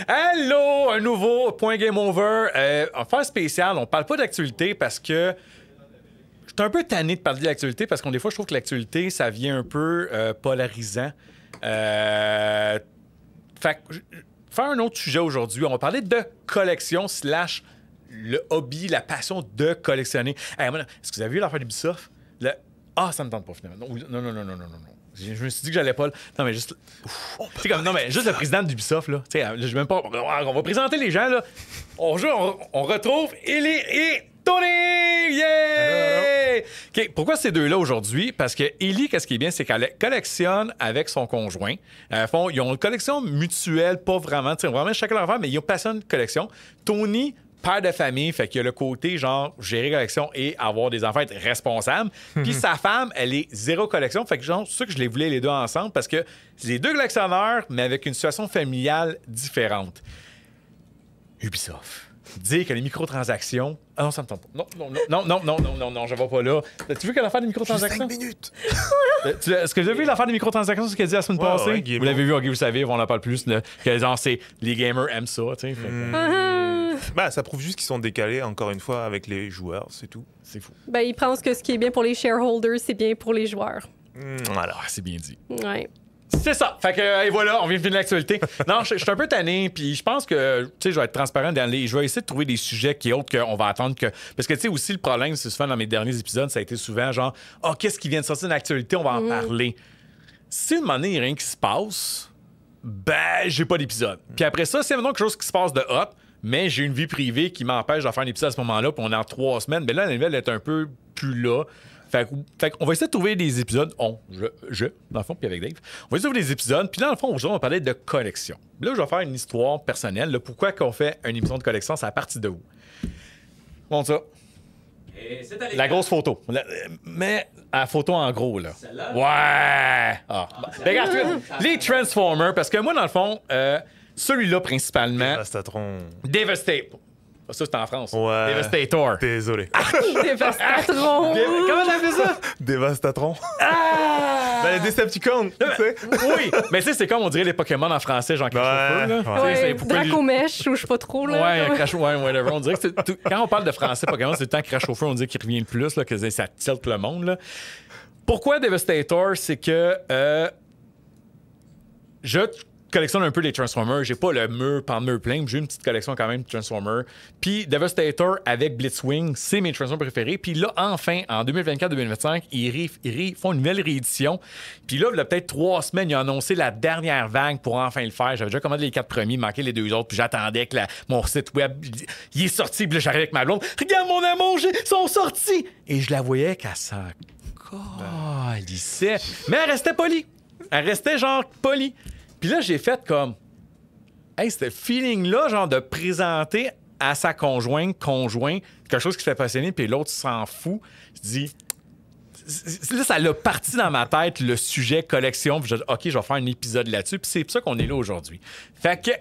Allô, un nouveau point Game Over. En faire spécial, on parle pas d'actualité parce que je suis un peu tanné de parler d'actualité parce que des fois, je trouve que l'actualité, ça vient un peu polarisant. Fait que, faire un autre sujet aujourd'hui, on va parler de collection / le hobby, la passion de collectionner. Hey, est-ce que vous avez vu l'affaire d'Ubisoft? Ah, ça me tente pas finalement. Non. Je me suis dit que j'allais pas. Non, mais juste. C'est comme. Non, mais juste le président d'Ubisoft, là. Tu sais, je vais même pas. On va présenter les gens, là. On retrouve Ellie et Tony! Yeah! OK, pourquoi ces deux-là aujourd'hui? Parce que Ellie, qu'est-ce qui est bien, c'est qu'elle collectionne avec son conjoint. Ils ont une collection mutuelle, pas vraiment. Tu sais, vraiment chacun leur affaire, mais ils ont passionné de collection. Tony, père de famille, fait qu'il y a le côté genre gérer collection et avoir des enfants, être responsable. Puis sa femme, elle est zéro collection. Fait que genre, c'est ça que je les voulais les deux ensemble parce que c'est les deux collectionneurs, mais avec une situation familiale différente. Ubisoft. Dire que les microtransactions. Ah non, ça me tente pas. Non, je vais pas là. Tu veux qu'elle a l'affaire des microtransactions? 5 minutes. Est-ce que vous avez vu l'affaire des microtransactions, ce qu'elle dit la semaine passée? Ouais, vous l'avez vu, ok, vous savez, on en parle plus. Que genre, c'est les gamers aiment ça, tu sais. Bah, ça prouve juste qu'ils sont décalés, encore une fois, avec les joueurs, c'est tout. C'est fou. Ben, ils pensent que ce qui est bien pour les shareholders, c'est bien pour les joueurs. Voilà, c'est bien dit. Ouais. C'est ça. Fait que, et voilà, on vient de finir l'actualité. Non, je suis un peu tanné, puis je pense que, tu sais, je vais être transparent je vais essayer de trouver des sujets qui autres qu'on va attendre que. Parce que, tu sais, aussi, le problème, c'est souvent dans mes derniers épisodes, ça a été souvent genre, qu'est-ce qui vient de sortir de l'actualité, on va en parler. Si à un moment donné, il n'y a rien qui se passe, ben, j'ai pas d'épisode. Puis après ça, c'est maintenant quelque chose qui se passe de hot, mais j'ai une vie privée qui m'empêche de faire un épisode à ce moment-là, puis on est en 3 semaines. Mais là, la nouvelle est un peu plus là. Fait qu'on va essayer de trouver des épisodes. Dans le fond, puis avec Dave. On va essayer de trouver des épisodes. Puis là, dans le fond, aujourd'hui, on va parler de collection. Là, je vais faire une histoire personnelle. Là, pourquoi qu'on fait une émission de collection? C'est à partir de où? Bon, ça. La grosse photo. Mais la photo en gros, là. Celle-là? Ouais! Regarde, les Transformers, parce que moi, dans le fond, celui-là, principalement... Devastator. Ça, c'est en France. Ouais. Devastator. Désolé. Dévastatron. Comment t'appelles ça? Dévastatron. Ben, les Decepticons, tu sais. Oui, mais tu sais, c'est comme on dirait les Pokémon en français, genre crache-au-feu, là. Ouais, Dracomèche, ou je sais pas trop, là. Ouais, whatever. On dirait que quand on parle de français Pokémon, c'est le temps crache-au-feu, on dirait qu'il revient le plus, là, que ça tilte le monde, là. Pourquoi Devastator? C'est que je collectionne un peu les Transformers. J'ai pas le mur plein, mais j'ai une petite collection quand même de Transformers. Puis Devastator avec Blitzwing, c'est mes Transformers préférés. Puis là, enfin, en 2024-2025, ils font une nouvelle réédition. Puis là, il y a peut-être 3 semaines, ils ont annoncé la dernière vague pour enfin le faire. J'avais déjà commandé les 4 premiers, il manquait les 2 autres. Puis j'attendais que mon site web, il est sorti. Puis là, j'arrive avec ma blonde. Regarde mon amour, ils sont sortis! Et je la voyais qu'elle s'en calissait. Mais elle restait polie. Elle restait genre polie. Puis là, j'ai fait comme... Hey, ce feeling-là, genre de présenter à sa conjoint, quelque chose qui se fait passionner, puis l'autre s'en fout. Je dis... Là, ça l'a parti dans ma tête, le sujet collection. Puis je dis, OK, je vais faire un épisode là-dessus. Puis c'est pour ça qu'on est là aujourd'hui. Fait que,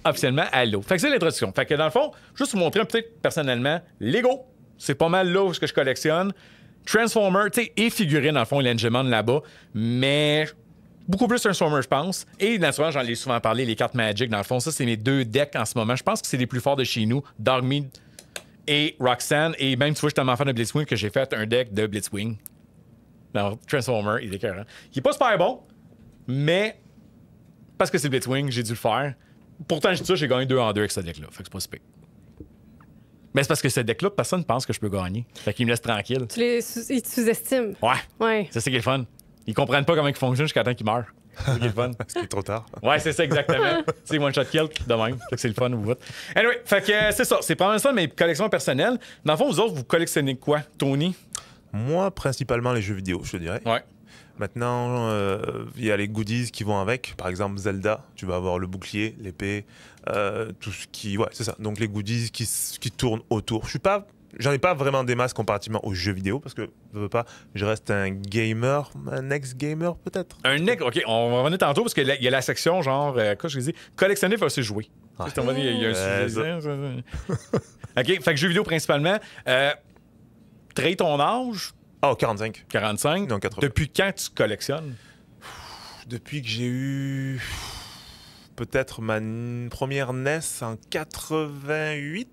officiellement, allô. Fait que c'est l'introduction. Fait que dans le fond, juste vous montrer peut-être personnellement, Lego, c'est pas mal là où je collectionne. Transformer, tu sais, et figurines, dans le fond, l'Engemon là-bas. Mais... beaucoup plus Transformers, je pense. Et naturellement, j'en ai souvent parlé, les cartes Magic, dans le fond. Ça, c'est mes 2 decks en ce moment. Je pense que c'est les plus forts de chez nous, Dogmeat et Roxanne. Et même, tu vois, je suis tellement fan de Blitzwing que j'ai fait un deck de Blitzwing. Non, Transformer, il est écœurant. Il est pas super bon, mais parce que c'est Blitzwing, j'ai dû le faire. Pourtant, je dis ça, j'ai gagné 2 en 2 avec ce deck-là. Fait que c'est pas super. Mais c'est parce que ce deck-là, personne ne pense que je peux gagner. Fait qu'il me laisse tranquille. Ils te sous-estiment. Ouais. C'est ça qui est le fun. Ils comprennent pas comment ils fonctionnent jusqu'à temps qu'ils meurent. C'est le fun. C'est trop tard. Ouais, c'est ça exactement. C'est one shot kill de même. Fait que c'est le fun ou vite. Anyway, fait que c'est ça. C'est probablement ça mes collections personnelles. Dans le fond, vous autres, vous collectionnez quoi, Tony? Moi, principalement les jeux vidéo, je te dirais. Ouais. Maintenant, il y a les goodies qui vont avec. Par exemple, Zelda, tu vas avoir le bouclier, l'épée, tout ce qui... Ouais, c'est ça. Donc les goodies qui tournent autour. J'en ai pas vraiment des masses comparativement aux jeux vidéo parce que je reste un gamer, un ex-gamer peut-être. OK, on va revenir tantôt parce qu'il y a la section genre, quoi je dis, collectionner versus jouer. Ouais. Il y a un sujet. OK, fait que jeux vidéo principalement. Trahis ton âge? 45. 45? Donc 80. Depuis quand tu collectionnes? Depuis que j'ai eu... peut-être ma première NES en 88.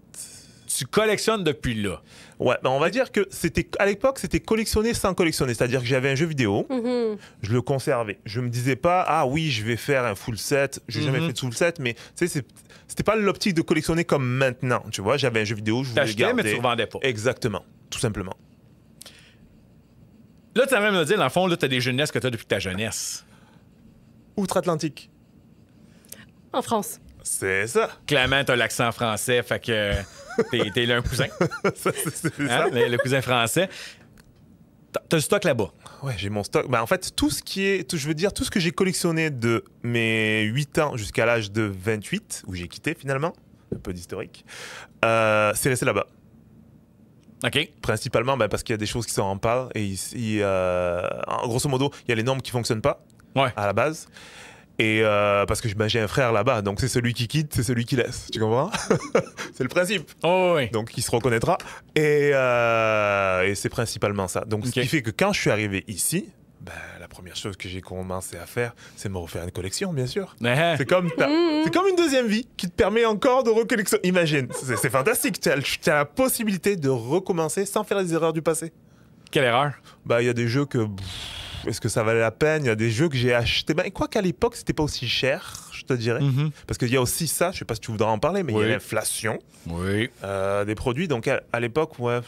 Tu collectionnes depuis là. Ouais, ben on va dire que à l'époque, c'était collectionner sans collectionner. C'est-à-dire que j'avais un jeu vidéo, je le conservais. Je me disais pas, ah oui, je vais faire un full set. J'ai jamais fait de full set, mais tu sais, c'était pas l'optique de collectionner comme maintenant. Tu vois, j'avais un jeu vidéo, je voulais le garder. T'achetais, mais tu revendais pas. Exactement, tout simplement. Là, tu as même me dire, dans le fond, là, tu as des jeux NES que tu as depuis ta jeunesse. Outre-Atlantique. En France. C'est ça. Clairement, tu as l'accent français, fait que t'es là un cousin. C'est Hein? ça. Le cousin français. T'as le stock là-bas. Ouais, j'ai mon stock. Ben, en fait, tout ce que j'ai collectionné de mes 8 ans jusqu'à l'âge de 28, où j'ai quitté finalement, un peu d'historique, c'est resté là-bas. OK. Principalement parce qu'il y a des choses qui sont en panne et ici, grosso modo, il y a les normes qui fonctionnent pas à la base. Et parce que j'ai un frère là-bas, donc c'est celui qui quitte, c'est celui qui laisse. Tu comprends? C'est le principe. Oh, oui. Donc il se reconnaîtra. Et c'est principalement ça. Donc ce qui fait que quand je suis arrivé ici, la première chose que j'ai commencé à faire, c'est me refaire une collection, bien sûr. C'est comme une deuxième vie qui te permet encore de recollectionner. Imagine, c'est fantastique. Tu as la possibilité de recommencer sans faire les erreurs du passé. Quelle erreur? Il y a des jeux que... Est-ce que ça valait la peine? Il y a des jeux que j'ai achetés. Quoi qu'à l'époque, c'était pas aussi cher, je te dirais. Parce qu'il y a aussi ça, je sais pas si tu voudras en parler, mais il y a l'inflation des produits. Donc à l'époque, ouais,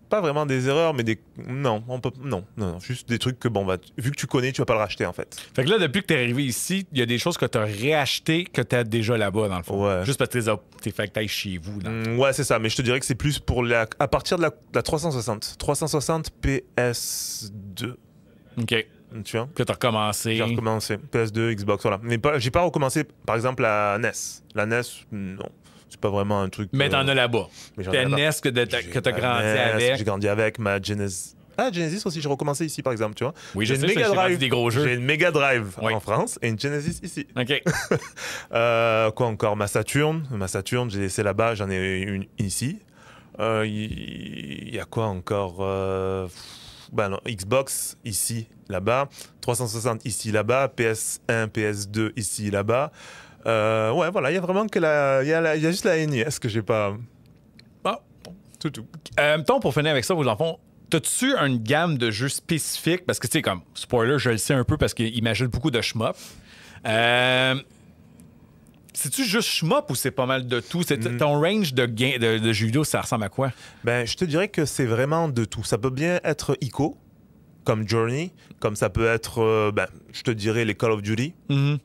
pas vraiment des erreurs, mais non, juste des trucs que, vu que tu connais, tu vas pas le racheter, en fait. Fait que là, depuis que t'es arrivé ici, il y a des choses que t'as réachetées que t'as déjà là-bas, dans le fond. Ouais. Juste parce que t'es fait que t'ailles chez vous. Ouais, c'est ça, mais je te dirais que c'est plus pour à partir de la 360. 360 PS2. OK. Tu vois? Que t'as recommencé. J'ai recommencé. PS2, Xbox, voilà. Mais j'ai pas recommencé, par exemple, la NES. La NES, non. C'est pas vraiment un truc... Mais t'en as là-bas. T'as NES que t'as grandi avec. J'ai grandi avec ma Genesis. Ah, Genesis aussi, j'ai recommencé ici, par exemple, tu vois. Oui, j'ai une Mega Drive. Des gros jeux. J'ai une Mega Drive en France et une Genesis ici. OK. Quoi encore? Ma Saturn, j'ai laissé là-bas, j'en ai une ici. Il y a quoi encore? Non, Xbox ici, là-bas, 360 ici, là-bas, PS1, PS2 ici, là-bas. Ouais, voilà, il y a vraiment que il y a juste la NES que j'ai pas. Ah, tout. Mettons, pour finir avec ça, vos enfants, t'as-tu une gamme de jeux spécifiques? Parce que, tu sais, comme spoiler, je le sais un peu parce qu'il imagine beaucoup de shmup. C'est-tu juste shmup ou c'est pas mal de tout? Ton range de jeux vidéo, ça ressemble à quoi? Je te dirais que c'est vraiment de tout. Ça peut bien être ICO, comme Journey, comme ça peut être, je te dirais, les Call of Duty,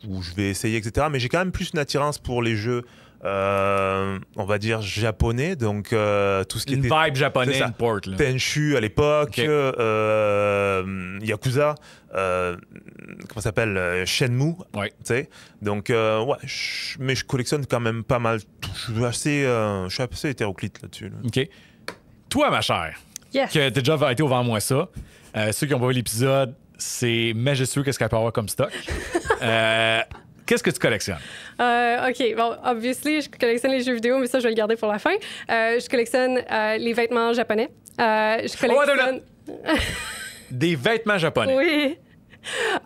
où je vais essayer, etc. Mais j'ai quand même plus une attirance pour les jeux, on va dire, japonais. Donc, tout ce qui était... Une vibe japonaise, une port. Là. Tenchu à l'époque, Yakuza, comment ça s'appelle, Shenmue, tu sais. Donc, mais je collectionne quand même pas mal tout. Je suis assez hétéroclite là-dessus. Là. OK. Toi, ma chère, Yes. que t'as déjà été au vent moi ça, ceux qui ont pas vu l'épisode, c'est majestueux qu'est-ce qu'elle peut avoir comme stock. Qu'est-ce que tu collectionnes? OK. Bon, obviously, je collectionne les jeux vidéo, mais ça, je vais le garder pour la fin. Je collectionne les vêtements japonais. Je collectionne... Des vêtements japonais? Oui.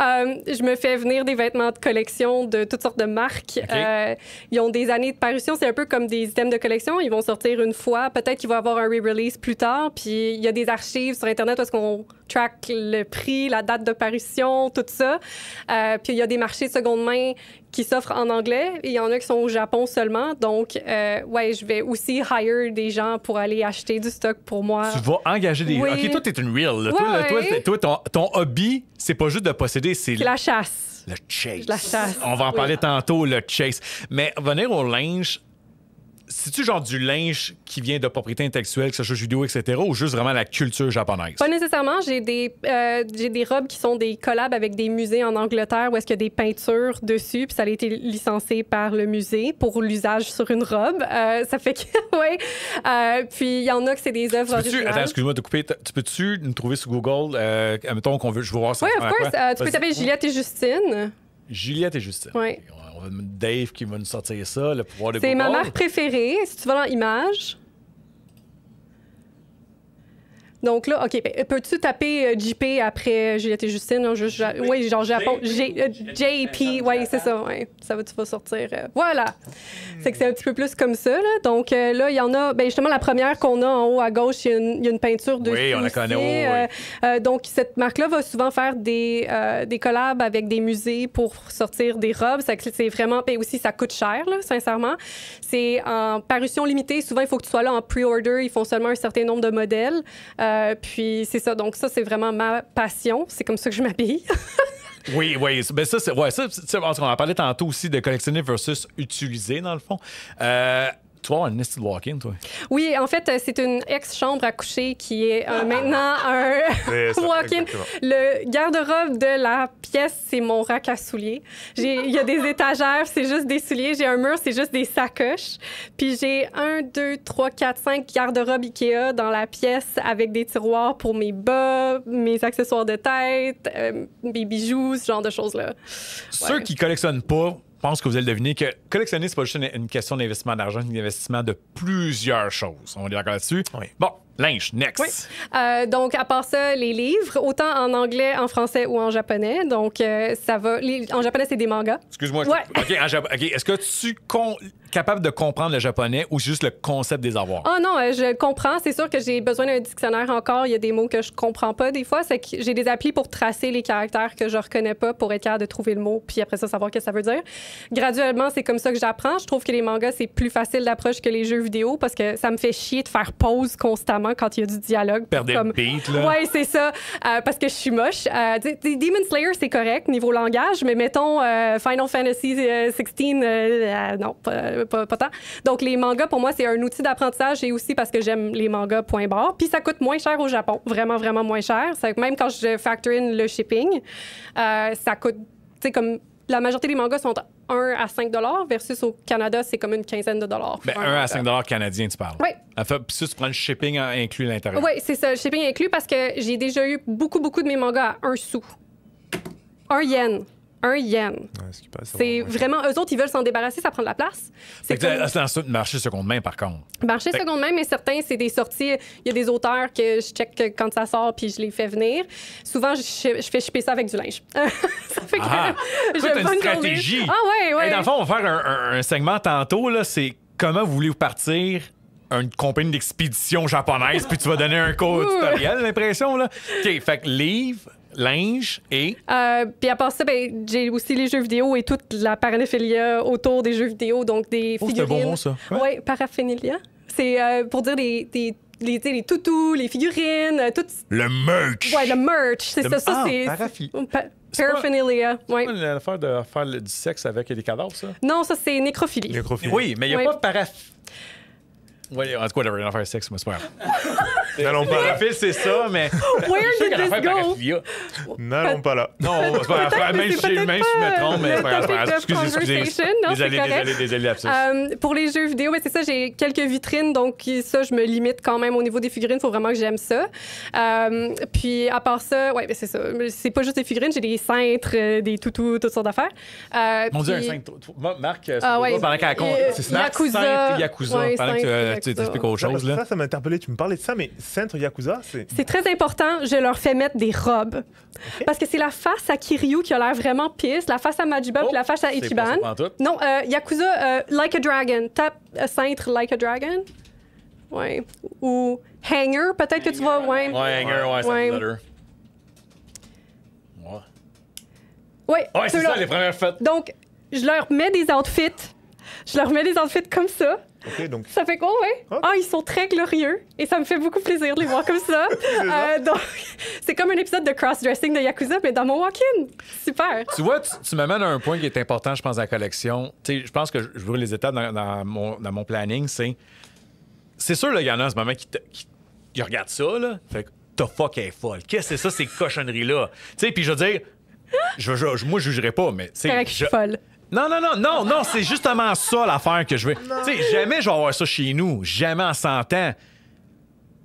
Je me fais venir des vêtements de collection de toutes sortes de marques. Okay. Ils ont des années de parution. C'est un peu comme des items de collection. Ils vont sortir une fois. Peut-être qu'il va y avoir un re-release plus tard. Puis il y a des archives sur Internet où est-ce qu'on track le prix, la date de parution, tout ça. Puis il y a des marchés de seconde main qui s'offrent en anglais. Et il y en a qui sont au Japon seulement. Donc, je vais aussi hire des gens pour aller acheter du stock pour moi. Tu vas engager des... Oui. OK, toi, t'es une real. Là. Ouais. Toi, ton hobby, c'est pas juste de posséder, c'est... La chasse. Le chase. La chasse. On va en parler tantôt, le chase. Mais venir au linge, c'est-tu genre du linge qui vient de propriété intellectuelle, que ce soit jeux vidéo, etc., ou juste vraiment la culture japonaise? Pas nécessairement. J'ai des robes qui sont des collabs avec des musées en Angleterre où est-ce qu'il y a des peintures dessus, puis ça a été licencié par le musée pour l'usage sur une robe. Ça fait que, oui. Puis il y en a que c'est des œuvres originales. Attends, excuse-moi de te couper. Tu peux-tu nous trouver sur Google? Mettons qu'on veut, je veux voir ça. Oui, of course. Tu peux taper Juliette et Justine. Juliette et Justine. Oui. On va Dave qui va nous sortir ça, le pouvoir de C'est Google. ma marque préférée. Si tu vas dans Images. Donc là, OK, ben, peux-tu taper JP après Juliette et Justine? Hein, oui, genre Japon. JP, oui, c'est ça. Ouais. Tu vas sortir. Voilà. C'est que c'est un petit peu plus comme ça. Là. Donc là, il y en a, ben, justement, la première qu'on a en haut à gauche, il y a une peinture dessus. Oui, on la connaît. Donc, cette marque-là va souvent faire des collabs avec des musées pour sortir des robes. C'est vraiment... Et aussi, ça coûte cher, là, sincèrement. C'est en parution limitée. Souvent, il faut que tu sois là en pre-order. Ils font seulement un certain nombre de modèles. Puis c'est ça. Donc ça, c'est vraiment ma passion. C'est comme ça que je m'habille. Oui. Ben ça, on en parlait tantôt aussi de collectionner versus utiliser, dans le fond. Tu vas avoir un nested walk-in, toi? Oui, en fait, c'est une ex-chambre à coucher qui est maintenant un walk-in. Le garde-robe de la pièce, c'est mon rack à souliers. Il y a des étagères, c'est juste des souliers. J'ai un mur, c'est juste des sacoches. Puis j'ai 1, 2, 3, 4, 5 garde-robes Ikea dans la pièce avec des tiroirs pour mes bas, mes accessoires de tête, mes bijoux, ce genre de choses-là. Ceux qui collectionnent pas, je pense que vous allez deviner que collectionner, c'est pas juste une question d'investissement d'argent, c'est un investissement de plusieurs choses. On est d'accord là-dessus? Oui. Bon, linge, next. Oui. Donc, à part ça, les livres, autant en anglais, en français ou en japonais. Donc, ça va... En japonais, c'est des mangas. Excuse-moi. Ouais. OK, est-ce que tu capable de comprendre le japonais ou juste le concept des avoirs? Ah non, je comprends. C'est sûr que j'ai besoin d'un dictionnaire encore. Il y a des mots que je comprends pas des fois. C'est que j'ai des applis pour tracer les caractères que je reconnais pas pour être capable de trouver le mot, puis après ça, savoir ce que ça veut dire. Graduellement, c'est comme ça que j'apprends. Je trouve que les mangas, c'est plus facile d'approche que les jeux vidéo parce que ça me fait chier de faire pause constamment quand il y a du dialogue. Perdre le beat, là. Ouais, c'est ça. Parce que je suis moche. Demon Slayer, c'est correct niveau langage, mais mettons Final Fantasy 16, non, pas tant. Donc, les mangas, pour moi, c'est un outil d'apprentissage et aussi parce que j'aime les mangas, point barre. Puis, ça coûte moins cher au Japon. Vraiment, vraiment moins cher. Même quand je factor in le shipping, ça coûte, tu sais, comme la majorité des mangas sont 1 à 5 versus au Canada, c'est comme une quinzaine de dollars. Ben, 1 à 5 canadiens, tu parles. Oui. Puis ça, tu prends le shipping inclus à l'intérieur. Oui, c'est ça. Le shipping inclus parce que j'ai déjà eu beaucoup de mes mangas à 1 sou. 1 yen. 1 yen. Ouais, c'est vraiment... Eux autres, ils veulent s'en débarrasser, ça prend de la place. C'est dans le marché seconde main, par contre. Marché seconde main, mais certains, c'est des sorties... Il y a des auteurs que je check quand ça sort, puis je les fais venir. Souvent, je fais shipper ça avec du linge. Ça fait que j'ai une stratégie. Ah ouais. Hey, dans le fond, on va faire un segment tantôt, là, c'est comment voulez-vous partir une compagnie d'expédition japonaise, puis tu vas donner un cours tutoriel, l'impression, là. OK, fait que livre... linge et... Puis à part ça, ben, j'ai aussi les jeux vidéo et toute la paraphernalia autour des jeux vidéo, donc des figurines. C'est bon mot, ça. Oui, paraphernalia. C'est pour dire les toutous, les figurines, tout... Le merch! Oui, le merch, c'est ça. C'est paraphernalia, oui. C'est pas l'affaire de faire du sexe avec des cadavres, ça? Non, ça, c'est nécrophilie. Oui, mais il n'y a pas de Oui, en tout cas, rien à faire sexe, mais c'est pas grave. N'allons pas là. C'est ça, mais... Where did this go? N'allons pas là. Non, c'est pas grave. Même si je me trompe, mais c'est pas grave. Excusez. Désolé, lapsus. Pour les jeux vidéo, c'est ça, j'ai quelques vitrines, donc ça, je me limite quand même au niveau des figurines. Il faut vraiment que j'aime ça. Puis, à part ça, ouais, c'est ça. C'est pas juste des figurines, j'ai des cintres, des toutous, toutes sortes d'affaires. Mon Dieu, un cintre. Marc, pendant qu'elle compte. C'est Yakuza. Pendant que tu t'expliques autre chose. Ça m'a interpellé. Tu me parlais de ça, mais Centre Yakuza, c'est très important. Je leur fais mettre des robes. Okay. Parce que c'est la face à Kiryu qui a l'air vraiment pisse, la face à Majiba puis la face à Ichiban. Non, Yakuza, Like a Dragon. Tape cintre Like a Dragon. Ouais. Ou Hanger, peut-être que tu vas... Ouais, Hanger, ça me donne. Ouais, c'est ça, les premières fêtes. Donc, je leur mets des outfits. Comme ça. Okay, donc... Ça fait quoi, ouais? Okay. Ils sont très glorieux et ça me fait beaucoup plaisir de les voir comme ça. Donc, c'est comme un épisode de cross-dressing de Yakuza, mais dans mon walk-in. Super. Tu vois, tu m'amènes à un point qui est important, je pense, dans la collection. Tu sais, je pense que je vois les étapes dans mon planning. C'est sûr, il y en a en ce moment qui regardent ça, là. Fait que ta fuck est folle. Qu'est-ce que c'est ça, ces cochonneries-là? Tu sais, puis je veux dire, moi, je jugerai pas, mais... C'est vrai que je suis folle. Non, c'est justement ça l'affaire que je veux. Tu sais, jamais je vais avoir ça chez nous, jamais en 100 ans.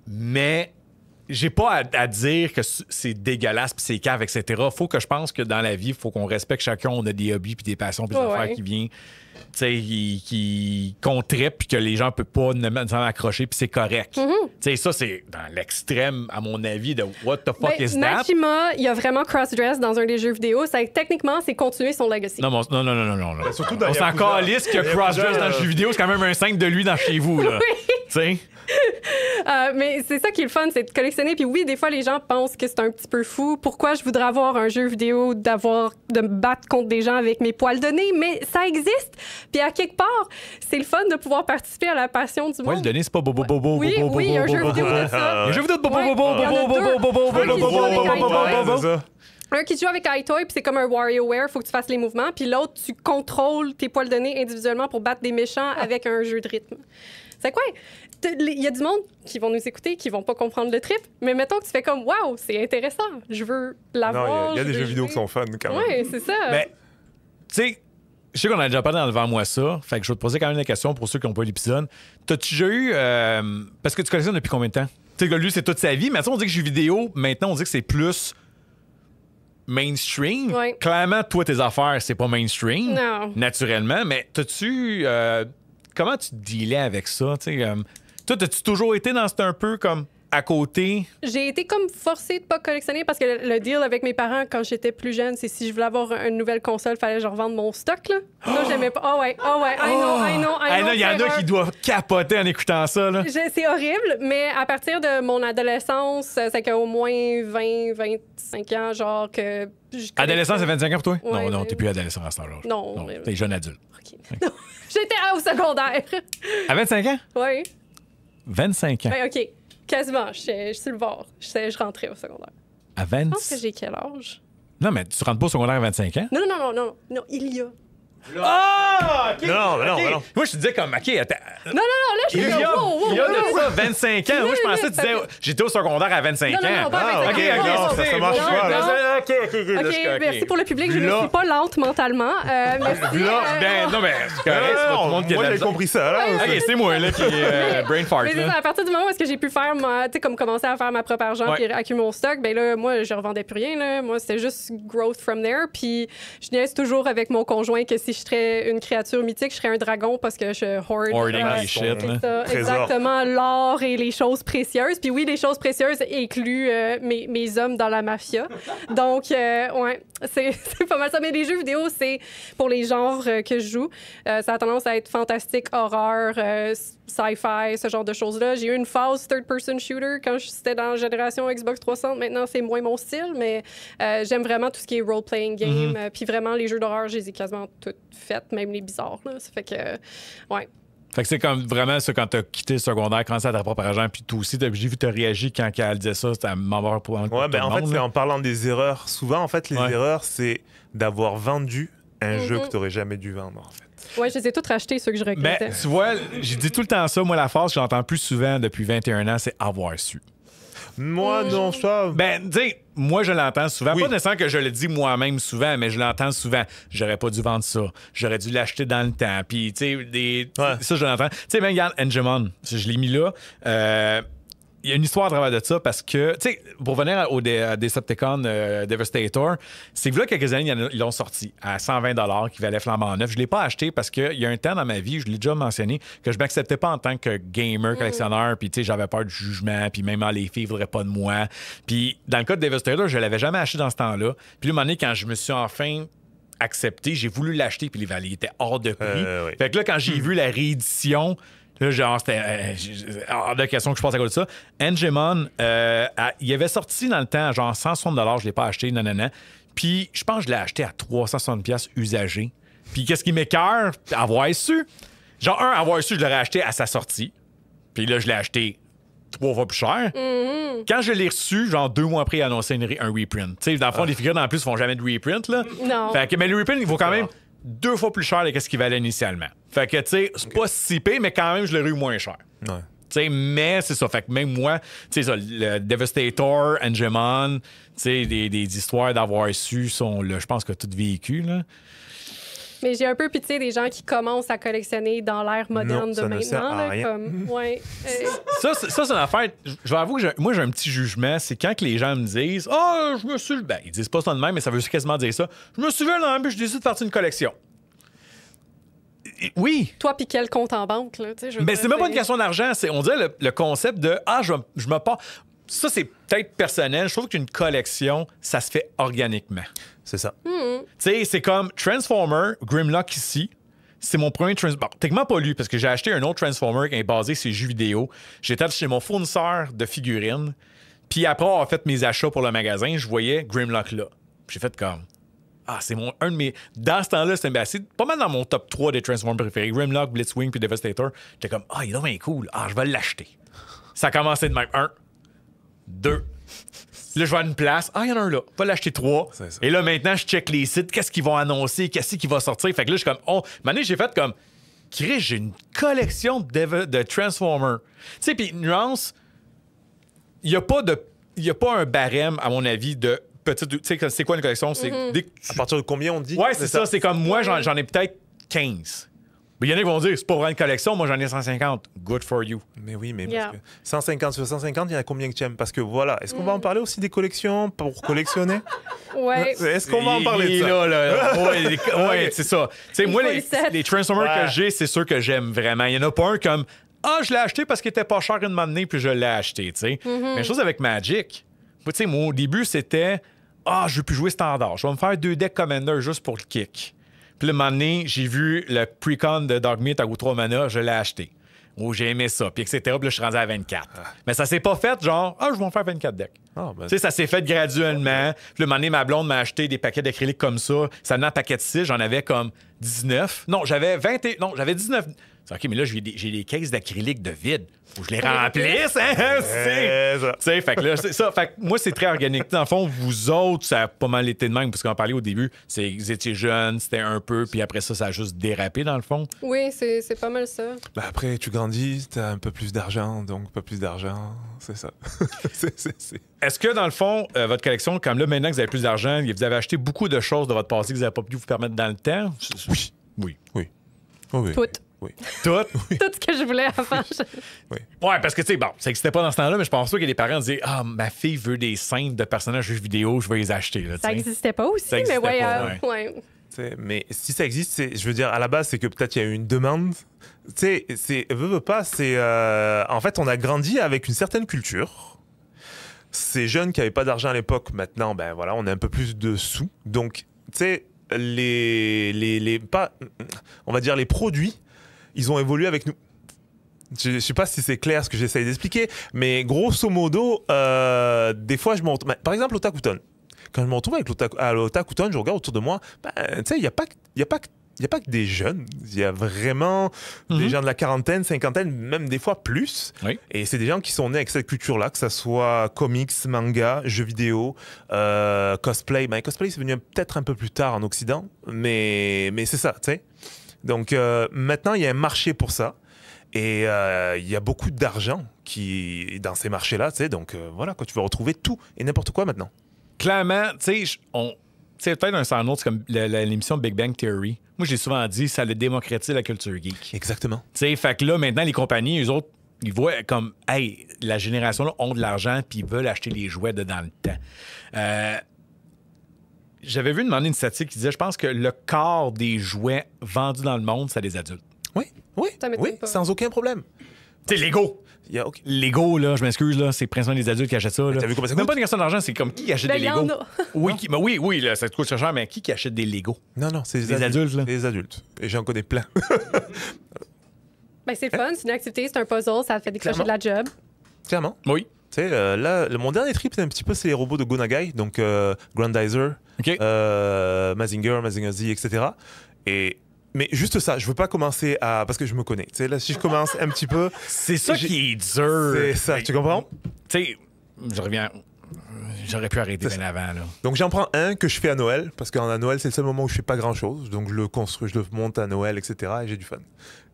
Mais j'ai pas à dire que c'est dégueulasse puis c'est cave, etc. Faut que je pense que dans la vie, faut qu'on respecte chacun. On a des hobbies puis des passions puis des affaires qui viennent. qu'on trippe puis que les gens peuvent pas nécessairement accrocher puis c'est correct. Tu sais, ça, c'est dans l'extrême, à mon avis, de what the fuck is that? Makima, il a vraiment cross-dress dans un des jeux vidéo. Techniquement, c'est continuer son legacy. Non. Ben, surtout dans On s'en Yakuza. calisse que cross-dress dans le jeu vidéo, c'est quand même un 5 de lui dans chez vous, là. Oui. Tu sais? Mais c'est ça qui est le fun, c'est de collectionner. Puis oui, des fois, les gens pensent que c'est un petit peu fou. Pourquoi je voudrais avoir un jeu vidéo, de me battre contre des gens avec mes poils de nez? Mais ça existe. Puis à quelque part, c'est le fun de pouvoir participer à la passion du monde. Ouais, le donner, c'est pas bobo. Oui, il y a un jeu vidéo de ça. Un jeu vidéo de bobo. Un qui joue avec iToy, puis c'est comme un WarioWare, faut que tu fasses les mouvements. Puis l'autre, tu contrôles tes poils de nez individuellement pour battre des méchants avec un jeu de rythme. C'est quoi? Il y a du monde qui vont nous écouter, qui vont pas comprendre le trip, mais mettons que tu fais comme « Wow, c'est intéressant, je veux l'avoir. » Non, il y a des jeux vidéo qui sont fun, quand même. Oui, c'est ça. Mais, tu sais, je sais qu'on a déjà parlé dans Devant moi ça, fait que je vais te poser quand même la question pour ceux qui n'ont pas l'épisode. T'as-tu déjà eu... parce que tu collectionnes depuis combien de temps? Tu sais, lui, c'est toute sa vie, mais on dit que jeux vidéo, maintenant, on dit que c'est plus mainstream. Ouais. Clairement, toi, tes affaires, c'est pas mainstream. Non. Naturellement, mais t'as-tu... comment tu te dealais avec ça? Tu sais, toi, t'as-tu toujours été dans un peu comme à côté? J'ai été comme forcée de pas collectionner parce que le deal avec mes parents quand j'étais plus jeune, c'est si je voulais avoir une nouvelle console, fallait que je revende mon stock, là. Ça, j'aimais pas. I know. Il y en a qui doivent capoter en écoutant ça, là. C'est horrible, mais à partir de mon adolescence, c'est qu'au moins 20, 25 ans, genre que... Adolescence, c'est 25 ans pour toi? Ouais, non, ouais. t'es plus adolescent à ce temps-là. Non, t'es jeune adulte. OK. Non, j'étais au secondaire. À 25 ans? Oui. 25 ans. Ben, OK. Quasiment. Je suis le bord. Je rentrais au secondaire. À Je 20... pense que j'ai quel âge? Non, mais tu rentres pas au secondaire à 25 ans? Non, il y a. Ah! OK! Non. Moi, je te disais comme, OK, attends. Non, là, je suis Il y a, wow. il y a de ça 25 ans. Moi, je pensais que tu disais, j'étais au secondaire à 25 ans. Non, pas Ah, 25 OK, ans. OK, ça marche pas, là. OK, OK, merci pour le public. Je ne Là. suis pas lente mentalement. Merci. Non, mais c'est correct, c'est pas tout le monde qui a de Moi, la j'ai misère. compris ça, là. OK, c'est moi, là, qui brain fart, Mais c'est ça, là. à partir du moment où est-ce que j'ai pu faire, tu sais, comme commencer à faire ma propre argent Ouais. puis accumuler mon stock, ben là, moi, je revendais plus rien, là. Moi, c'était juste growth from there. Puis je niaise toujours avec mon conjoint que si je serais une créature mythique, je serais un dragon parce que je hoard. Hoarding les shit, c'est là. ça, Trésor. exactement, l'or et les choses précieuses. Puis oui, les choses précieuses incluent mes hommes dans la mafia. Donc, ouais, c'est pas mal ça. Mais les jeux vidéo, c'est pour les genres que je joue. Ça a tendance à être fantastique, horreur, sci-fi, ce genre de choses-là. J'ai eu une phase third-person shooter quand j'étais dans la génération Xbox 360. Maintenant, c'est moins mon style, mais j'aime vraiment tout ce qui est role-playing game. Puis vraiment, les jeux d'horreur, je les ai quasiment toutes faites, même les bizarres. Là. Ça fait que, ouais. Fait que c'est comme vraiment ça quand t'as quitté le secondaire, quand c'est à ta propre argent, puis toi aussi, j'ai vu t'as réagi quand elle disait ça, c'était à m'avoir pour Ouais, ben en fait, c'est en parlant des erreurs. Souvent, en fait, les Ouais. erreurs, c'est d'avoir vendu un jeu que t'aurais jamais dû vendre, en fait. Ouais, je les ai toutes rachetées, ceux que je regrettais. Ben, tu vois, j'ai dit tout le temps ça. Moi, la phrase que j'entends plus souvent depuis 21 ans, c'est avoir su. Moi, non, ça... Ben, tu sais, moi, je l'entends souvent. Oui. Pas nécessairement que je le dis moi-même souvent, mais je l'entends souvent. J'aurais pas dû vendre ça. J'aurais dû l'acheter dans le temps. Puis, tu sais, ça, je l'entends. Tu sais, même, regarde, Engemon, je l'ai mis là. Il y a une histoire à travers de ça parce que, tu sais, pour venir au Decepticon Devastator, c'est que là, quelques années, ils l'ont sorti à 120 qui valait flambant neuf. Je ne l'ai pas acheté parce qu'il y a un temps dans ma vie, je l'ai déjà mentionné, que je ne m'acceptais pas en tant que gamer, collectionneur, puis tu sais, j'avais peur du jugement, puis même les filles ne voudraient pas de moi. Puis dans le cas de Devastator, je ne l'avais jamais acheté dans ce temps-là. Puis là, un moment donné, quand je me suis enfin accepté, j'ai voulu l'acheter, puis il était hors de prix. Oui. Fait que là, quand j'ai vu la réédition, là, genre, c'était hors de question que je passe à cause de ça. Engemon, il avait sorti dans le temps, genre 160 je l'ai pas acheté, non. Puis je pense que je l'ai acheté à 360$ usagé. Puis qu'est-ce qui m'écoeure? Avoir su. Genre, avoir su, je l'aurais acheté à sa sortie. Puis là, je l'ai acheté 3 fois plus cher. Quand je l'ai reçu, genre 2 mois après, il a annoncé un reprint. Tu sais, dans le fond, les figurines, en plus, font jamais de reprint, là. Non. Fait que, mais le reprint, il vaut quand même 2 fois plus cher que ce qu'il valait initialement. Fait que, tu sais, c'est pas si pire, mais quand même, je l'aurais eu moins cher. Ouais. Tu sais, mais c'est ça. Fait que même moi, tu sais, ça, le Devastator, Engemon, tu sais, des histoires d'avoir su sont là, je pense que tout vécu, là. Mais j'ai un peu pitié des gens qui commencent à collectionner dans l'ère moderne Non, de ça ne sert maintenant. à Là, rien. comme, ouais, Ça, c'est une affaire. Je vais avouer que moi, j'ai un petit jugement. C'est quand que les gens me disent ah, je me suis. Ben, ils disent pas ça de même, mais ça veut quasiment dire ça. Je me suis levé dans un but, je décide de partir une collection. Oui. Toi, puis quel compte en banque, là? Tu sais, Mais c'est même pas une question d'argent. On dirait le concept de je me pars. Ça, c'est peut-être personnel. Je trouve qu'une collection, ça se fait organiquement. C'est ça. Tu sais, c'est comme Transformer, Grimlock ici. C'est mon premier Transformer. Bon, techniquement pas lui, parce que j'ai acheté un autre Transformer qui est basé sur les jeux vidéo. J'étais chez mon fournisseur de figurines. Puis après avoir fait mes achats pour le magasin, je voyais Grimlock là. J'ai fait comme... c'est un de mes... Dans ce temps-là, c'est pas mal dans mon top 3 des Transformers préférés. Grimlock, Blitzwing puis Devastator. J'étais comme, il est vraiment cool. Je vais l'acheter. Ça a commencé de même. 1, 2. Là, je vais à une place. Il y en a un là. Va l'acheter 3. Et là, maintenant, je check les sites. Qu'est-ce qu'ils vont annoncer? Qu'est-ce qui va sortir? Fait que là, je suis comme, maintenant, j'ai fait comme, Chris, j'ai une collection de Transformers. Tu sais, puis nuance, il n'y a pas un barème, à mon avis, de petite. Tu sais, c'est quoi une collection? C'est dès que À partir de combien on dit? Ouais, c'est ça. C'est comme moi, j'en ai peut-être 15. Mais il y en a qui vont dire, c'est pas vraiment une collection, moi j'en ai 150. Good for you. Mais oui, mais Yeah. parce que 150 sur 150, il y en a combien que tu aimes? Parce que voilà, est-ce qu'on va en parler aussi des collections pour collectionner? Ouais. Est-ce qu'on va en parler de Il est ça? là. Ouais, c'est ça. Tu sais, moi, faut les le set. Transformers Ouais. que j'ai, c'est sûr que j'aime vraiment. Il y en a pas un comme, je l'ai acheté parce qu'il était pas cher une année, puis je l'ai acheté, tu sais. Même chose avec Magic. Moi, tu sais, moi, au début, c'était, je veux plus jouer standard. Je vais me faire 2 decks Commander juste pour le kick. Puis là, un moment donné, j'ai vu le Precon de Dark Myth à 3 mana, je l'ai acheté. Oh, j'ai aimé ça, puis etc. Puis là, je suis rendu à 24. Mais ça s'est pas fait genre, je vais en faire 24 decks. Tu sais, ça s'est fait graduellement. Puis là, un moment donné, ma blonde m'a acheté des paquets d'acrylique comme ça. Ça venait en paquet de 6, j'en avais comme 19. Non, j'avais 20. Non, j'avais 19. C'est OK, mais là, j'ai des caisses d'acrylique de vide. Faut que je les remplisse, hein? Tu sais, fait que là, c'est ça. Fait que moi, c'est très organique. Dans le fond, vous autres, ça a pas mal été de même, parce qu'on parlait au début, vous étiez jeunes, c'était un peu, puis après ça, ça a juste dérapé, dans le fond. Oui, c'est pas mal ça. Après, tu grandis, t'as un peu plus d'argent, donc pas plus d'argent, c'est ça. c'est- Est-ce que, dans le fond, votre collection, comme là, maintenant que vous avez plus d'argent, vous avez acheté beaucoup de choses de votre passé que vous n'avez pas pu vous permettre dans le temps? Oui. Oui. Oui. Oh oui. Tout. Oui. Tout? Tout ce que je voulais avant. Ouais, parce que, tu sais, bon, ça n'existait pas dans ce temps-là, mais je pense pas que les parents disaient, ma fille veut des scènes de personnages jeux vidéo, je vais les acheter. Là, Ça tu sais. n'existait pas aussi, Ça mais existait ouais, pas, ouais. Mais si ça existe, je veux dire, à la base, c'est que peut-être il y a eu une demande. Tu sais, veut pas, c'est... en fait, on a grandi avec une certaine culture. Ces jeunes qui n'avaient pas d'argent à l'époque, maintenant, ben voilà, on a un peu plus de sous. Donc, tu sais, on va dire les produits, ils ont évolué avec nous. Je ne sais pas si c'est clair ce que j'essaye d'expliquer, mais grosso modo, des fois, je me retrouve... Par exemple, Otakuton. Quand je me retrouve avec l'Otakuton, je regarde autour de moi, tu sais, il n'y a pas que des jeunes. Il y a vraiment des gens de la quarantaine, cinquantaine, même des fois plus. Oui. Et c'est des gens qui sont nés avec cette culture-là, que ce soit comics, manga, jeux vidéo, cosplay. Ben, cosplay, c'est venu peut-être un peu plus tard en Occident, mais c'est ça, tu sais. Donc maintenant, il y a un marché pour ça. Et il y a beaucoup d'argent dans ces marchés-là, tu sais. Donc voilà, tu vas retrouver tout et n'importe quoi maintenant. Clairement, tu sais, c'est peut-être un sans autre, c'est comme l'émission Big Bang Theory. Moi, j'ai souvent dit, ça a démocratisé la culture geek. Exactement. Tu sais, fait que là, maintenant, les compagnies, eux autres, ils voient comme, hey, la génération-là ont de l'argent puis ils veulent acheter les jouets dans le temps. J'avais vu une statistique qui disait, je pense que le quart des jouets vendus dans le monde, c'est des adultes. Oui, Ça m'étonne pas. sans aucun problème. Tu sais, Lego. Lego, là, je m'excuse, là, c'est principalement des adultes qui achètent ça. Là. T'as vu comment ça Même coûte? pas une question d'argent, c'est comme qui achète Ben, des il y en Lego. a. Oui, là, ça te coûte cher, mais qui achète des Lego? Non, c'est des adultes, là. C'est des adultes. Et j'en connais plein. Ben, c'est fun, c'est une activité, c'est un puzzle, ça fait déclencher de la job. Clairement. Oui. Tu sais, là, mon dernier trip, c'est un petit peu, c'est les robots de Go Nagai, donc Grandizer, OK. Mazinger Z, etc. Mais juste ça, je veux pas commencer à... Parce que je me connais. Tu sais, là, si je commence un petit peu... C'est ça qui est dur. C'est ça, tu comprends? Tu sais, je reviens. J'aurais pu arrêter bien avant, là. Donc j'en prends un que je fais à Noël, parce qu'à Noël, c'est le seul moment où je fais pas grand-chose. Donc je le construis, je le monte à Noël, etc. Et j'ai du fun.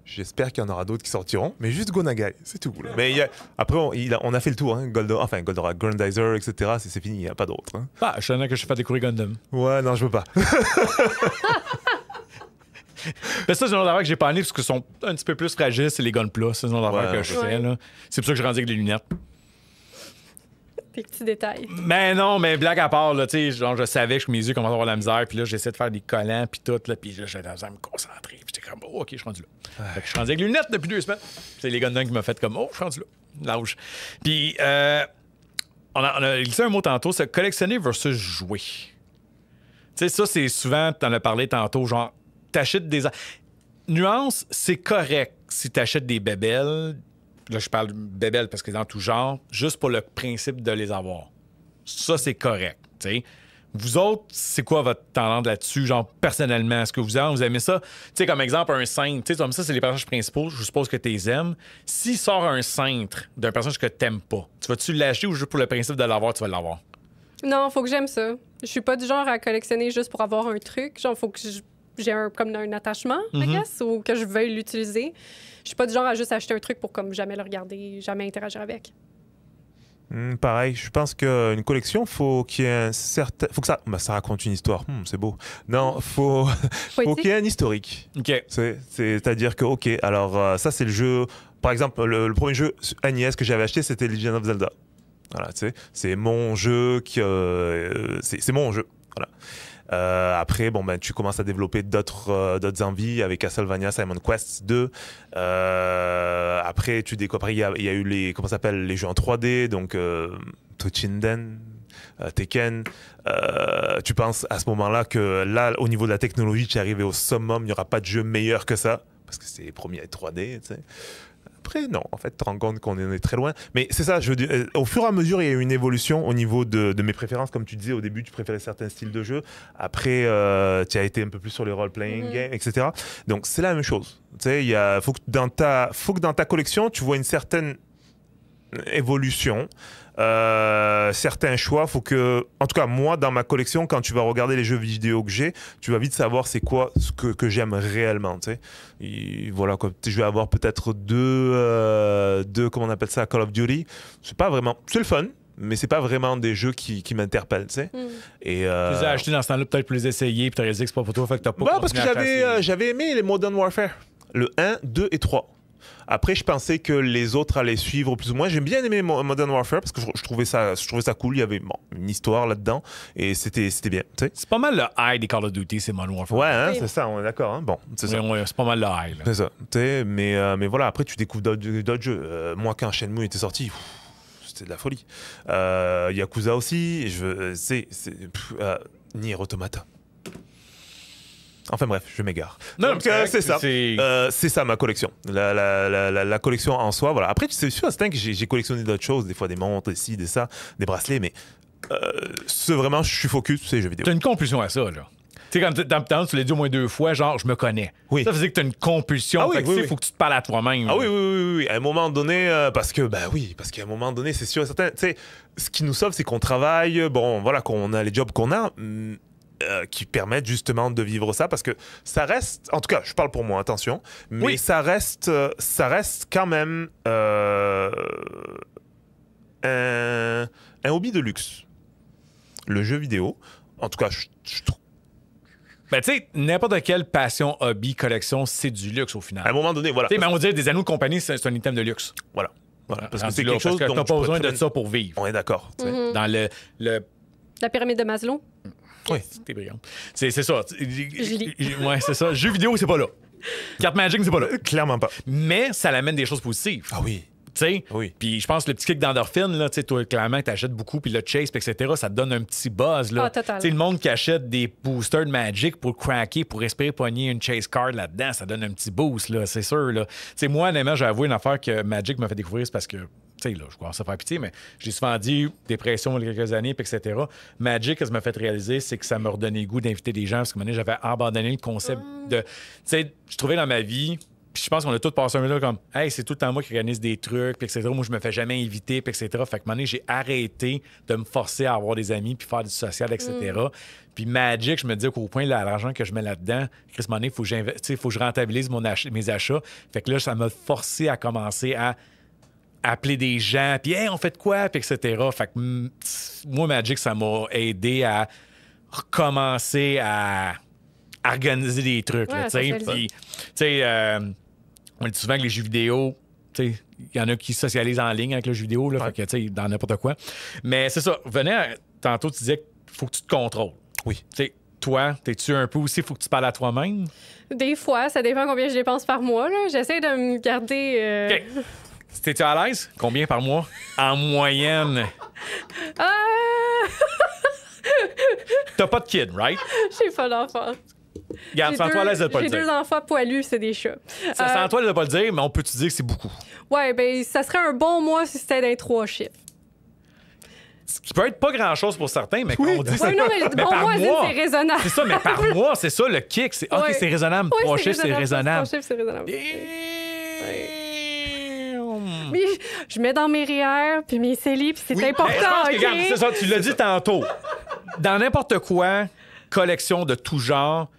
J'espère qu'il y en aura d'autres qui sortiront, mais juste Go Nagai, c'est tout. Là. Mais après, on a fait le tour, hein, Goldorak, Grandizer, etc. C'est fini, il n'y a pas d'autres. Hein. Je sais que je fais découvrir Gundam. Ouais, non, je veux pas. Mais ça, c'est une autre affaire que j'ai pas amené parce qu'ils sont un petit peu plus fragiles, c'est les Gunpla. C'est une autre affaire que je fais, là. C'est pour ça que je rendu avec les lunettes. Des petits détails. Mais non, mais blague à part, là, tu sais, genre, je savais que mes yeux commençaient à avoir de la misère, puis là, j'essayais de faire des collants, puis tout, là, puis là, j'avais besoin de me concentrer, puis j'étais comme, oh, OK, je suis rendu là. Fait que je suis rendu avec les lunettes depuis 2 semaines. C'est les gars de dingue qui m'ont fait comme, oh, je suis rendu là. Lâche. Puis, on a glissé un mot tantôt, c'est collectionner versus jouer. Tu sais, ça, c'est souvent, t'en as parlé tantôt, genre, t'achètes des. Nuance, c'est correct si t'achètes des bébelles. Là, je parle de bébelles parce que dans tout genre, juste pour le principe de les avoir. Ça, c'est correct, tu sais. Vous autres, c'est quoi votre tendance là-dessus, genre, personnellement? Est-ce que vous aimez ça? Tu sais, comme exemple, un cintre. Tu sais, comme ça, c'est les personnages principaux. Je suppose que tu les aimes. S'il sort un cintre d'un personnage que t'aimes pas, tu vas-tu l'acheter ou juste pour le principe de l'avoir, tu vas l'avoir? Non, faut que j'aime ça. Je suis pas du genre à collectionner juste pour avoir un truc. Genre, faut que j'ai comme un attachement, I guess, ou que je veuille l'utiliser. Je suis pas du genre à juste acheter un truc pour comme jamais le regarder, jamais interagir avec. Pareil, je pense qu'une collection, faut qu'il y ait un certain... Faut que ça... ça raconte une histoire, c'est beau. Non, faut qu'il y ait un historique. OK. C'est-à-dire que, OK, alors ça, c'est le jeu... Par exemple, le premier jeu NES que j'avais acheté, c'était Legend of Zelda. Voilà, tu sais, c'est mon jeu qui... c'est mon jeu, voilà. Après, tu commences à développer d'autres envies avec Castlevania, Simon Quest 2. Après, tu découvres, il y a eu les jeux en 3D, donc Toshinden, Tekken. Tu penses à ce moment-là que là, au niveau de la technologie, tu es arrivé au summum, il n'y aura pas de jeu meilleur que ça, parce que c'est les premiers 3D, tu sais. Après, non, en fait, tu te rends compte qu'on est très loin. Mais c'est ça, je veux dire, au fur et à mesure, il y a eu une évolution au niveau de mes préférences. Comme tu disais, au début, tu préférais certains styles de jeu. Après, tu as été un peu plus sur les role-playing games, etc. Donc, c'est la même chose. Tu sais, faut que dans ta collection, tu vois une certaine évolution. Certains choix, faut que, en tout cas moi dans ma collection, quand tu vas regarder les jeux vidéo que j'ai, tu vas vite savoir c'est quoi ce que j'aime réellement, tu sais. Et voilà quoi, je vais avoir peut-être deux comment on appelle ça, Call of Duty. C'est pas vraiment, c'est le fun, mais c'est pas vraiment des jeux qui m'interpellent, tu sais. Et tu les as achetés dans ce temps-là peut-être pour les essayer, puis t'as réalisé que c'est pas pour toi, fait que t'as pas parce que j'avais aimé les Modern Warfare, le 1, 2 et 3. Après, je pensais que les autres allaient suivre plus ou moins. J'ai bien aimé Modern Warfare parce que je trouvais ça cool. Il y avait une histoire là-dedans et c'était bien. Tu sais. C'est pas mal le high des Call of Duty, c'est Modern Warfare. Ouais, hein, c'est ça, on est d'accord. Hein? Bon, c'est ça. Ouais, c'est pas mal le high. Là. C'est ça. Tu sais, mais voilà, après, tu découvres d'autres jeux. Moi, quand Shenmue était sorti, c'était de la folie. Yakuza aussi. Nier Automata. Enfin bref, je m'égare. Donc c'est ça. C'est ça ma collection. La collection en soi, voilà. Après, c'est sûr, c'est que j'ai collectionné d'autres choses, des fois des montres, des ci, des ça, des bracelets, mais vraiment, je suis focus sur ces jeux vidéo. T'as une compulsion à ça, là. Tu sais, quand tu l'as dit au moins 2 fois, genre, je me connais. Oui. Ça faisait que t'as une compulsion. Ah oui, il faut que tu te parles à toi-même. Ah oui. À un moment donné, parce qu'à un moment donné, c'est sûr et certain. Tu sais, ce qui nous sauve, c'est qu'on travaille, voilà, qu'on a les jobs qu'on a. Qui permettent justement de vivre ça parce que ça reste, en tout cas je parle pour moi, attention, mais ça reste quand même un hobby de luxe, le jeu vidéo, en tout cas je trouve. Ben, tu sais, n'importe quelle passion, hobby, collection, c'est du luxe au final. À un moment donné, voilà. Tu sais, mais on dirait des anneaux de compagnie, c'est un item de luxe. Voilà. Parce que c'est quelque chose dont t'as pas besoin de ça pour vivre. On est d'accord. Dans le... La pyramide de Maslow. Oui, t'es brillant. C'est ça. Ouais, c'est ça. Jeux vidéo, c'est pas là. Carte Magic, c'est pas là. Clairement pas. Mais ça l'amène des choses positives. Ah oui. Tu sais? Oui. Puis je pense que le petit kick d'endorphine, là, tu sais, toi, clairement, t'achètes beaucoup, puis le chase, etc., ça te donne un petit buzz, là. Ah, total. Tu sais, le monde qui achète des boosters de Magic pour craquer, pour espérer pogner une chase card là-dedans, ça donne un petit boost, là, c'est sûr, là. Tu sais, moi, honnêtement, j'ai avoué une affaire que Magic m'a fait découvrir, c'est parce que, tu sais, là, je commence à faire pitié, mais j'ai souvent dit dépression il y a quelques années, puis etc. Magic, ce que ça m'a fait réaliser, c'est que ça m'a redonné le goût d'inviter des gens, parce que maintenant, j'avais abandonné le concept de. Tu sais, je trouvais dans ma vie. Puis je pense qu'on a tous passé un minute comme hey, c'est tout le temps moi qui organise des trucs, puis etc. Moi, je me fais jamais inviter, puis etc. Fait que à un moment donné, j'ai arrêté de me forcer à avoir des amis, puis faire du social, etc. Puis Magic, je me dis qu'au point, là, l'argent que je mets là-dedans, Chris, il faut que je rentabilise mes achats. Fait que là, ça m'a forcé à commencer à appeler des gens, puis hey, on fait de quoi, puis etc. Fait que moi, Magic, ça m'a aidé à recommencer à organiser des trucs. Ouais, tu sais, puis, tu sais, on dit souvent que les jeux vidéo, il y en a qui socialisent en ligne avec le jeu vidéo, là, fait que, tu sais, dans n'importe quoi. Mais c'est ça. Tantôt, tu disais qu'il faut que tu te contrôles. Oui. Tu sais, toi, t'es-tu un peu aussi, il faut que tu parles à toi-même? Des fois, ça dépend combien je dépense par mois. Là. J'essaie de me garder... OK. T'es-tu à l'aise? Combien par mois? En moyenne. T'as pas de kid, right? J'ai pas d'enfant. Regarde, sens-toi à l'aise de pas le J'ai dire. 2 enfants poilus, c'est des chats. Sens-toi de pas le dire, mais on peut te dire que c'est beaucoup. Ouais, ben ça serait un bon mois si c'était dans 3 chiffres. Ce qui peut être pas grand-chose pour certains, mais quand on dit Oui, non, mais bon par mois, mois, c'est raisonnable. c'est ça, mais par mois, c'est ça le kick. C'est, OK, Ouais. c'est raisonnable. Oui, 3 chiffres, c'est raisonnable. 3 chiffres, c'est raisonnable. Damn. Mais je mets dans mes REER puis mes CELI, puis c'est Oui, important, mais je pense que, OK? regarde, c'est ça, tu l'as dit tantôt. Dans n'importe quoi, collection de tout genre,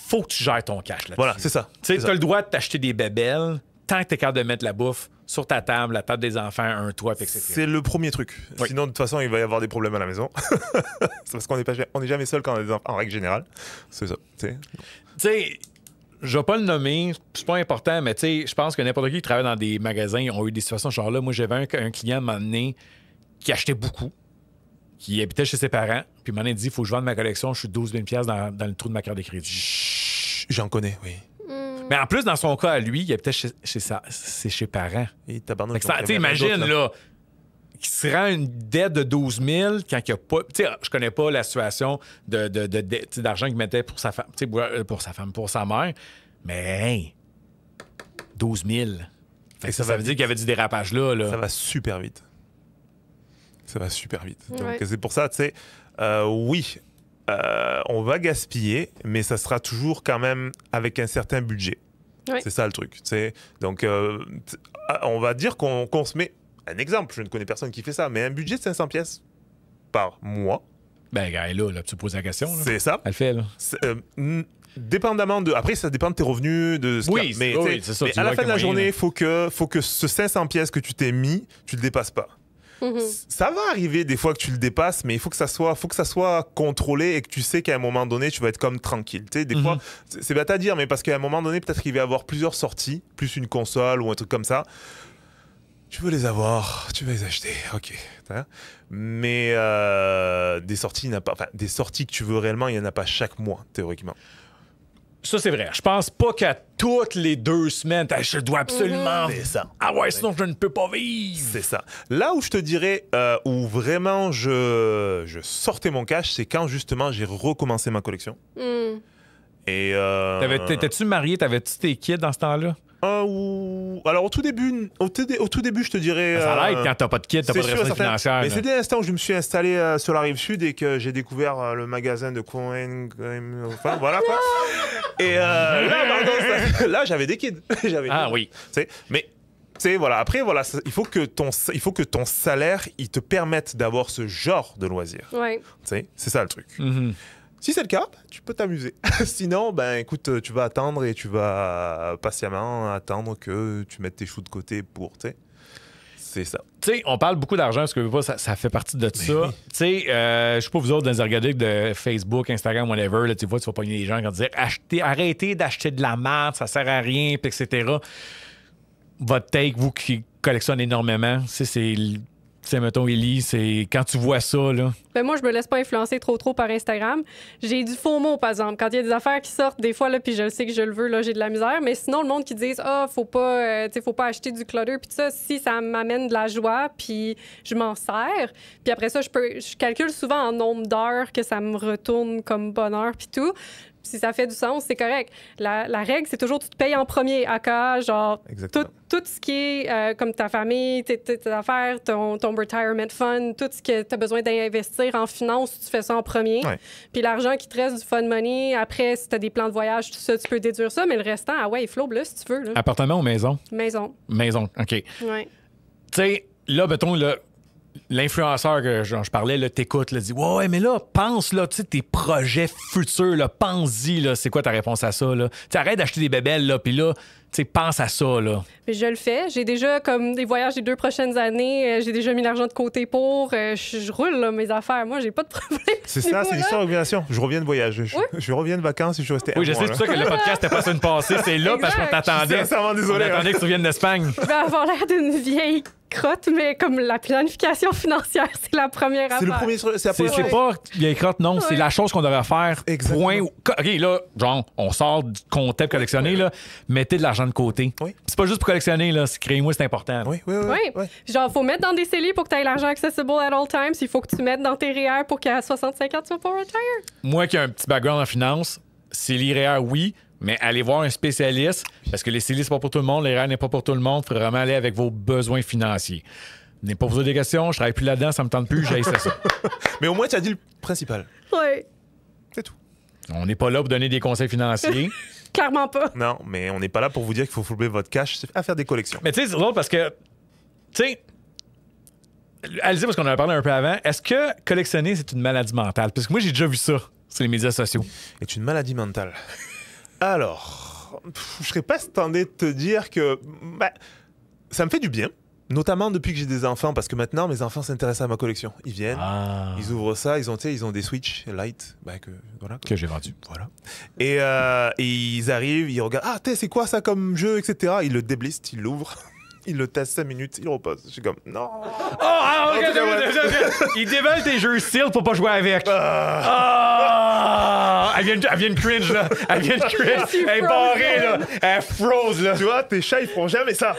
faut que tu gères ton cash là-dessus. Voilà, c'est ça. Tu sais, C'est t'as le droit de t'acheter des bébelles tant que t'es capable de mettre la bouffe sur ta table, la table des enfants, un toit, etc. C'est le premier truc. Oui. Sinon, de toute façon, il va y avoir des problèmes à la maison. C'est parce qu'on n'est jamais seul quand on a des enfants, en règle générale. C'est ça. Tu sais, je vais pas le nommer, c'est pas important, mais tu sais, je pense que n'importe qui travaille dans des magasins ont eu des situations genre là. Moi, j'avais un client à un moment donné qui achetait beaucoup, qui habitait chez ses parents, puis un moment donné, il dit, il faut que je vende ma collection, je suis 12 000 $ dans le trou de ma carte de crédit. J'en connais, oui. Mais en plus, dans son cas, à lui, il habitait chez ses parents. Et tabarnak, Tu sais, imagine, là, qui se rend une dette de 12 000 quand il n'y a pas... Tu sais, je connais pas la situation d'argent qu'il mettait pour sa femme, pour sa mère, mais hey, 12 000. Fait que ça veut dire qu'il y avait du dérapage là. Ça va super vite. Ça va super vite. Donc, Ouais. c'est pour ça, tu sais, oui, on va gaspiller, mais ça sera toujours quand même avec un certain budget. Ouais. C'est ça le truc, tu sais. Donc, on va dire qu'on se met... Un exemple, je ne connais personne qui fait ça, mais un budget de 500 pièces par mois. Ben, gars, là, tu poses la question. Là. C'est ça. Elle le fait, là. Dépendamment de... Après, ça dépend de tes revenus, de ce Oui, qu'il y a. Mais, c'est ça. mais à la fin de la journée, il faut que ce 500 pièces que tu t'es mis, tu le dépasses pas. Ça va arriver des fois que tu le dépasses, mais il faut que ça soit contrôlé et que tu sais qu'à un moment donné, tu vas être comme tranquille. Tu sais, des fois, c'est bête à dire, mais parce qu'à un moment donné, peut-être qu'il va y avoir plusieurs sorties, plus une console ou un truc comme ça. Tu veux les avoir, tu vas les acheter, ok. Mais des sorties, des sorties que tu veux réellement, il n'y en a pas chaque mois, théoriquement. Ça, c'est vrai. Je pense pas qu'à toutes les 2 semaines, je dois absolument... C'est ça. Ah ouais, sinon je ne peux pas vivre. C'est ça. Là où je te dirais, où vraiment je sortais mon cash, c'est quand justement j'ai recommencé ma collection. Et T'étais-tu marié? T'avais-tu tes kids dans ce temps-là? Alors au tout début, je te dirais. Ça l'aide quand t'as pas de kids, t'as pas de sûr, responsabilité certain. financière. Mais là. c'est dès l'instant où je me suis installé sur la rive sud et que j'ai découvert le magasin de Cohen. Enfin, voilà quoi. Et là, j'avais des kids. Oui. Tu sais, mais tu sais, voilà. Après, voilà, il faut que ton salaire, il te permette d'avoir ce genre de loisir. Ouais. Tu sais, c'est ça le truc. Mhm. Si c'est le cas, tu peux t'amuser. Sinon, ben écoute, tu vas attendre et tu vas patiemment attendre que tu mettes tes choux de côté pour, tu sais. C'est ça. Tu sais, on parle beaucoup d'argent, parce que ça fait partie de ça. oui. Tu sais, je sais pas vous autres dans les ergodiques de Facebook, Instagram, whatever, là, tu vois, tu vas pogner les gens qui vont dire arrêtez d'acheter de la merde, ça sert à rien, puis etc. Votre take, vous qui collectionnez énormément, c'est mettons, Élie, c'est quand tu vois ça, là. Ben moi, je me laisse pas influencer trop par Instagram. J'ai du faux mot, par exemple. Quand il y a des affaires qui sortent, des fois, là, puis je sais que je le veux, là, j'ai de la misère. Mais sinon, le monde qui dit faut pas acheter du clutter, puis tout ça, si ça m'amène de la joie, puis je m'en sers. Puis après ça, je calcule souvent en nombre d'heures que ça me retourne comme bonheur, puis tout. Si ça fait du sens, c'est correct. La règle, c'est toujours tu te payes en premier, aka, genre, tout ce qui est comme ta famille, tes affaires, ton retirement fund, tout ce que tu as besoin d'investir en finance, tu fais ça en premier. Ouais. Puis l'argent qui te reste du fun money, après, si tu as des plans de voyage, tout ça, tu peux déduire ça, mais le restant, il flotte là, si tu veux. Là. Appartement ou maison? Maison. Maison, OK. Ouais. Tu sais, là, mettons, là, l'influenceur que je parlais, là, t'écoutes, là, dit ouais, mais là, pense, là, tu sais, tes projets futurs, là, pense-y, là, c'est quoi ta réponse à ça, là? Tu arrête d'acheter des bébelles, là, puis là, tu sais, pense à ça, là. Puis je le fais. J'ai déjà, comme des voyages des 2 prochaines années, j'ai déjà mis l'argent de côté pour. Je roule, là, mes affaires. Moi, j'ai pas de problème. C'est ça, c'est l'histoire d'organisation. Je reviens de voyage. Je reviens de vacances et je suis resté. Oui, je sais, c'est pour ça que le podcast n'était pas sur une passée. C'est là parce qu'on t'attendait. Je suis sincèrement désolé, On attendait que tu reviennes d'Espagne. Je vais avoir l'air d'une vieille crotte, mais comme la planification financière, c'est la première affaire. C'est le premier. C'est pas vieille crotte, non. C'est la chose qu'on devrait faire. Exactement. Point. OK, là, genre, on sort du comptable collectionner, là. Mettez de l'argent de côté. Oui. C'est pas juste pour collectionner, là. Créez-moi, c'est important. Oui. Oui. Genre, faut mettre dans des CELI pour que tu aies l'argent accessible at all times. Il faut que tu mettes dans tes REER pour qu'à 65 ans, tu vas pas retire. Moi qui ai un petit background en finance, c'est l'IREER, oui, mais allez voir un spécialiste parce que les CELI, c'est pas pour tout le monde, l'IREER n'est pas pour tout le monde. Il faut vraiment aller avec vos besoins financiers. N'ayez pas posé des questions, je travaille plus là-dedans, ça me tente plus, j'ai ça. Mais au moins, tu as dit le principal. Oui. C'est tout. On n'est pas là pour donner des conseils financiers. Clairement pas. Non, mais on n'est pas là pour vous dire qu'il faut fouler votre cash à faire des collections. Mais tu sais, c'est drôle parce que, tu sais, allez-y, parce qu'on en a parlé un peu avant, est-ce que collectionner, c'est une maladie mentale? Parce que moi, j'ai déjà vu ça sur les médias sociaux. C'est une maladie mentale. Alors, je serais pas tenté de te dire que ça me fait du bien. Notamment depuis que j'ai des enfants, parce que maintenant, mes enfants s'intéressent à ma collection. Ils viennent, ils ouvrent ça, ils ont des Switch Lite Que j'ai vendu. Voilà. Et ils arrivent, ils regardent. Ah, c'est quoi ça comme jeu, etc. Ils le déblistent, ils l'ouvrent. Ils le testent 5 minutes, ils reposent. Je suis comme, non. Il déballe tes jeux style pour pas jouer avec. Elle vient de cringe, là. Elle vient de cringe. Elle est barrée, là. Elle froze, là. Tu vois, tes chats, ils feront jamais ça.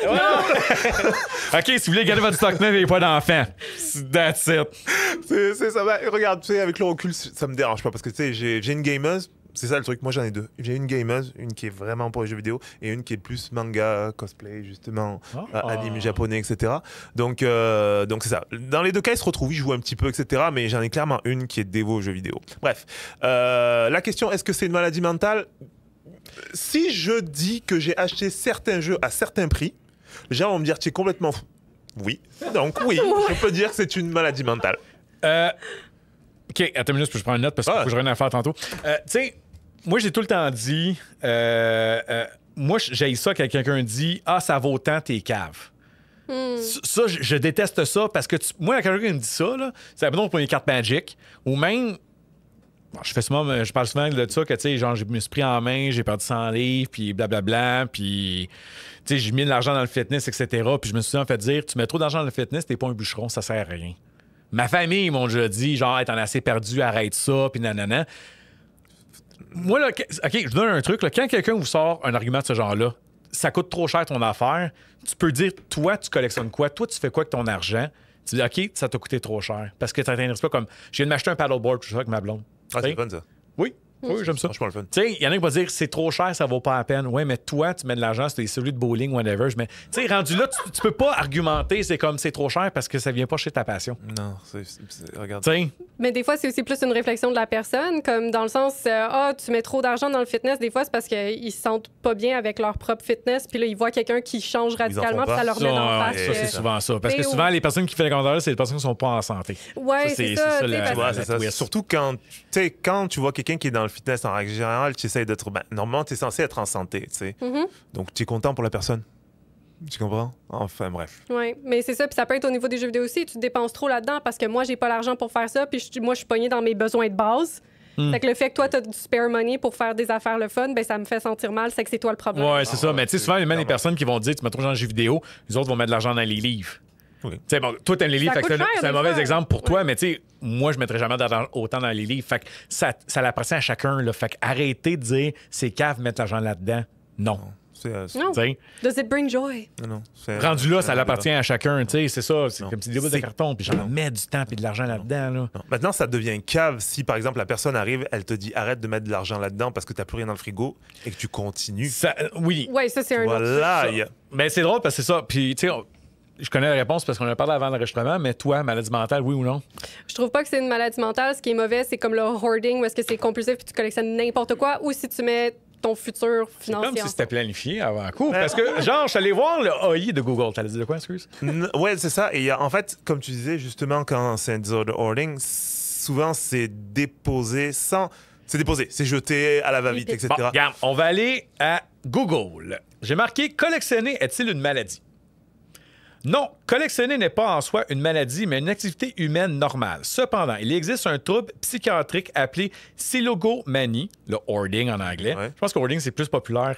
OK, si vous voulez garder votre stock neuf et pas d'enfants. That's it. C'est ça. Regarde, tu sais, avec le recul, ça me dérange pas parce que, tu sais, j'ai une gameuse. C'est ça le truc, moi j'en ai 2. J'ai une gameuse, une qui est vraiment pour les jeux vidéo et une qui est plus manga, cosplay, justement, anime japonais, etc. Donc c'est ça. Dans les 2 cas, ils se retrouvent, ils jouent un petit peu, etc. Mais j'en ai clairement une qui est dévot aux jeux vidéo. Bref, la question, est-ce que c'est une maladie mentale? Si je dis que j'ai acheté certains jeux à certains prix, les gens vont me dire tu es complètement fou. Oui. Donc oui, je peux dire que c'est une maladie mentale. OK, attends une minute, je prends une note parce que faut que je revienne à faire tantôt. Tu sais, moi, j'ai tout le temps dit... moi, j'ai ça quand quelqu'un dit « Ah, ça vaut tant tes caves ». Ça, je déteste ça parce que moi, quand quelqu'un me dit ça, là, c'est bon pour les cartes Magic ou même... Bon, je parle souvent de ça que, tu sais, genre, je me suis pris en main, j'ai perdu 100 livres, puis blablabla, puis... Tu sais, j'ai mis de l'argent dans le fitness, etc. Puis je me suis souvent fait dire « Tu mets trop d'argent dans le fitness, t'es pas un bûcheron, ça sert à rien. » Ma famille m'ont déjà dit, genre, hey, t'en as assez perdu, arrête ça, puis nanana. Moi, là, OK, je vous donne un truc. Là, quand quelqu'un vous sort un argument de ce genre-là, ça coûte trop cher ton affaire, tu peux dire, toi, tu collectionnes quoi? Toi, tu fais quoi avec ton argent? Tu dis, OK, ça t'a coûté trop cher. Parce que ça t'intéresse pas comme, je viens de m'acheter un paddleboard, tout ça, avec ma blonde. Ah, c'est fun, ça. Oui. Oui, j'aime ça. Franchement, le fun. Tu sais, il y en a qui vont dire c'est trop cher, ça vaut pas la peine. Ouais, mais toi, tu mets de l'argent sur celui de bowling, whatever. Tu sais, rendu là, tu peux pas argumenter, c'est comme c'est trop cher parce que ça vient pas chez ta passion. Non, regarde. Tu sais. Mais des fois, c'est aussi plus une réflexion de la personne, comme dans le sens, tu mets trop d'argent dans le fitness. Des fois, c'est parce qu'ils se sentent pas bien avec leur propre fitness, puis là, ils voient quelqu'un qui change radicalement, puis ça leur met en face. Ça, c'est souvent ça. Parce que souvent, les personnes qui font les commentaires, c'est les personnes qui sont pas en santé. Ouais, c'est ça. C'est ça. Surtout quand tu vois quelqu'un qui est dans le fitness en règle générale, tu essaies d'être. Normalement, tu es censé être en santé, tu sais. Donc, tu es content pour la personne. Tu comprends? Enfin, bref. Oui, mais c'est ça. Puis ça peut être au niveau des jeux vidéo aussi. Tu te dépenses trop là-dedans parce que moi, j'ai pas l'argent pour faire ça. Puis moi, je suis pognée dans mes besoins de base. Fait que le fait que toi, tu as du spare money pour faire des affaires le fun, ben ça me fait sentir mal. C'est que c'est toi le problème. Ouais, c'est ça. Mais tu sais, souvent, même les personnes qui vont dire tu mets trop d'argent dans les jeux vidéo, les autres vont mettre de l'argent dans les livres. Oui. T'sais, bon, toi, t'aimes les livres, c'est un mauvais exemple pour toi, mais tu sais, moi, je mettrais jamais autant dans les livres. Fait que ça l'appartient à chacun. Là. Fait que arrêtez de dire c'est cave mettre l'argent là-dedans. Non. Non. Does it bring joy? Non. Rendu là, ça l'appartient à chacun. C'est ça. C'est comme des bouts de carton, puis j'en mets du temps et de l'argent là-dedans. Là. Maintenant, ça devient cave si, par exemple, la personne arrive, elle te dit arrête de mettre de l'argent là-dedans parce que t'as plus rien dans le frigo et que tu continues. Oui. Oui, ça, c'est un autre truc. Ben, c'est drôle parce que c'est ça. Puis, tu sais, je connais la réponse parce qu'on a parlé avant l'enregistrement, mais toi, maladie mentale, oui ou non? Je trouve pas que c'est une maladie mentale. Ce qui est mauvais, c'est comme le hoarding, où est-ce que c'est compulsif puis tu collectionnes n'importe quoi, ou si tu mets ton futur C'est financier. comme si c'était planifié avant coup. Parce que, genre, je suis allé voir le AI de Google. T'allais dire de quoi, excuse? Ouais, c'est ça. Et en fait, comme tu disais, justement, quand c'est un disorder hoarding, souvent, c'est déposé sans... C'est déposé, c'est jeté à la va-vite, etc. Bon, regarde, on va aller à Google. J'ai marqué « Collectionner est-il une maladie? » Non, collectionner n'est pas en soi une maladie, mais une activité humaine normale. Cependant, il existe un trouble psychiatrique appelé silogomanie, le hoarding en anglais. Ouais. Je pense que hoarding, c'est plus populaire.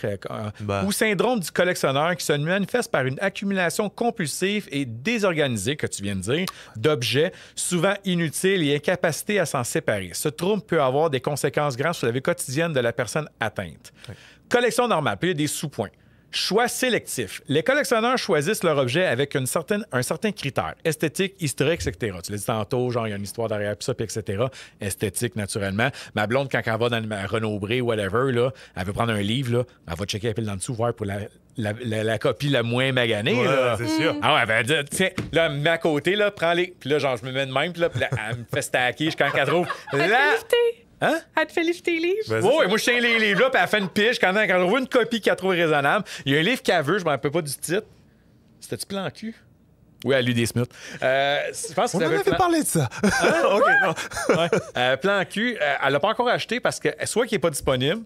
Ou syndrome du collectionneur qui se manifeste par une accumulation compulsive et désorganisée, que tu viens de dire, d'objets, souvent inutiles et incapacité à s'en séparer. Ce trouble peut avoir des conséquences graves sur la vie quotidienne de la personne atteinte. Ouais. Collection normale, puis il y a des sous-points. Choix sélectif. Les collectionneurs choisissent leur objet avec un certain critère. Esthétique, historique, etc. Tu l'as dit tantôt, genre, il y a une histoire derrière ça, puis etc. Esthétique, naturellement. Ma blonde, quand elle va dans le Renaud-Bré ou whatever, là, elle veut prendre un livre, là, elle va checker la pile dans le dessous, voir pour la copie la moins maganée. Ouais, là. c'est sûr. Ah ouais, ben, tiens, là, elle me met à côté, là, prends-les. Puis là, genre, je me mets de même, puis là, elle me fait stacker jusqu'à quand elle trouve. Là, hein? Elle te fait lifter les livres? Ben, Oui, moi, je tiens les livres là, puis elle fait une piche. Quand elle trouve une copie qu'elle trouve raisonnable, il y a un livre qu'elle veut, je ne me rappelle pas du titre. C'était-tu Plan Cul? Oui, elle lit des Smiths. Je pense que On en avait parlé de ça. OK, non. Ouais. Plan Cul, elle l'a pas encore acheté parce que soit qu'il n'est pas disponible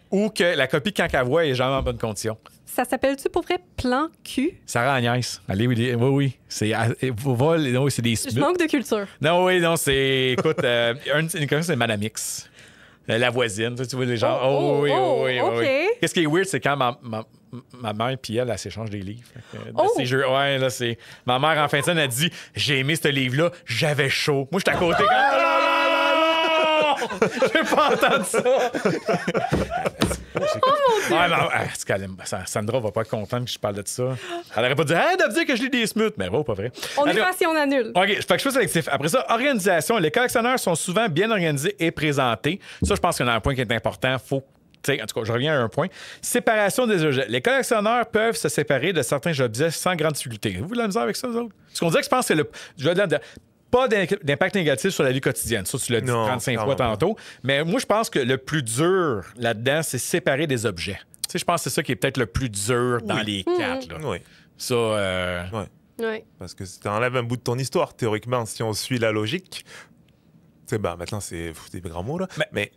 ou que la copie, quand elle voit, est jamais en bonne condition. Ça s'appelle-tu pour vrai Plan Cul? Sarah Agnès. Allez, oui. C'est des Smiths. Je manque de culture. Non, oui, non, c'est... Écoute, une connaissance, c'est Madame X. La voisine, tu vois, les gens. Oui. OK. Qu'est-ce qui est weird, c'est quand ma mère puis elle s'échange des livres. Ces jeux, ouais, là, c'est. Ma mère, en fin de semaine, a dit j'ai aimé ce livre-là, j'avais chaud. Moi, j'étais à côté. J'ai pas entendu ça. Sandra va pas être contente que je parle de ça. Elle aurait pas dit hey, de dire que je lis des Smiths. Mais bon, pas vrai. On est pas si on annule. OK, fait que je suis sélectif. Après ça, organisation. Les collectionneurs sont souvent bien organisés et présentés. Ça, je pense qu'il y a un point qui est important. En tout cas, je reviens à un point. Séparation des objets. Les collectionneurs peuvent se séparer de certains objets sans grande difficulté. Vous la misère avec ça, vous autres? Parce qu'on dirait que je pense que c'est pas d'impact négatif sur la vie quotidienne. Ça, tu l'as dit 35 fois tantôt. Mais moi, je pense que le plus dur là-dedans, c'est séparer des objets. Tu sais, je pense que c'est ça qui est peut-être le plus dur dans les quatre. Là. Oui. Ça, Ouais. Parce que si tu enlèves un bout de ton histoire, théoriquement, si on suit la logique, maintenant, c'est des grands mots, là. Mais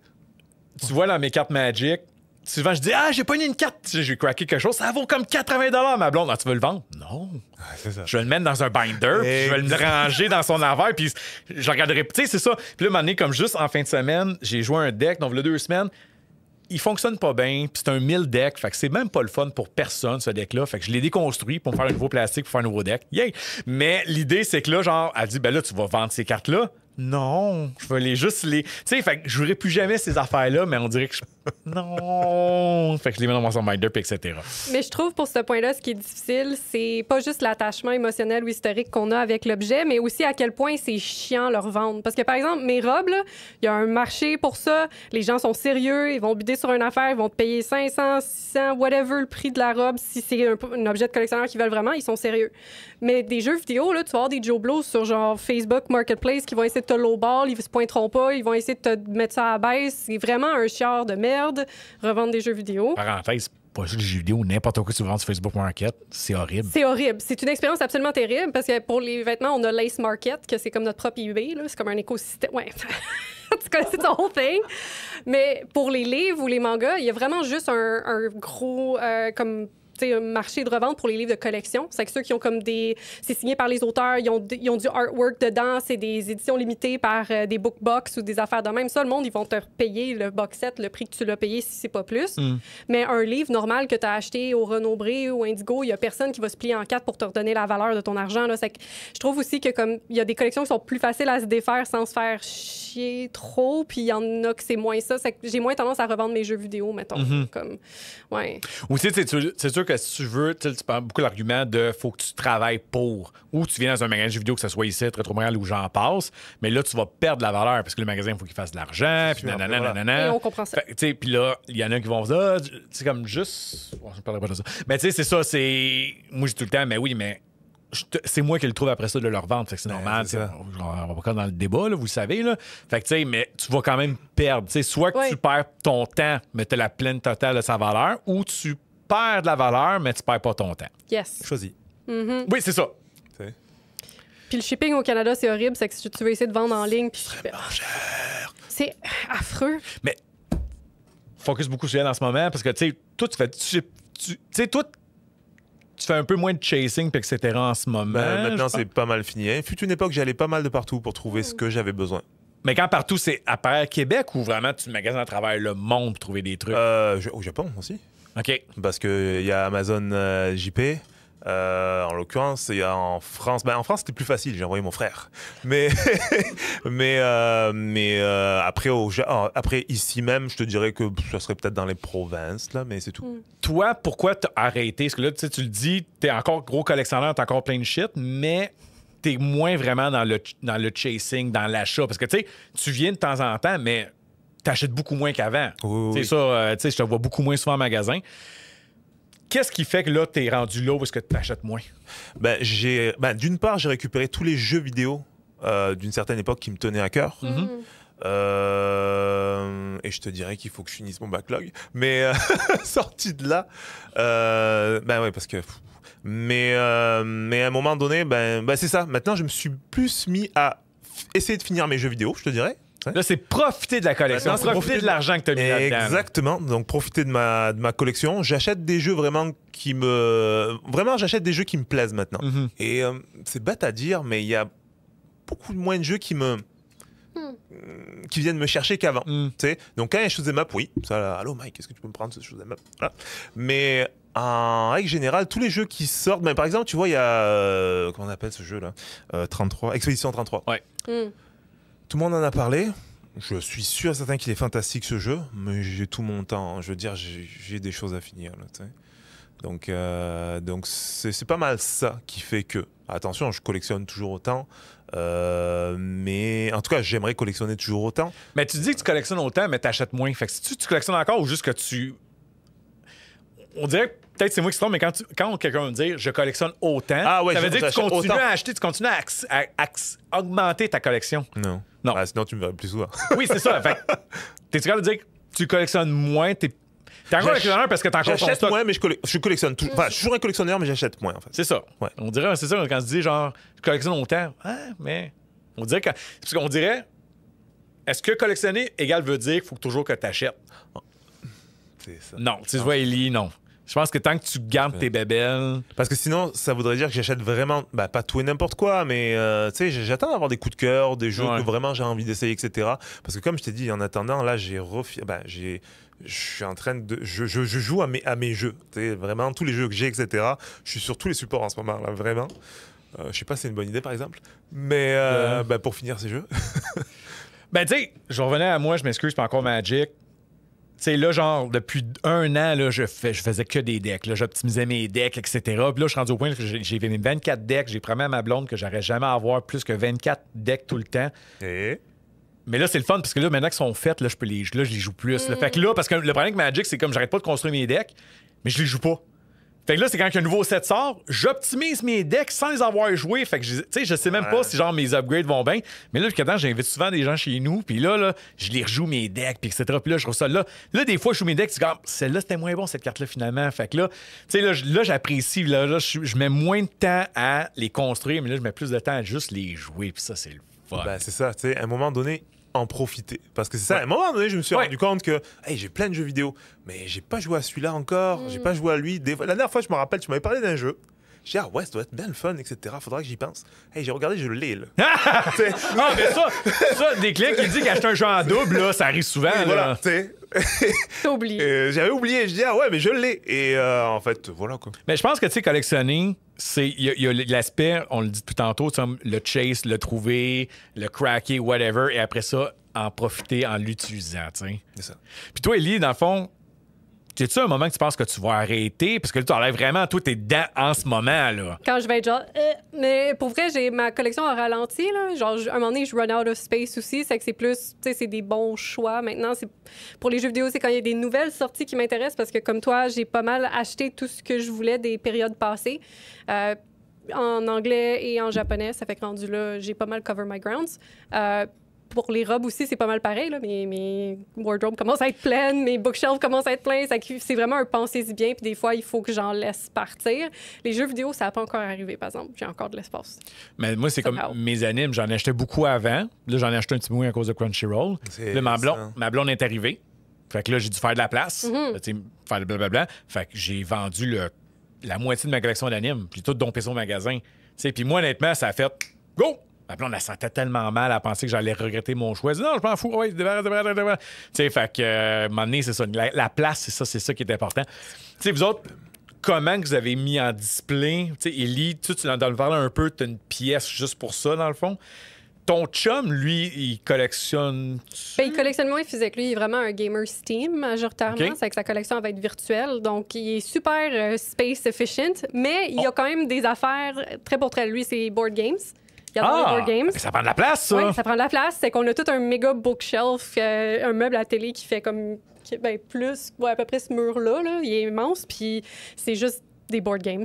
tu vois, dans mes cartes Magic, souvent, je dis j'ai pas mis une carte. J'ai craqué quelque chose. Ça vaut comme 80 ma blonde. Tu veux le vendre? Non. c'est ça. Je vais le mettre dans un binder, puis je vais le ranger dans son affaire, puis je regarderai. Tu sais, c'est ça. Puis là, un moment donné, comme juste en fin de semaine, j'ai joué un deck, donc il y a 2 semaines. Il fonctionne pas bien, puis c'est un 1000 deck, fait que c'est même pas le fun pour personne, ce deck-là. Fait que je l'ai déconstruit pour me faire un nouveau plastique, pour faire un nouveau deck. Yay! Mais l'idée, c'est que là, genre, elle dit, ben là, tu vas vendre ces cartes-là. Non, je vais juste les. Tu sais, fait que je jouerai plus jamais ces affaires-là, mais on dirait que non. Fait que je les mets dans mon binder, puis etc. Mais je trouve pour ce point-là, ce qui est difficile, c'est pas juste l'attachement émotionnel ou historique qu'on a avec l'objet, mais aussi à quel point c'est chiant leur vendre. Parce que par exemple, mes robes, il y a un marché pour ça. Les gens sont sérieux, ils vont bider sur une affaire, ils vont te payer 500, 600, whatever le prix de la robe. Si c'est un objet de collectionneur qu'ils veulent vraiment, ils sont sérieux. Mais des jeux vidéo, là, tu vas avoir des Joe Blows sur genre Facebook Marketplace qui vont essayer de te lowball, ils se pointeront pas, ils vont essayer de te mettre ça à la baisse. C'est vraiment un chiard de merde, revendre des jeux vidéo. Parenthèse, pas juste des jeux vidéo, n'importe quoi que tu vends sur Facebook Market, c'est horrible. C'est horrible. C'est une expérience absolument terrible parce que pour les vêtements, on a Lace Market, que c'est comme notre propre eBay, là. C'est comme un écosystème. Ouais. En tout cas, c'est the whole thing. Mais pour les livres ou les mangas, il y a vraiment juste un gros un marché de revente pour les livres de collection. C'est que ceux qui ont comme des... C'est signé par les auteurs, ils ont du artwork dedans, c'est des éditions limitées par des bookbox ou des affaires de même. Ça, le monde, ils vont te payer le box set, le prix que tu l'as payé si c'est pas plus. Mais un livre normal que tu as acheté au Renaud-Bré ou Indigo, il y a personne qui va se plier en 4 pour te redonner la valeur de ton argent. Là. C'est que je trouve aussi que comme il y a des collections qui sont plus faciles à se défaire sans se faire chier trop, puis il y en a que c'est moins ça. C'est que j'ai moins tendance à revendre mes jeux vidéo, mettons. Comme, ouais. Ou c'est sûr que si tu veux, tu parles beaucoup l'argument de faut que tu travailles pour, ou tu viens dans un magasin de jeux vidéo, que ce soit ici, Rétro Montréal ou j'en passe, mais là, tu vas perdre la valeur parce que le magasin, il faut qu'il fasse de l'argent, puis nanana. Et on comprend ça. Puis là, il y en a qui vont dire, c'est comme juste. Je ne parlerai pas de ça. Mais tu sais, c'est ça, c'est. Moi, j'ai tout le temps, mais oui, mais c'est moi qui le trouve après ça de leur vendre. Fait que c'est normal. c'est ça. On va pas dans le débat, là, vous le savez. Là. Fait que, tu sais, mais tu vas quand même perdre. Tu sais, soit que tu perds ton temps, mais tu as la pleine totale de sa valeur, ou tu perds de la valeur, mais tu perds pas ton temps. Yes. Choisis. Oui, c'est ça. T'sais. Puis le shipping au Canada, c'est horrible. C'est que si tu veux essayer de vendre en ligne, puis c'est affreux. Mais focus beaucoup sur elle en ce moment parce que, tu sais, toi, tu sais, toi, tu fais un peu moins de chasing, puis etc. en ce moment. Maintenant, c'est pas mal fini. Il fut une époque, j'allais pas mal de partout pour trouver ce que j'avais besoin. Mais quand partout, c'est à part Québec ou vraiment tu magasines à travers le monde pour trouver des trucs? Au Japon aussi. OK. Parce qu'il y a Amazon JP. En l'occurrence, il y a en France. En France, c'était plus facile. J'ai envoyé mon frère. Mais après ici même, je te dirais que ça serait peut-être dans les provinces là, mais c'est tout. Toi, pourquoi t'as arrêté? Parce que là, tu le dis, t'es encore gros collectionneur, t'as encore plein de shit, mais t'es moins vraiment dans le chasing, dans l'achat. Parce que tu sais, tu viens de temps en temps, mais t'achètes beaucoup moins qu'avant. Oui. C'est ça, tu sais, je te vois beaucoup moins souvent en magasin. Qu'est-ce qui fait que là, t'es rendu là où est-ce que tu achètes moins? D'une part, j'ai récupéré tous les jeux vidéo d'une certaine époque qui me tenaient à cœur. Et je te dirais qu'il faut que je finisse mon backlog. Mais sorti de là, ouais, parce que... Mais à un moment donné, c'est ça. Maintenant, je me suis plus mis à essayer de finir mes jeux vidéo, je te dirais. Là, c'est profiter de la collection, c'est profiter de l'argent que tu as mis là-dedans. Exactement. Donc, profiter de ma collection. J'achète des jeux vraiment j'achète des jeux qui me plaisent maintenant. Et c'est bête à dire, mais il y a beaucoup moins de jeux qui viennent me chercher qu'avant. Donc, quand il y a shoot'em up, oui. Ça, là, allô, Mike, est-ce que tu peux me prendre ce shoot'em up? Voilà. Mais en règle générale, tous les jeux qui sortent... par exemple, tu vois, il y a... comment on appelle ce jeu-là? 33. Expédition 33. Ouais. Tout le monde en a parlé. Je suis sûr et certain qu'il est fantastique ce jeu, mais j'ai tout mon temps. Je veux dire, j'ai des choses à finir. Là, donc c'est pas mal ça qui fait que... Attention, je collectionne toujours autant, mais en tout cas, j'aimerais collectionner toujours autant. Mais tu dis que tu collectionnes autant, mais tu achètes moins. Fait que si tu collectionnes encore ou juste que tu... On dirait que peut-être c'est moi qui se trompe, mais quand quelqu'un me dit je collectionne autant, ça veut dire que tu continues à acheter, tu continues à augmenter ta collection. Non. Sinon, tu me verrais plus souvent. Oui, c'est ça. Fait t'es-tu capable de dire que tu collectionnes moins? T'es encore collectionneur parce que t'as encore ton stock. J'achète moins, mais je collectionne tout. Enfin, je suis toujours un collectionneur, mais j'achète moins, en fait. C'est ça. Ouais. On dirait, c'est ça, quand on se dit genre, je collectionne autant. Mais on dirait parce qu'on dirait, est-ce que collectionner égale veut dire qu'il faut toujours que tu achètes? C'est ça. Non. Tu vois, Ellie, non. Je pense que tant que tu gardes tes bébelles... Parce que sinon, ça voudrait dire que j'achète vraiment, pas tout et n'importe quoi, mais j'attends d'avoir des coups de cœur, des jeux que vraiment j'ai envie d'essayer, etc. Parce que comme je t'ai dit, en attendant, là, je suis en train de... Je joue à mes jeux. Vraiment, tous les jeux que j'ai, etc. Je suis sur tous les supports en ce moment, là, vraiment. Je sais pas si c'est une bonne idée, par exemple. Mais pour finir ces jeux... tu sais, je revenais à moi, je m'excuse, pas encore Magic. Tu sais, là, genre, depuis 1 an, là, je faisais que des decks. Là, j'optimisais mes decks, etc. Puis là, je suis rendu au point que j'ai mes 24 decks. J'ai promis à ma blonde que j'aurais jamais à avoir plus que 24 decks tout le temps. Mais là, c'est le fun parce que là, maintenant qu'ils sont faits, là, je les joue plus. Là. Fait que là, parce que le problème avec Magic, c'est comme j'arrête pas de construire mes decks, mais je les joue pas. Fait que là, c'est quand un nouveau set sort, j'optimise mes decks sans les avoir joués. Fait que, tu sais, je sais même pas si, genre, mes upgrades vont bien. Mais là, jusqu'à temps, j'invite souvent des gens chez nous. Puis là, je les rejoue mes decks, puis etc. Puis là, je trouve ça là. Là, des fois, je joue mes decks, c'est comme, celle-là, c'était moins bon, cette carte-là, finalement. Fait que là, tu sais, là, j'apprécie. Là, je mets moins de temps à les construire, mais là, je mets plus de temps à juste les jouer. Puis ça, c'est le fun. C'est ça, tu sais, à un moment donné, en profiter. Parce que c'est ça, à un moment donné, je me suis rendu compte que j'ai plein de jeux vidéo, mais j'ai pas joué à celui-là encore, j'ai pas joué à lui. La dernière fois, je me rappelle, tu m'avais parlé d'un jeu. J'ai dit, ça doit être bien le fun, etc. Faudra que j'y pense. J'ai regardé, je l'ai, là. Mais ça, des clics qui disent qu'acheter un jeu en double, là, ça arrive souvent. Voilà, tu sais. T'as oublié. J'avais oublié. Je dis, mais je l'ai. Et en fait, voilà, quoi. Mais je pense que, tu sais, collectionner, il y a l'aspect, on le dit depuis tantôt, le chase, le trouver, le cracker, whatever, et après ça, en profiter en l'utilisant, tu sais. C'est ça. Puis toi, Ellie, dans le fond, c'est-tu un moment que tu penses que tu vas arrêter? Parce que là, tu enlèves vraiment, toi, t'es dedans en ce moment, là. Quand je vais être genre... mais pour vrai, j'ai ma collection a ralenti, là. Genre, à un moment donné, je run out of space aussi. C'est que c'est plus... Tu sais, c'est des bons choix. Maintenant, pour les jeux vidéo, c'est quand il y a des nouvelles sorties qui m'intéressent parce que, comme toi, j'ai pas mal acheté tout ce que je voulais des périodes passées. en anglais et en japonais. Ça fait que rendu là, j'ai pas mal cover my grounds. Pour les robes aussi, c'est pas mal pareil. Là. Mes wardrobes commencent à être pleines, mes bookshelves commencent à être pleins. C'est vraiment un pensez-y bien. Puis des fois, il faut que j'en laisse partir. Les jeux vidéo, ça n'a pas encore arrivé, par exemple. J'ai encore de l'espace. Mais moi, c'est comme mes animes. J'en achetais beaucoup avant. Là, j'en ai acheté un petit peu à cause de Crunchyroll. Là, ma blonde est arrivée. Fait que là, j'ai dû faire de la place. Faire le blablabla. Fait que j'ai vendu la moitié de ma collection d'animes. J'ai tout dompé ça au magasin. Puis moi, honnêtement, ça a fait « Go! » Puis on la sentait tellement mal à penser que j'allais regretter mon choix. Non, je m'en fous. Ouais, fait que, à un moment donné, c'est ça. La place, c'est ça qui est important. Vous autres, comment que vous avez mis en display? Ellie, tu en parles un peu, tu as une pièce juste pour ça, dans le fond. Ton chum, lui, il collectionne... Il collectionne moins physique. Lui, il est vraiment un gamer Steam, majoritairement. Okay. C'est que sa collection va être virtuelle. Donc, il est super space efficient, mais il y a quand même des affaires très pour très. Lui, c'est board games. Il y a des board games. Ça prend de la place, ça! Oui, ça prend de la place. C'est qu'on a tout un méga bookshelf, un meuble à télé qui fait comme... plus... à peu près ce mur-là. Là. Il est immense, puis c'est juste des board games.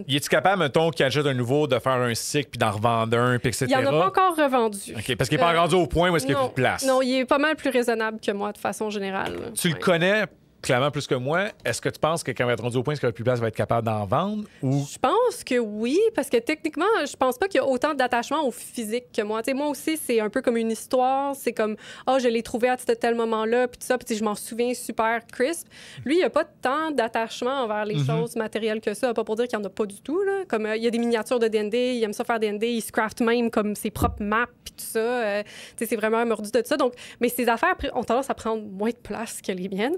Y es-tu capable, mettons, qu'il achète un nouveau, de faire un cycle puis d'en revendre un, puis etc.? Il n'en a pas encore revendu. OK, parce qu'il n'est pas rendu au point où est-ce qu'il n'y a plus de place. Non, il est pas mal plus raisonnable que moi, de façon générale. Tu le connais clairement plus que moi. Est-ce que tu penses que quand il va être rendu au point où il n'y a plus de place, il va être capable d'en vendre? Ou... Je pense que oui, parce que techniquement, je pense pas qu'il y a autant d'attachement au physique que moi. T'sais, moi aussi, c'est un peu comme une histoire. C'est comme, je l'ai trouvé à tel moment-là, puis tout ça, puis je m'en souviens super crisp. Lui, il n'y a pas tant d'attachement envers les choses matérielles que ça. Pas pour dire qu'il n'y en a pas du tout. Là. Comme il y a des miniatures de D&D, il aime ça faire D&D, il se craft même comme ses propres maps, puis tout ça. C'est vraiment un mordu de ça. Donc, mais ces affaires ont tendance à prendre moins de place que les miennes.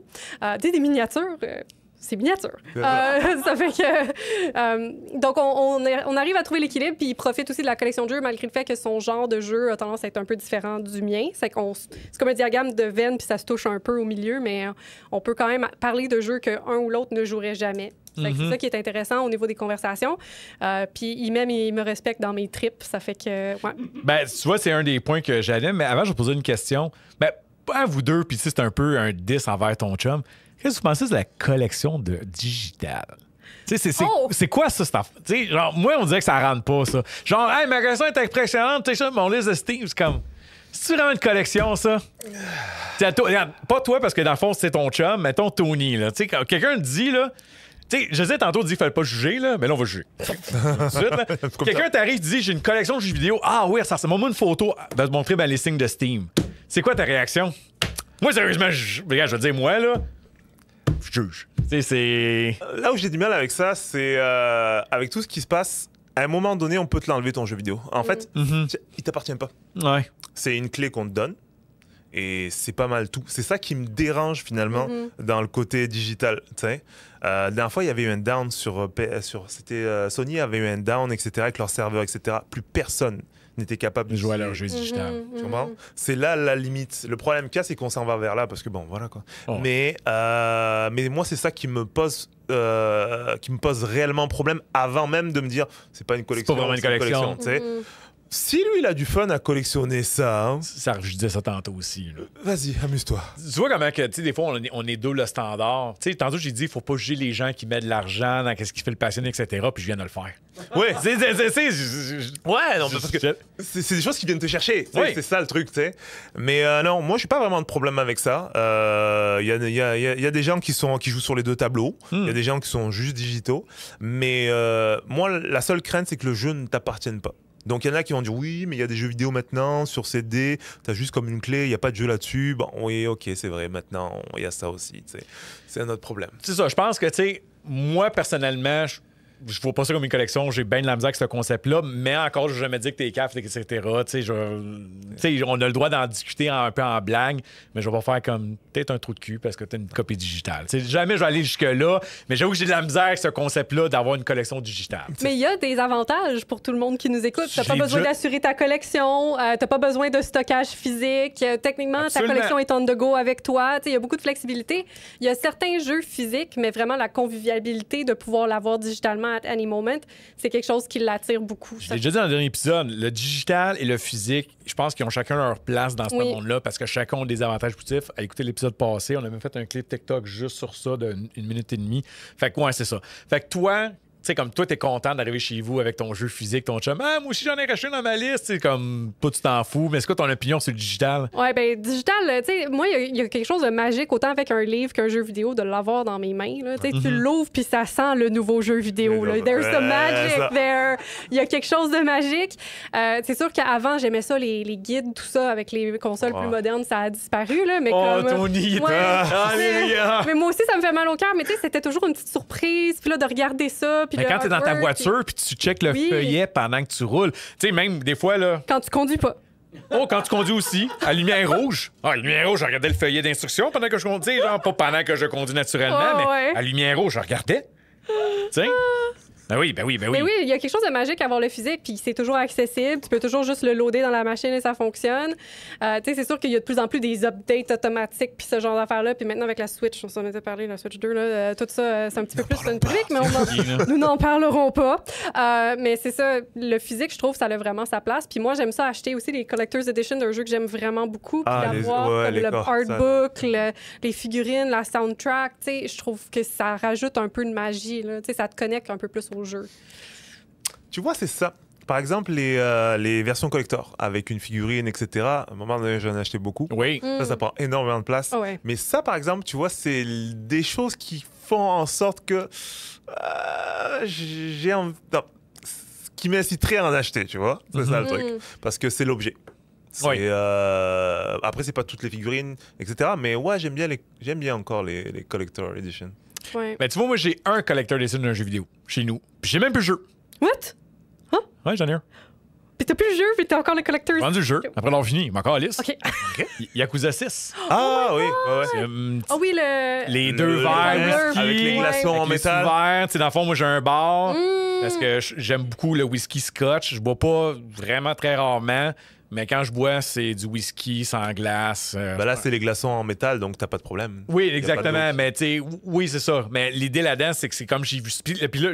Des miniatures, c'est miniature. Ça fait que... donc, on arrive à trouver l'équilibre, puis il profite aussi de la collection de jeux, malgré le fait que son genre de jeu a tendance à être un peu différent du mien. C'est comme un diagramme de veine, puis ça se touche un peu au milieu, mais on peut quand même parler de jeux qu'un ou l'autre ne jouerait jamais. C'est ça qui est intéressant au niveau des conversations. Puis il me respecte dans mes trips. Ça fait que... Ouais. Ben, tu vois, c'est un des points que j'allais, mais avant, je vais poser une question. Ben, pas à vous deux, puis c'est un peu un 10 envers ton chum. Qu'est-ce que vous pensez de la collection de digital? C'est quoi ça, cette affaire? Genre, moi, on dirait que ça rentre pas, ça. Genre, hey, ma collection est impressionnante, tu sais, mon liste de Steam, c'est comme... C'est-tu vraiment une collection, ça? Regarde, pas toi, parce que dans le fond, c'est ton chum, mettons Tony, là. Tu sais, quand quelqu'un dit, là... Tu sais, je disais tantôt, il dit qu'il fallait pas juger, là, mais là, on va juger. Quelqu'un t'arrive, dit j'ai une collection de jeux vidéo. Ah oui, ça montre une photo, va te montrer ma listing de Steam. C'est quoi ta réaction? Moi, sérieusement, regarde, je veux dire, moi, là, je juge. C'est... Là où j'ai du mal avec ça, c'est avec tout ce qui se passe, à un moment donné, on peut te l'enlever ton jeu vidéo. En fait, il t'appartient pas. Ouais. C'est une clé qu'on te donne. Et c'est pas mal tout. C'est ça qui me dérange finalement dans le côté digital. La dernière fois, il y avait eu un down c'était Sony avait eu un down, etc., avec leur serveur, etc. Plus personne n'était capable de jouer à leur jeu digital. Tu comprends? C'est là la limite. Le problème qu'il y a, c'est qu'on s'en va vers là parce que bon, voilà quoi. Oh. Mais moi, c'est ça qui me pose réellement problème avant même de me dire c'est pas une collection. C'est pas vraiment une collection. Si lui, il a du fun à collectionner ça... Ça, je disais ça tantôt aussi. Là. Vas-y, amuse-toi. Tu vois comment que, des fois, on est deux le standard. T'sais, tantôt, j'ai dit, il faut pas juger les gens qui mettent de l'argent dans ce qui fait le passionné, etc., puis je viens de le faire. Oui. Ouais, non, parce que... C'est des choses qui viennent te chercher. Oui. C'est ça, le truc, tu sais. Mais non, moi, je n'ai pas vraiment de problème avec ça. Il y a des gens qui jouent sur les deux tableaux. Il y a des gens qui sont juste digitaux. Mais moi, la seule crainte, c'est que le jeu ne t'appartienne pas. Donc, il y en a qui vont dire oui, mais il y a des jeux vidéo maintenant sur CD, t'as juste comme une clé, il n'y a pas de jeu là-dessus. Bon, oui, ok, c'est vrai, maintenant, il y a ça aussi. C'est un autre problème. C'est ça, je pense que, tu sais, moi, personnellement, je vois pas ça comme une collection, j'ai bien de la misère avec ce concept-là, mais encore, je n'ai jamais dit que t'es caf, etc. Tu sais, on a le droit d'en discuter un peu en blague, mais je vais pas faire comme peut-être un trou de cul parce que t'as une copie digitale. T'sais, jamais je vais aller jusque-là, mais j'avoue que j'ai de la misère avec ce concept-là d'avoir une collection digitale. Mais il y a des avantages pour tout le monde qui nous écoute. T'as pas besoin d'assurer ta collection, t'as pas besoin de stockage physique. Techniquement, ta collection est on the go avec toi. Il y a beaucoup de flexibilité. Il y a certains jeux physiques, mais vraiment la convivialité de pouvoir l'avoir digitalement at any moment, c'est quelque chose qui l'attire beaucoup. Je l'ai déjà dit dans le dernier épisode, le digital et le physique, je pense qu'ils ont chacun leur place dans ce monde-là parce que chacun a des avantages positifs. À écouter l'épisode passé, on a même fait un clip TikTok juste sur ça d'une minute et demie. Fait que ouais, c'est ça. Fait que toi, sais, comme toi, t'es content d'arriver chez vous avec ton jeu physique, ton chum. Ah, moi aussi, j'en ai racheté dans ma liste. C'est comme, pas tu t'en fous. Mais est-ce que ton opinion sur le digital? Ouais, ben digital, tu sais, moi, il y a quelque chose de magique, autant avec un livre qu'un jeu vidéo, de l'avoir dans mes mains. Tu sais, tu l'ouvres, puis ça sent le nouveau jeu vidéo. Là. There's the magic there. Il y a quelque chose de magique. C'est sûr qu'avant, j'aimais ça, les guides, tout ça, avec les consoles plus modernes, ça a disparu. Là, mais Tony! Mais moi aussi, ça me fait mal au cœur. Mais tu sais, c'était toujours une petite surprise. Puis là, de regarder ça. Puis mais quand t'es dans ta voiture, puis tu checkes le feuillet pendant que tu roules. Tu sais, même des fois, là. Quand tu conduis pas. Oh, quand tu conduis aussi, à lumière rouge. Ah, à lumière rouge, je regardais le feuillet d'instruction pendant que je conduis. Genre, pas pendant que je conduis naturellement, mais à lumière rouge, je regardais. Tu sais? Ben oui. Mais oui, il y a quelque chose de magique à avoir le physique, puis c'est toujours accessible. Tu peux toujours juste le loader dans la machine et ça fonctionne. Tu sais, c'est sûr qu'il y a de plus en plus des updates automatiques, puis ce genre d'affaires-là. Puis maintenant, avec la Switch, on s'en était parlé, la Switch 2, là, tout ça, c'est un petit peu plus fun public, mais nous n'en parlerons pas. Mais c'est ça, le physique, je trouve, ça a vraiment sa place. Puis moi, j'aime ça acheter aussi les Collector's Edition d'un jeu que j'aime vraiment beaucoup. Puis l'avoir, comme le artbook, les figurines, la soundtrack. Tu sais, je trouve que ça rajoute un peu de magie. Tu sais, ça te connecte un peu plus au jeu. Tu vois, c'est ça. Par exemple, les versions collector avec une figurine, etc. À un moment donné, j'en ai acheté beaucoup. Oui. Ça prend énormément de place. Ouais. Mais ça, par exemple, tu vois, c'est des choses qui font en sorte que j'ai envie... Non, ce qui m'inciterait à en acheter, tu vois. C'est ça le truc. Parce que c'est l'objet. Oui. Après, c'est pas toutes les figurines, etc. Mais ouais, j'aime bien encore les Collector Edition. Ouais. Ben, tu vois, moi, j'ai un collector edition d'un jeu vidéo chez nous. Puis j'ai même plus le jeu. What? Ouais, j'en ai un. Puis t'as plus le jeu, puis t'as encore le collector's. Vendu le jeu. Après l'avoir fini, il m'a encore la liste. OK. Yakuza 6. Oui. C'est, Ah oui, les deux verres whisky. avec les glaçons en avec les métal. sous-verres. Tu sais, dans le fond, moi, j'ai un bar. Parce que j'aime beaucoup le whisky scotch. Je bois pas vraiment très rarement. Mais quand je bois, c'est du whisky sans glace. Ben là, c'est les glaçons en métal, donc t'as pas de problème. Oui, exactement. Mais tu sais, oui, c'est ça. Mais l'idée là-dedans, c'est que c'est comme j'ai vu.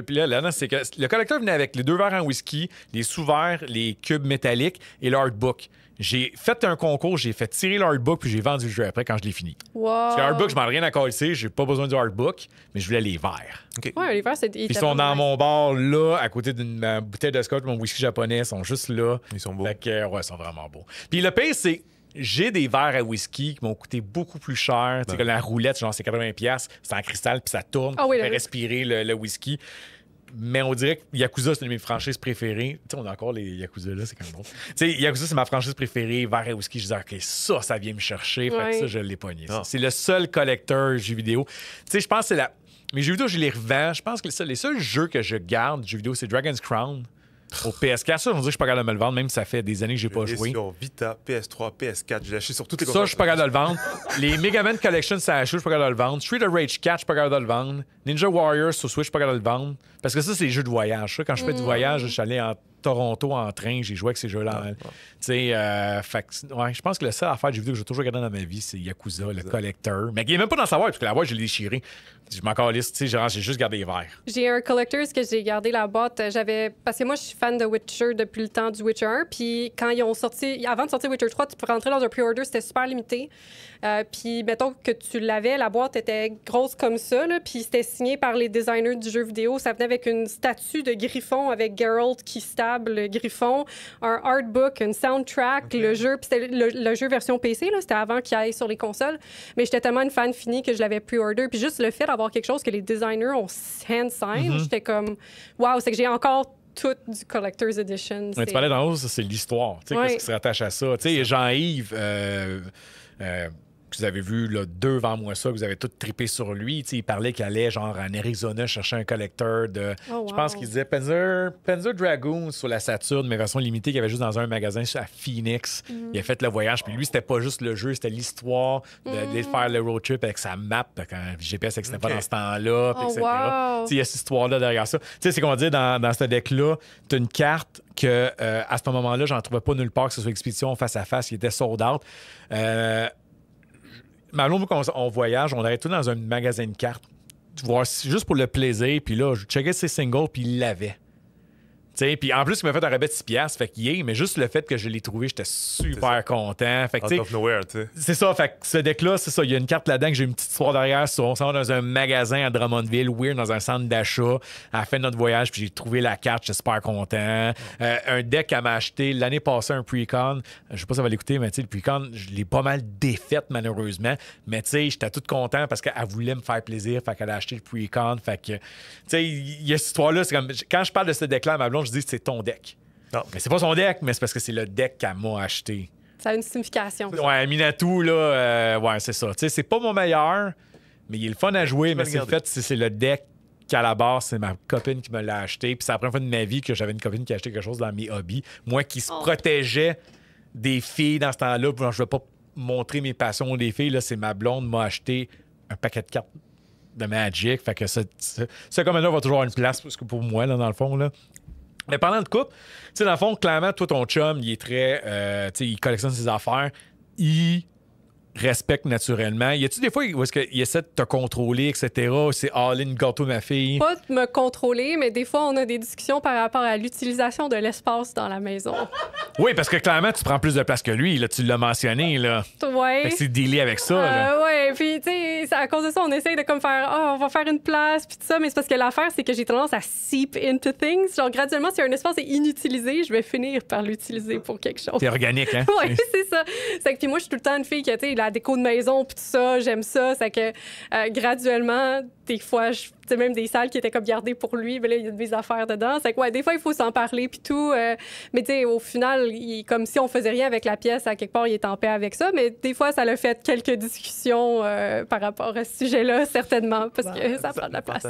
Puis là, là-dedans, c'est que le collecteur venait avec les deux verres en whisky, les sous-verres, les cubes métalliques et l'artbook. J'ai fait un concours, j'ai fait tirer l'artbook, puis j'ai vendu le jeu après quand je l'ai fini. Wow. Parce que l'artbook, je m'en ai rien à coller, j'ai pas besoin du artbook, mais je voulais les verres. OK. Ouais, les verres, c'est. Puis ils sont dans mon bar, là, à côté d'une bouteille de scotch, mon whisky japonais, ils sont juste là. Ils sont beaux. Fait que, ouais, ils sont vraiment beaux. Puis le pire, c'est j'ai des verres à whisky qui m'ont coûté beaucoup plus cher. Tu sais, que la roulette, genre, c'est 80$, c'est en cristal, puis ça tourne, Ah oui, ça fait le- respirer le whisky. Mais on dirait que Yakuza, c'est une de mes franchises préférées. Tu sais, on a encore les Yakuza là, c'est quand même drôle. Tu sais, Yakuza, c'est ma franchise préférée. Verre à whisky, je disais, OK, ça vient me chercher. Fait que Ouais. ça, je l'ai pogné. Ah. C'est le seul collecteur jeux vidéo. Tu sais, je pense que c'est la. Mes jeux vidéo, je les revends. Je pense que les seuls jeux que je garde, jeux vidéo, c'est Dragon's Crown. Au PS4, ça, on dirait que je suis pas capable de me le vendre, même si ça fait des années que j'ai pas Et joué. sur Vita, PS3, PS4, j'ai lâché sur toutes les Ça, consoles. je suis pas capable de le vendre. Les Mega Man Collection, ça a acheté, je suis pas capable de le vendre. Street of Rage 4, je suis pas capable de le vendre. Ninja Warriors sur Switch, je suis pas capable de le vendre. Parce que ça, c'est des jeux de voyage. Ça. Quand je fais du voyage, je suis allé en Toronto en train, j'ai joué avec ces jeux-là. Tu sais, ouais, je pense que le seul affaire de jeux vidéo que j'ai toujours regardé dans ma vie, c'est Yakuza, le collecteur. Mais il est même pas dans sa boîte, parce que la boîte, je l'ai déchirée. Je m'en calisse, tu sais, genre, j'ai juste gardé les verres. J'ai un collector's que j'ai gardé la boîte. Parce que moi, je suis fan de Witcher depuis le temps du Witcher 1. Puis quand ils ont sorti, avant de sortir Witcher 3, tu peux rentrer dans un pre-order, c'était super limité. Puis mettons que tu l'avais, la boîte était grosse comme ça, là, puis c'était signé par les designers du jeu vidéo. Ça venait avec une statue de Griffon avec Geralt qui stable le Griffon, un artbook, une soundtrack, le jeu. Puis c'était le jeu version PC, là, c'était avant qu'il aille sur les consoles. Mais j'étais tellement une fan finie que je l'avais pre-order. Puis juste le fait d'avoir quelque chose que les designers ont hand-signed, j'étais comme, waouh, c'est que j'ai encore tout du Collector's Edition. Mais tu parlais d'en haut, ça, c'est l'histoire. Tu sais, Ouais. qu'est-ce qui se rattache à ça? Tu sais, Jean-Yves, que vous avez vu là, devant moi ça, que vous avez tout trippé sur lui. Tu sais, il parlait qu'il allait genre en Arizona chercher un collecteur de. Oh, Je pense wow. qu'il disait Panzer Dragoon sur la Saturn, mais version limitée qu'il y avait juste dans un magasin à Phoenix. Il a fait le voyage. Puis lui, c'était pas juste le jeu, c'était l'histoire d'aller faire le road trip avec sa map, quand GPS n'existait pas dans ce temps-là, puis Oh, etc. wow. Tu sais, il y a cette histoire-là derrière ça. Tu sais, c'est qu'on va dire dans ce deck-là, tu as une carte que à ce moment-là, j'en trouvais pas nulle part que ce soit expédition face à face, il était sold out. Malon, quand on voyage, on arrête tout dans un magasin de cartes, voir juste pour le plaisir, puis là, je checkais ses singles, puis il l'avait. Tu sais, puis en plus, il m'a fait un rabais de 6$, fait qu'il est, mais juste le fait que je l'ai trouvé, j'étais super content. Fait que, Out tu sais, of nowhere, tu sais. c'est ça, fait que ce deck-là, c'est ça. Il y a une carte là-dedans que j'ai une petite histoire derrière. On s'en va dans un magasin à Drummondville, weird, dans un centre d'achat, à la fin de notre voyage, puis j'ai trouvé la carte, j'étais super content. Un deck qu'elle m'a acheté l'année passée, un pre-con. Je sais pas si ça va l'écouter, mais tu sais, le pre-con, je l'ai pas mal défaite, malheureusement. Mais tu sais, j'étais tout content parce qu'elle voulait me faire plaisir, fait qu'elle a acheté le pre-con. Fait que, tu sais, il y a cette histoire-là, c'est comme, quand je parle de ce deck-là à ma blonde, je dis c'est ton deck. Non. Mais c'est pas son deck, mais c'est parce que c'est le deck qu'elle m'a acheté. Ça a une signification. Ouais, Minato, là, ouais, c'est ça. Tu sais, c'est pas mon meilleur, mais il est le fun à jouer, mais c'est le fait, c'est le deck qu'à la base, c'est ma copine qui me l'a acheté. Puis c'est la première fois de ma vie que j'avais une copine qui a acheté quelque chose dans mes hobbies. Moi qui se protégeais des filles dans ce temps-là, puis je veux pas montrer mes passions des filles, là, c'est ma blonde m'a acheté un paquet de cartes de Magic. Fait que ce commandeur va toujours avoir une place pour moi, là, dans le fond, là. Mais parlant de couple, tu sais, dans le fond, clairement, toi, ton chum, il est très... tu sais, il collectionne ses affaires. Il respecte naturellement. Y a-tu des fois où est-ce qu'il essaie de te contrôler, etc.? C'est all-in, gâteau, ma fille. Pas de me contrôler, mais des fois, on a des discussions par rapport à l'utilisation de l'espace dans la maison. Oui, parce que clairement, tu prends plus de place que lui. Là, tu l'as mentionné. Là. Ouais. Fait que c'est dealé avec ça. Là. Ouais, puis tu sais, à cause de ça, on essaye de comme faire, on va faire une place, puis tout ça, mais c'est parce que l'affaire, c'est que j'ai tendance à seep into things. Genre, graduellement, si un espace est inutilisé, je vais finir par l'utiliser pour quelque chose. C'est organique, hein? Oui, c'est ça. C'est que puis moi, je suis tout le temps une fille qui, tu sais, la déco de maison, puis tout ça, j'aime ça. C'est que graduellement, des fois, tu sais, même des salles qui étaient comme gardées pour lui, ben là, il y a des affaires dedans. C'est que, ouais, des fois, il faut s'en parler, puis tout. Mais tu sais, au final, comme si on faisait rien avec la pièce, à quelque part, il est en paix avec ça. Mais des fois, ça l'a fait quelques discussions par rapport à ce sujet-là, certainement, parce que ça prend de la place.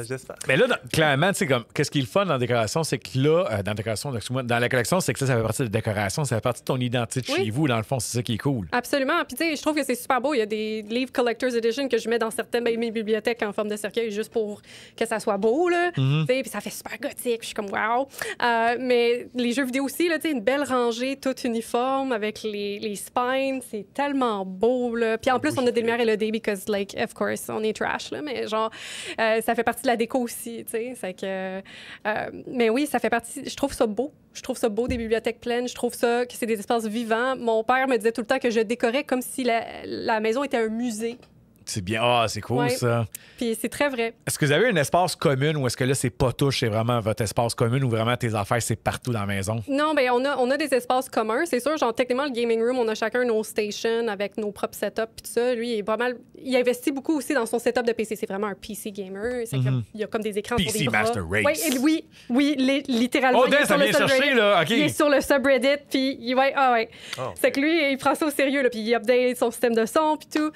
Mais là, clairement, tu sais, comme, qu'est-ce qui est le fun dans la décoration, c'est que là, dans la collection, c'est que ça fait partie de la décoration, ça fait partie de ton identité de chez vous, dans le fond, c'est ça qui est cool. Absolument. Puis, tu sais, je trouve que c'est super beau. Il y a des livres Collector's Edition que je mets dans certaines mes bibliothèques en forme de cercueil juste pour que ça soit beau, là. Tu sais, puis ça fait super gothique. Je suis comme, wow. Mais les jeux vidéo aussi, là, tu sais, une belle rangée toute uniforme avec les spines. C'est tellement beau, là. Puis en plus, on a des lumières LED because, like, of course, on est trash, là. Mais genre, ça fait partie de la déco aussi, tu sais. C'est que... mais oui, ça fait partie... Je trouve ça beau. Je trouve ça beau, des bibliothèques pleines. Je trouve ça que c'est des espaces vivants. Mon père me disait tout le temps que je décorais comme si la maison était un musée. C'est bien. Ah, c'est cool, ça. Puis c'est très vrai. Est-ce que vous avez un espace commun ou est-ce que là, c'est pas touche, c'est vraiment votre espace commun ou vraiment tes affaires, c'est partout dans la maison? Non, bien, on a des espaces communs. C'est sûr, genre, techniquement, le gaming room, on a chacun nos stations avec nos propres setups puis tout ça. Lui, il est pas mal... Il investit beaucoup aussi dans son setup de PC. C'est vraiment un PC gamer. Il y a comme des écrans PC sur des bras. Master Race. Oui, littéralement. Oh, Dan, ça vient chercher, là. OK. Il est sur le subreddit, puis c'est que lui, il prend ça au sérieux, là, puis il update son système de son, puis tout.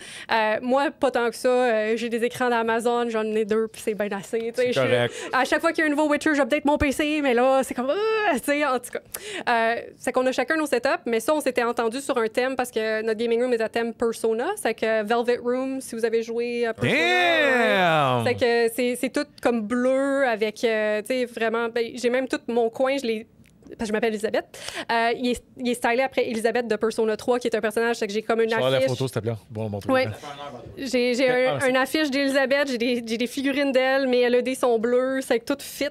Moi, pas tant que ça. J'ai des écrans d'Amazon, j'en ai 2, puis c'est bien assez. C'est correct. À chaque fois qu'il y a un nouveau Witcher, j'update mon PC, mais là, c'est comme... tu sais, en tout cas. C'est qu'on a chacun nos setups, mais ça, on s'était entendu sur un thème parce que notre gaming room est à thème Persona. C'est que Velvet Room, si vous avez joué à Persona... Damn! C'est que c'est tout comme bleu avec, tu sais, vraiment... Ben, j'ai même tout mon coin, parce que je m'appelle Elisabeth. Il est stylé après Elisabeth de Persona 3, qui est un personnage, c'est que j'ai comme une affiche. la photo, s'il te plaît. Bon, mon truc. Ouais. J'ai une affiche d'Elisabeth, j'ai des figurines d'elle, mes LED sont bleus, c'est que tout fit.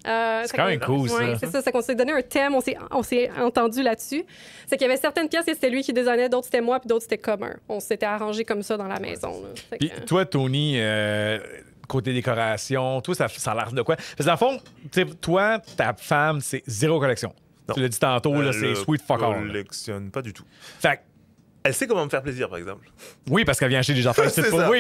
C'est quand même cool, ça. C'est ça, c'est qu'on s'est donné un thème, on s'est entendu là-dessus. C'est qu'il y avait certaines pièces que c'était lui qui designait, d'autres c'était moi, puis d'autres c'était commun. On s'était arrangé comme ça dans la maison. Puis toi, Tony... côté décoration, toi, ça a l'air de quoi? Parce que dans le fond, toi, ta femme, c'est zéro collection. Non. Tu l'as dit tantôt, là, c'est sweet fuck all. Elle collectionne pas du tout. Fait Elle sait comment me faire plaisir, par exemple. oui, parce qu'elle vient acheter des affaires. C'est ça.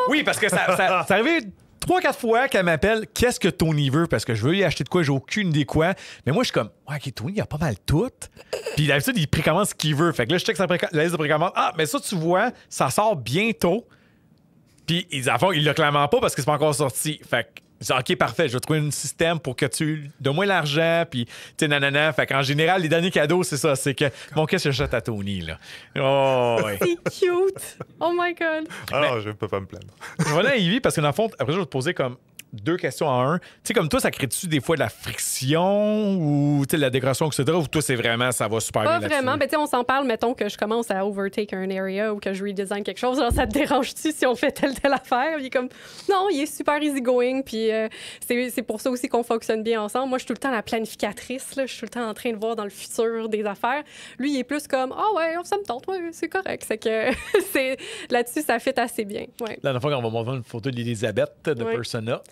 Oui, parce que ça arrivé 3-4 fois qu'elle m'appelle « Qu'est-ce que Tony veut? » Parce que je veux lui acheter de quoi, j'ai aucune idée quoi. Mais moi, je suis comme « Ouais, OK, Tony, il a pas mal tout. » Puis d'habitude, il précommande ce qu'il veut. Fait que là, je check la liste de précommande. Ah, mais ça, tu vois, ça sort bientôt. Puis, il l'a clairement pas parce que c'est pas encore sorti. Fait que, je dis, OK, parfait, je vais trouver un système pour que tu donnes-moi l'argent, puis, tu sais, nanana. Fait qu'en général, les derniers cadeaux, c'est ça. C'est que, bon, qu'est-ce que j'achète à Tony, là? Oh, ouais. C'est cute! Oh my God! Alors, je peux pas me plaindre. Je vais aller à Ivy parce que, dans le fond, après, je vais te poser comme 2 questions en un. Tu sais, comme toi, ça crée-tu des fois de la friction ou de la décoration, etc. Ou toi, c'est vraiment, ça va super Pas bien vraiment. là-dessus? Ben, tu sais, on s'en parle, mettons que je commence à overtake un area ou que je redesign quelque chose. Alors, ça te dérange-tu si on fait telle affaire? Il est comme, non, il est super easygoing. Puis c'est pour ça aussi qu'on fonctionne bien ensemble. Moi, je suis tout le temps la planificatrice. Là. Je suis tout le temps en train de voir dans le futur des affaires. Lui, il est plus comme, ah ouais, ça me tente, ouais, c'est correct. C'est que là-dessus, ça fit assez bien. Ouais. La dernière fois, on va montrer une photo d'Elisabeth de Ouais. Persona.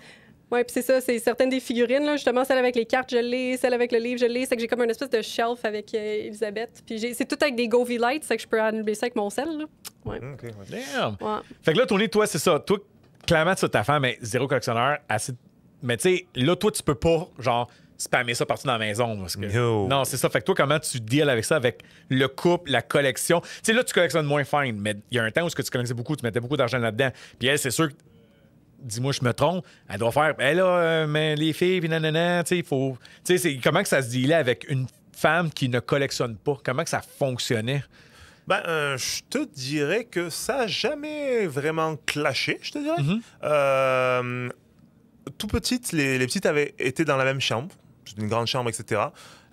Oui, puis c'est ça, c'est certaines des figurines, là, justement, celle avec les cartes, je l'ai, celle avec le livre, je l'ai. C'est que j'ai comme une espèce de shelf avec Elisabeth. Puis c'est tout avec des Govee Lights, c'est que je peux annuler ça avec mon sel. Là. Ouais. OK, ouais. Damn! Ouais. Fait que là, Tony, toi, c'est ça. Toi, clairement, ça, ta femme est zéro collectionneur. Assez... Mais tu sais, là, toi, tu peux pas, genre, spammer ça partout dans la maison. Parce que... No. Non, c'est ça. Fait que toi, comment tu deals avec ça, avec le couple, la collection? Tu sais, là, tu collectionnes moins fine, mais il y a un temps où ce que tu collectionnais beaucoup, tu mettais beaucoup d'argent là-dedans. Puis elle, c'est sûr que dis-moi, je me trompe, elle doit faire, ben là, mais les filles, puis nanana, tu sais, il faut. Tu sais, comment que ça se dealait avec une femme qui ne collectionne pas? Comment que ça fonctionnait? Ben, je te dirais que ça n'a jamais vraiment clashé, je te dirais. Tout petite, les petites avaient été dans la même chambre, une grande chambre, etc.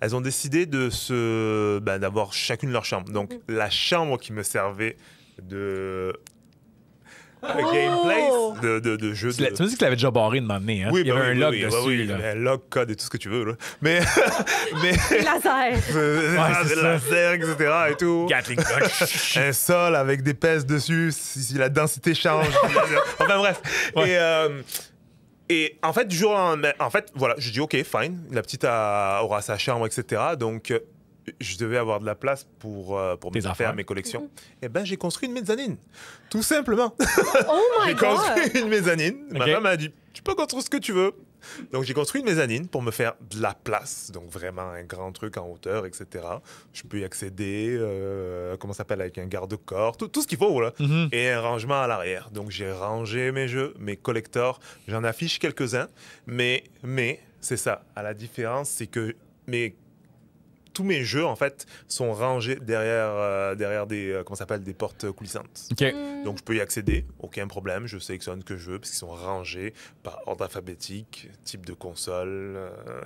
Elles ont décidé d'avoir chacune leur chambre. Donc, la chambre qui me servait de gameplay, de jeu. Tu m'as dit que tu l'avais déjà barré de m'emmener, hein? Oui, il y avait un log dessus. oui, là. un log, code et tout ce que tu veux. Là. Mais. Les lasers. c'est ça. Laser, etc. et tout. Gatling gun. Un sol avec des pèses dessus, si la densité change. Enfin bref. Ouais. Et en fait, du jour au lendemain, voilà, je dis OK, fine. La petite aura sa chambre, etc. Donc, je devais avoir de la place pour Tes faire affaires. mes collections. Et ben, j'ai construit une mezzanine. Tout simplement. Oh my J'ai God! construit une mezzanine. Ma Ok. femme m'a dit, tu peux construire ce que tu veux. Donc, j'ai construit une mezzanine pour me faire de la place. Donc, vraiment un grand truc en hauteur, etc. Je peux y accéder, comment ça s'appelle, avec un garde-corps, tout ce qu'il faut, là. Mhm. Et un rangement à l'arrière. Donc, j'ai rangé mes jeux, mes collectors. J'en affiche quelques-uns. Mais c'est ça. À la différence, c'est que tous mes jeux, en fait, sont rangés derrière des, comment ça s'appelle, des portes coulissantes. OK. Donc, je peux y accéder, aucun problème. Je sélectionne que je veux, parce qu'ils sont rangés par ordre alphabétique, type de console,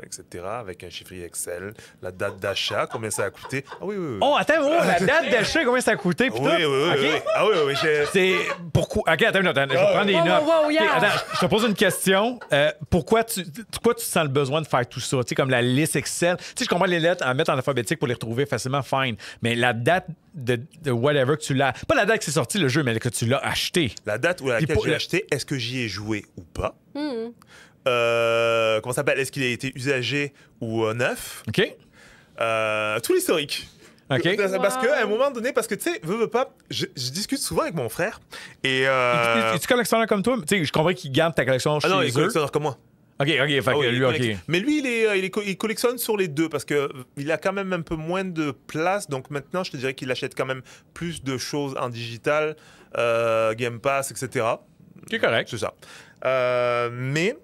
etc., avec un chiffrier Excel, la date d'achat, combien ça a coûté. Ah oui, oui, oui. Oh, attends, la date d'achat, combien ça a coûté? oui, puis oui, tout? oui, OK. oui. Ah oui, oui, C'est pourquoi. OK, attends, je vais prendre des Wow, notes. wow, wow, yeah. OK, attends, je te pose une question. Pourquoi tu sens le besoin de faire tout ça? Tu sais, comme la liste Excel. Tu sais, je comprends les lettres à mettre en alphabétique pour les retrouver facilement, fine. Mais la date de whatever que tu l'as. Pas la date que c'est sorti le jeu, mais que tu l'as acheté. La date où laquelle pour- j'ai acheté, est-ce que j'y ai joué ou pas? Hmm. Comment ça s'appelle? Est-ce qu'il a été usagé ou neuf? OK? Tout l'historique. OK. Parce Wow. qu'à un moment donné, parce que tu sais, veux pas, je discute souvent avec mon frère et. Es-tu collectionneur comme toi? Tu sais, je comprends qu'il garde ta collection chez Ah non, il est eux. collectionneur comme moi. OK, fait Ah que oui, lui, il OK. collectionne. Mais lui, il collectionne sur les deux parce qu'il a quand même un peu moins de place. Donc maintenant, je te dirais qu'il achète quand même plus de choses en digital, Game Pass, etc. C'est correct. C'est ça. Mais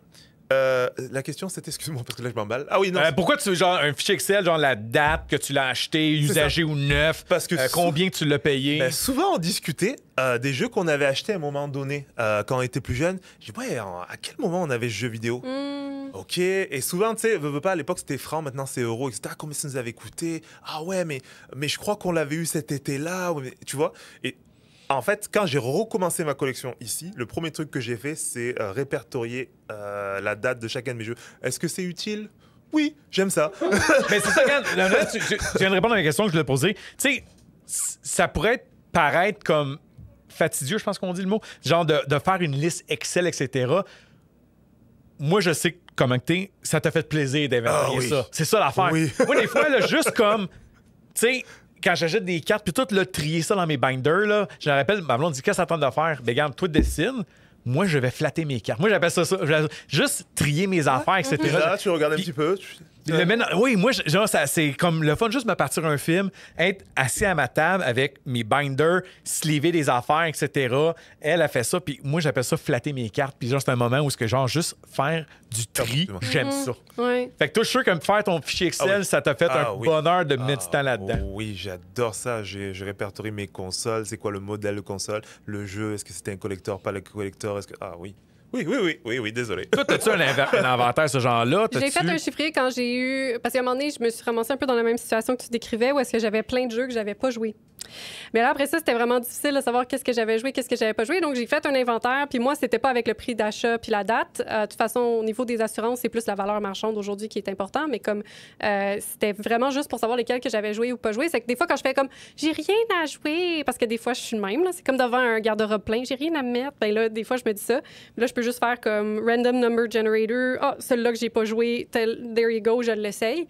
la question, c'était, excuse-moi, parce que là, je m'emballe. Ah oui, non. Pourquoi tu genre un fichier Excel, genre la date que tu l'as acheté, usagé ou neuf, Parce que combien que tu l'as payé? Ben, souvent, on discutait des jeux qu'on avait achetés à un moment donné quand on était plus jeune. Je dis, ouais, à quel moment on avait ce jeu vidéo? Hmm. OK. Et souvent, tu sais, veux pas, à l'époque, c'était francs, maintenant c'est euros, etc. Ah, combien ça nous avait coûté? Ah ouais, mais je crois qu'on l'avait eu cet été-là. Ouais, tu vois? Et en fait, quand j'ai recommencé ma collection ici, le premier truc que j'ai fait, c'est répertorier la date de chacun de mes jeux. Est-ce que c'est utile? Oui, j'aime ça. Mais c'est ça, regarde, là, tu viens de répondre à la question que je voulais poser. Tu sais, ça pourrait paraître comme fastidieux, je pense qu'on dit le mot, genre de faire une liste Excel, etc. Moi, je sais comment que t'es, ça t'a fait plaisir d'inventarier Ah oui. ça. C'est ça l'affaire. Oui. Moi, des fois, là, juste comme, tu sais, quand j'achète des cartes, puis tout, là, trier ça dans mes binders, là, je me rappelle, ma blonde dit, qu'est-ce que ça tente de faire? Ben, regarde, toi, dessine. Moi, je vais flatter mes cartes. Moi, j'appelle ça. Juste trier mes affaires, etc. Là, tu regardes un Puis- petit peu. Oui, moi, genre, c'est comme le fun, juste me partir un film, être assis à ma table avec mes binders, sleever des affaires, etc. Elle a fait ça, puis moi, j'appelle ça flatter mes cartes. Puis genre, c'est un moment où, genre, juste faire du tri, Absolument. j'aime ça. Ouais. Fait que toi, je suis sûr que faire ton fichier Excel, Ah oui. ça t'a fait Ah un oui. bonheur de mettre du temps là-dedans. Oui, j'adore ça. Je répertorie mes consoles. C'est quoi le modèle de console? Le jeu, est-ce que c'était un collector, pas le collector? Ah oui. Oui, désolé. Toi, as-tu un inventaire, ce genre-là? J'ai fait un chiffrier quand j'ai eu... Parce qu'à un moment donné, je me suis ramassée un peu dans la même situation que tu décrivais, où est-ce que j'avais plein de jeux que j'avais pas joués. Mais là, après ça, c'était vraiment difficile de savoir qu'est-ce que j'avais joué, qu'est-ce que j'avais pas joué. Donc, j'ai fait un inventaire. Puis moi, c'était pas avec le prix d'achat puis la date. De toute façon, au niveau des assurances, c'est plus la valeur marchande aujourd'hui qui est important. Mais comme c'était vraiment juste pour savoir lesquels que j'avais joué ou pas joué. C'est que des fois, quand je fais comme j'ai rien à jouer, parce que des fois, je suis le même. Là, c'est comme devant un garde-robe plein. J'ai rien à mettre. Ben là, des fois, je me dis ça. Mais là, je peux juste faire comme random number generator. Ah, celui-là que j'ai pas joué, there you go, je l'essaye.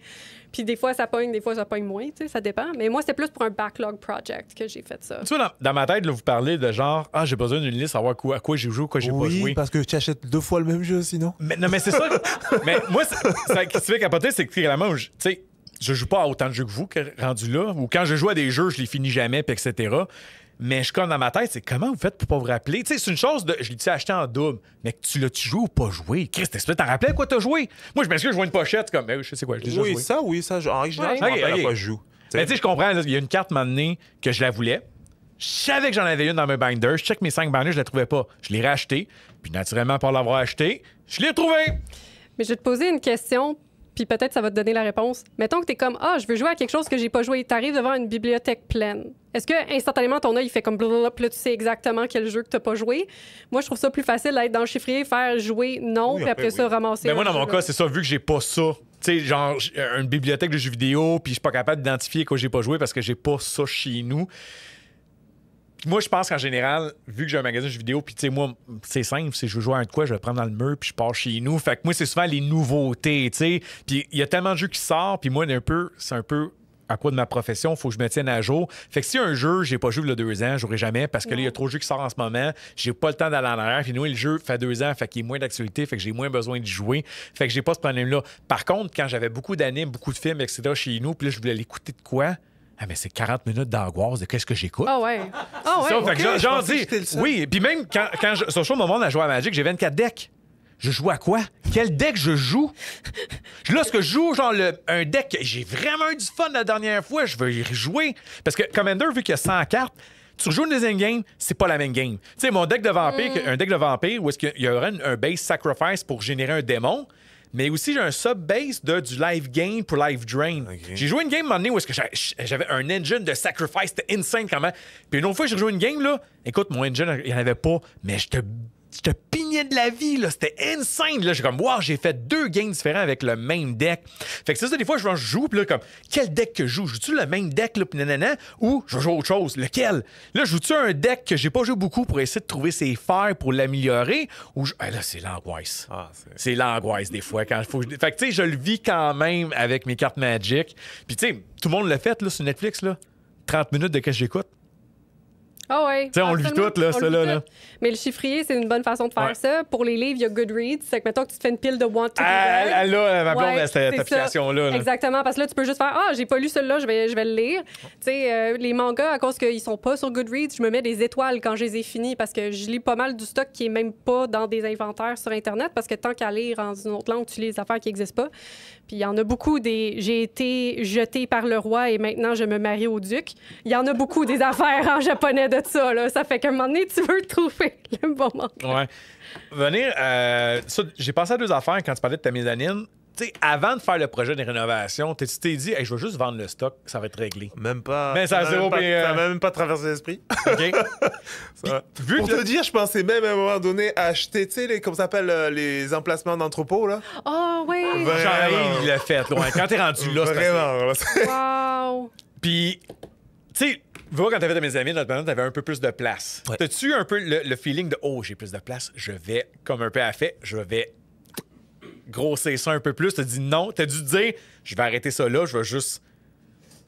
Puis des fois, ça pogne, des fois, ça pogne moins, tu sais, ça dépend. Mais moi, c'était plus pour un backlog project que j'ai fait ça. Tu vois, dans ma tête, là, vous parlez de genre, j'ai besoin d'une liste, savoir à quoi j'ai joué, quoi j'ai pas joué. Oui, parce que tu achètes 2 fois le même jeu, sinon. Mais, non, mais c'est ça. Mais moi, ce qui me fait capoter, c'est que clairement, tu sais, je joue pas à autant de jeux que vous, rendu là. Ou quand je joue à des jeux, je les finis jamais, puis etc. Mais je suis comme dans ma tête, c'est comment vous faites pour pas vous rappeler? Tu sais, c'est une chose de. Je l'ai acheté en double, mais que tu l'as-tu joué ou pas joué? Chris, t'es t'en rappelais quoi t'as joué? Moi, je m'excuse, je vois une pochette, comme, je sais quoi, je l'ai déjà joué. Ça, en général, je me rappelle à quoi je joue. Mais tu sais, je comprends, il y a une carte, un moment donné, que je la voulais. Je savais que j'en avais une dans mes binders. Je check mes 5 binders, je la trouvais pas. Je l'ai racheté. Puis naturellement, pour l'avoir acheté, je l'ai trouvé. Mais je vais te poser une question. Puis peut-être ça va te donner la réponse. Mettons que t'es comme je veux jouer à quelque chose que j'ai pas joué. T'arrives devant une bibliothèque pleine. Est-ce que instantanément ton œil fait comme blablabla, puis là tu sais exactement quel jeu que t'as pas joué? Moi je trouve ça plus facile d'être dans le chiffrier, faire jouer non, puis après ça ramasser. Mais moi dans mon cas, c'est ça, vu que j'ai pas ça. Tu sais, genre une bibliothèque de jeux vidéo, puis je suis pas capable d'identifier quoi j'ai pas joué parce que j'ai pas ça chez nous. Moi, je pense qu'en général, vu que j'ai un magasin de jeux vidéo, puis tu sais, moi, c'est simple, si je veux jouer à un de quoi, je vais le prendre dans le mur, puis je pars chez nous. Fait que moi, c'est souvent les nouveautés, tu sais. Puis il y a tellement de jeux qui sortent, puis moi, c'est un peu à quoi de ma profession, il faut que je me tienne à jour. Fait que si un jeu, j'ai pas joué il y a 2 ans, j'aurai jamais, parce que là, il y a trop de jeux qui sortent en ce moment, j'ai pas le temps d'aller en arrière. Puis nous, le jeu fait 2 ans, fait qu'il est moins d'actualité, fait que j'ai moins besoin de jouer. Fait que j'ai pas ce problème-là. Par contre, quand j'avais beaucoup d'animes, beaucoup de films, etc. chez nous, puis là, je voulais l'écouter de quoi? Mais c'est 40 minutes d'angoisse de qu'est-ce que j'écoute. Ah ouais. Ça, Okay. fait que j'en dis. Oui, puis même quand sur le moment, on a joué à Magic, j'ai 24 decks. Je joue à quoi? Quel deck je joue? Là, ce que je joue, genre un deck, j'ai vraiment eu du fun la dernière fois, je veux y rejouer. Parce que Commander, vu qu'il y a 100 cartes, tu rejoues une deuxième game, c'est pas la même game. Tu sais, mon deck de vampire, un deck de vampire où est-ce qu'il y aurait un base sacrifice pour générer un démon. Mais aussi, j'ai un sub-base du live game pour live drain. Okay. J'ai joué une game à un moment donné où est-ce que j'avais un engine de sacrifice. C'était insane quand même. Puis une autre fois, j'ai joué une game, là. Écoute, mon engine, il n'y en avait pas. Mais je te pignais de la vie, là. C'était insane. Là, j'ai comme, wow, j'ai fait 2 games différents avec le même deck. Fait que c'est ça, des fois, je joue, puis là, comme, quel deck que je joue? Joue-tu le même deck, là, puis nanana? Ou je joue autre chose? Lequel? Là, joue-tu un deck que j'ai pas joué beaucoup pour essayer de trouver ses failles pour l'améliorer? Ou là, c'est l'angoisse. C'est l'angoisse, des fois, quand il faut. Fait que, tu sais, je le vis quand même avec mes cartes Magic. Puis, tu sais, tout le monde l'a fait, là, sur Netflix, là. 30 minutes de qu'est-ce que j'écoute. Ah oui. Tu sais, on le vit tout, là, ça, là. Mais le chiffrier, c'est une bonne façon de faire ça. Pour les livres, il y a Goodreads. C'est que, mettons que tu te fais une pile de Want to Be Read. Là, ma blonde, cette application-là. Là. Exactement, parce que là, tu peux juste faire j'ai pas lu celui-là, je vais le lire. Tu sais, les mangas, à cause qu'ils sont pas sur Goodreads, je me mets des étoiles quand je les ai finis parce que je lis pas mal du stock qui est même pas dans des inventaires sur Internet parce que tant qu'à lire en une autre langue, tu lis des affaires qui n'existent pas. Puis il y en a beaucoup j'ai été jetée par le roi et maintenant je me marie au duc. Il y en a beaucoup des affaires en japonais de ça, là. Ça fait qu'à un moment donné, tu veux trouver le bon manga. Ouais. Venir, j'ai pensé à 2 affaires quand tu parlais de ta mezzanine. Tu sais, avant de faire le projet de rénovation, tu t'es dit, je vais juste vendre le stock, ça va être réglé. Même pas. Mais ça n'a même pas traversé l'esprit. OK. Pour te dire, je pensais même à un moment donné acheter, tu sais, comment ça s'appelle, les emplacements d'entrepôt, là. Oh, oui. Jean-Yves, il l'a fait. Loin. Quand t'es rendu là, c'est vraiment. Wow. Puis, tu sais, quand t'avais mes amis, notre t'avais un peu plus de place. Ouais. T'as-tu un peu le feeling de, j'ai plus de place, je vais, comme un peu à fait, je vais grossir ça un peu plus. T'as dit non, t'as dû te dire, je vais arrêter ça là, je vais juste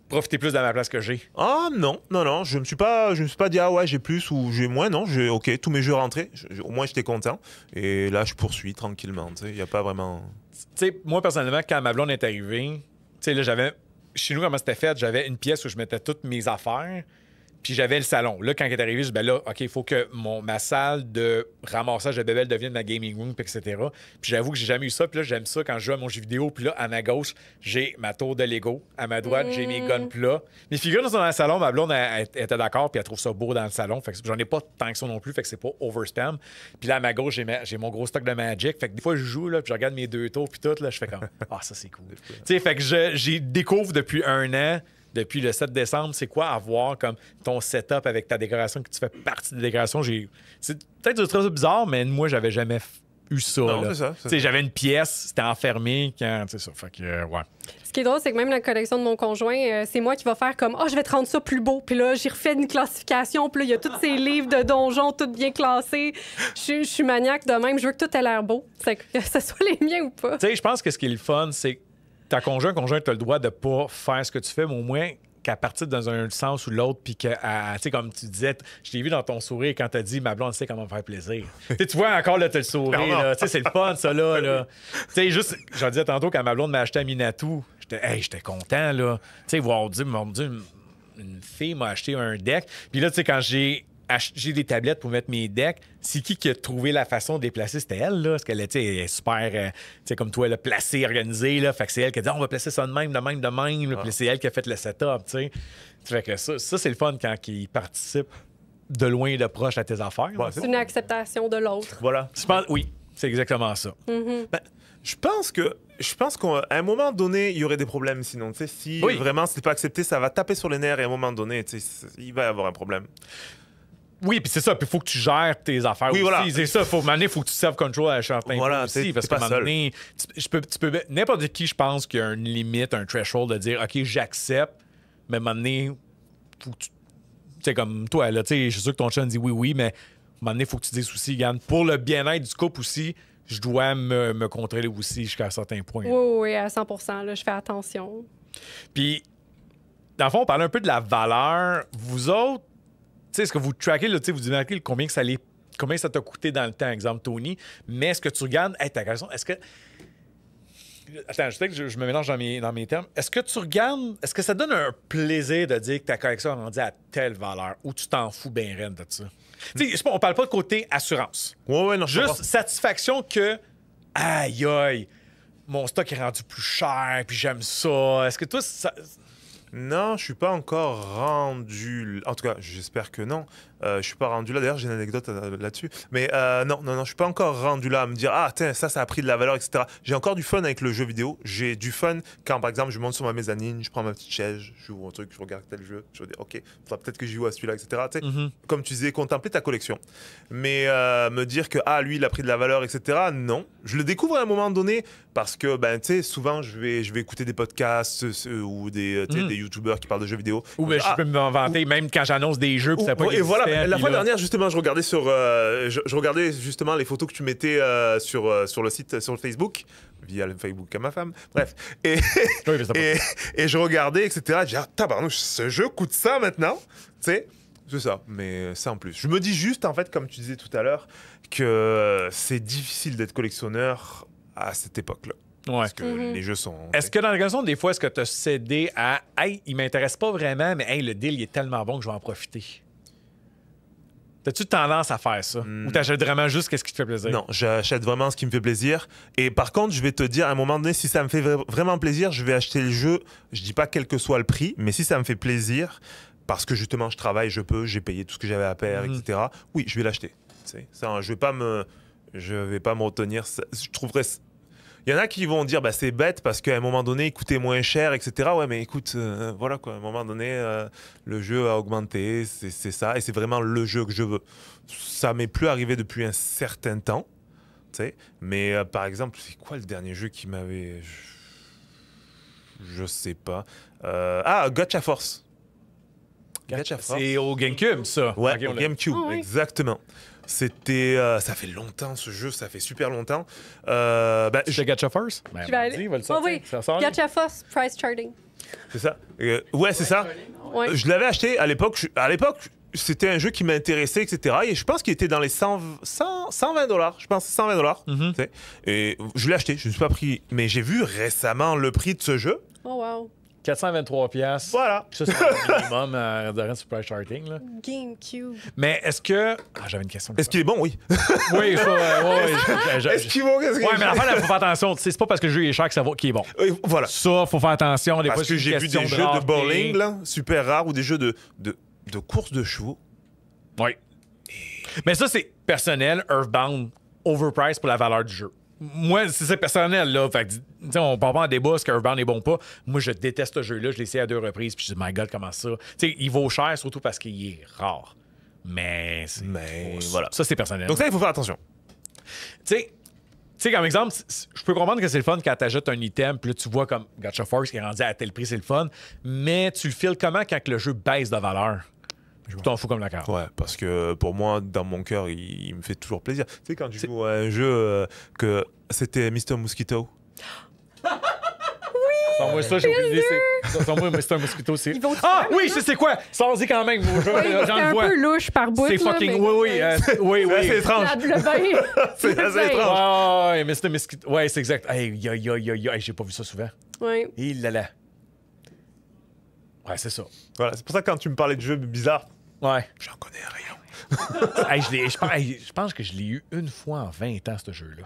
profiter plus de ma place que j'ai. Ah non, je me suis pas dit j'ai plus ou j'ai moins, non, OK, tous mes jeux rentrés, au moins j'étais content et là je poursuis tranquillement, tu sais, il y a pas vraiment. Tu sais, moi personnellement quand ma blonde est arrivée, tu sais là j'avais chez nous comment c'était fait, j'avais une pièce où je mettais toutes mes affaires. Puis j'avais le salon. Là, quand il est arrivé, je dis, ben là, OK, il faut que ma salle de ramassage de bébelles devienne ma gaming room, etc. Puis j'avoue que j'ai jamais eu ça. Puis là, j'aime ça quand je joue à mon jeu vidéo. Puis là, à ma gauche, j'ai ma tour de Lego. À ma droite, j'ai mes guns plats. Mes figurines sont dans le salon. Ma blonde, elle était d'accord. Puis elle trouve ça beau dans le salon. Fait que j'en ai pas tant que ça non plus. Fait que c'est pas overspam. Puis là, à ma gauche, j'ai mon gros stock de Magic. Fait que des fois, je joue, là, puis je regarde mes 2 tours. Puis tout, là, je fais comme, ça, c'est cool. Tu sais, fait que j'ai découvre depuis 1 an. Depuis le 7 décembre, c'est quoi avoir comme ton setup avec ta décoration, que tu fais partie des décorations. C'est peut-être du très bizarre, mais moi, j'avais jamais eu ça. Non, là. c'est ça. J'avais une pièce, c'était enfermé. C'est ça. Fait que, ouais. Ce qui est drôle, c'est que même la collection de mon conjoint, c'est moi qui va faire comme je vais te rendre ça plus beau. Puis là, j'ai refait une classification. Puis là, il y a tous ces livres de donjons, tout bien classés. Je suis maniaque de même. Je veux que tout ait l'air beau. Que ce soit les miens ou pas. Tu sais, je pense que ce qui est le fun, c'est que ta conjoint, tu as le droit de pas faire ce que tu fais, mais au moins qu'à partir dans un sens ou l'autre, puis que, tu sais, comme tu disais, je t'ai vu dans ton sourire quand t'as dit ma blonde sait comment me faire plaisir. Tu vois encore, là, t'as le sourire, là. Tu sais, c'est le fun, ça, là. Tu sais, juste, j'en disais tantôt, quand ma blonde m'a acheté à Minatou, j'étais content, là. Tu sais, voir dire, une fille m'a acheté un deck. Puis là, tu sais, quand j'ai des tablettes pour mettre mes decks. C'est qui a trouvé la façon de les placer? C'était elle, là. Parce qu'elle est super, tu sais, comme toi, là, placée, organisée, là. Fait que c'est elle qui a dit, on va placer ça de même, de même, de même. Là. Puis c'est elle qui a fait le setup, tu sais. Fait que ça c'est le fun quand ils participent de loin et de proche à tes affaires. Ouais, C'est une acceptation de l'autre. Voilà. Je pense, oui, c'est exactement ça. Mm-hmm. Ben, je pense qu'à un moment donné, il y aurait des problèmes sinon. Tu sais, si vraiment c'est pas accepté, ça va taper sur les nerfs et à un moment donné, tu sais, il va y avoir un problème. Oui, puis c'est ça. Puis il faut que tu gères tes affaires aussi. Voilà. C'est ça. Il faut que tu self-control à certains points aussi. Parce qu'à un moment donné, n'importe qui, je pense qu'il y a une limite, un threshold de dire, OK, j'accepte, mais à un moment donné, faut que tu sais, comme toi, là, tu sais, je suis sûr que ton chum dit oui, mais à un moment donné, il faut que tu dises aussi, regarde, pour le bien-être du couple aussi, je dois me contrôler aussi jusqu'à un certain point. Oui, à 100%. Là, je fais attention. Puis, dans le fond, on parlait un peu de la valeur. Vous autres, tu sais, est-ce que vous traquez, là, vous dites combien ça t'a coûté dans le temps, exemple, Tony, mais est-ce que tu regardes, ta question, est-ce que... Attends, je sais que je me mélange dans mes termes. Est-ce que tu regardes, est-ce que ça donne un plaisir de dire que ta collection est rendue à telle valeur ou tu t'en fous bien raide de ça? Tu sais, on parle pas de côté assurance. Ouais, non, juste satisfaction que, aïe, aïe, mon stock est rendu plus cher, puis j'aime ça. Est-ce que toi, ça... Non, je suis pas encore rendu. En tout cas, j'espère que non. Je suis pas rendu là. D'ailleurs, j'ai une anecdote là-dessus. Mais non, je suis pas encore rendu là à me dire tiens, ça a pris de la valeur, etc. J'ai encore du fun avec le jeu vidéo. J'ai du fun quand, par exemple, je monte sur ma mezzanine, je prends ma petite chaise, je joue un truc, je regarde tel jeu, je me dis ok, faudra peut-être que j'y joue à celui-là, etc. Tu sais, comme tu disais, contempler ta collection. Mais me dire que lui, il a pris de la valeur, etc. Non, je le découvre à un moment donné parce que tu sais, souvent je vais écouter des podcasts ou des youtubeurs qui parlent de jeux vidéo. Ou je peux m'inventer même quand j'annonce des jeux, puis ça pas et voilà. La fois dernière, justement, je regardais je regardais justement les photos que tu mettais sur le site, sur le Facebook, via le Facebook à ma femme. Bref. Et je regardais, etc. Je dis, tabarnouche, ce jeu coûte ça maintenant. Tu sais, c'est ça. Mais sans plus. Je me dis juste, en fait, comme tu disais tout à l'heure, que c'est difficile d'être collectionneur à cette époque-là. Ouais. Parce que les jeux sont... Est-ce que dans la question, des fois, est-ce que tu as cédé à « Hey, il m'intéresse pas vraiment, mais hey, le deal, il est tellement bon que je vais en profiter ». T'as-tu tendance à faire ça? Ou t'achètes vraiment juste ce qui te fait plaisir? Non, j'achète vraiment ce qui me fait plaisir. Et par contre, je vais te dire, à un moment donné, si ça me fait vraiment plaisir, je vais acheter le jeu. Je dis pas quel que soit le prix, mais si ça me fait plaisir, parce que justement, je travaille, j'ai payé tout ce que j'avais à faire, etc. Oui, je vais l'acheter. Ça, je vais pas me retenir. Je trouverais... Il y en a qui vont dire c'est bête parce qu'à un moment donné il coûtait moins cher, etc. Ouais, mais écoute, voilà quoi. À un moment donné, le jeu a augmenté, c'est ça, et c'est vraiment le jeu que je veux. Ça m'est plus arrivé depuis un certain temps, tu sais. Mais par exemple, c'est quoi le dernier jeu qui m'avait, je sais pas. Gacha Force. Gacha Force. C'est au GameCube, ça. Ouais, okay, au GameCube, exactement. C'était... ça fait longtemps, ce jeu, ça fait super longtemps. Chez Gacha Force? Je vais aller. Oui, Gacha Force, price charting. C'est ça? Ouais, c'est ça. Ouais. Je l'avais acheté à l'époque. À l'époque, c'était un jeu qui m'intéressait, etc. Et je pense qu'il était dans les 120 $. Je pense 120 $. Et je l'ai acheté, je ne me suis pas pris. Mais j'ai vu récemment le prix de ce jeu. Oh, wow. $423. Voilà. Ça, c'est le minimum de rente sur price charting. Là. GameCube. Mais est-ce que... Ah, j'avais une question. Est-ce qu'il est bon? Oui. Oui, ça, Est-ce qu'il est bon? Ouais, mais l'affaire, il faut faire attention. Tu sais, c'est pas parce que le jeu est cher que ça va qu'il est bon. Voilà. Ça, faut faire attention. Des fois, Parce que c'est j'ai une vu question des jeux de rareté. bowling, là, super rares, ou des jeux de course de chevaux. Oui. Mais ça, c'est personnel. Earthbound, overpriced pour la valeur du jeu. Moi, c'est personnel, là. Fait que, on parle pas en débat, est-ce que Earthbound est bon ou pas. Moi, je déteste ce jeu-là. Je l'ai essayé à 2 reprises, puis je dis, my God, comment ça? Tu sais, il vaut cher, surtout parce qu'il est rare. Mais voilà. Ça, c'est personnel. Donc ça, il faut faire attention. Tu sais, comme exemple, je peux comprendre que c'est le fun quand tu achètes un item, puis là, tu vois comme Gacha Force qui est rendu à tel prix, c'est le fun. Mais tu le files comment quand le jeu baisse de valeur? Je t'en fous comme la carte. Ouais, parce que pour moi, dans mon cœur, il me fait toujours plaisir. Tu sais, quand tu joues à un jeu que c'était Mr. Mosquito. Sans moi, ça, j'ai oublié. Sans moi, Mr. Mosquito, c'est. Ils vont Ah oui, je sais quoi! Sans-y quand même, C'est j'en un vois. peu louche par bout. C'est là, fucking. mais- Oui. C'est assez étrange. Le bain. C'est assez Le bain. étrange. Ah, ouais, Mr. Mosquito. Ouais, c'est exact. Hey, j'ai pas vu ça souvent. Ouais. Il là. Ouais, c'est ça. Voilà, c'est pour ça que quand tu me parlais de jeux bizarres, Ouais. j'en connais rien. Hey, je pense que je l'ai eu une fois en 20 ans, ce jeu-là.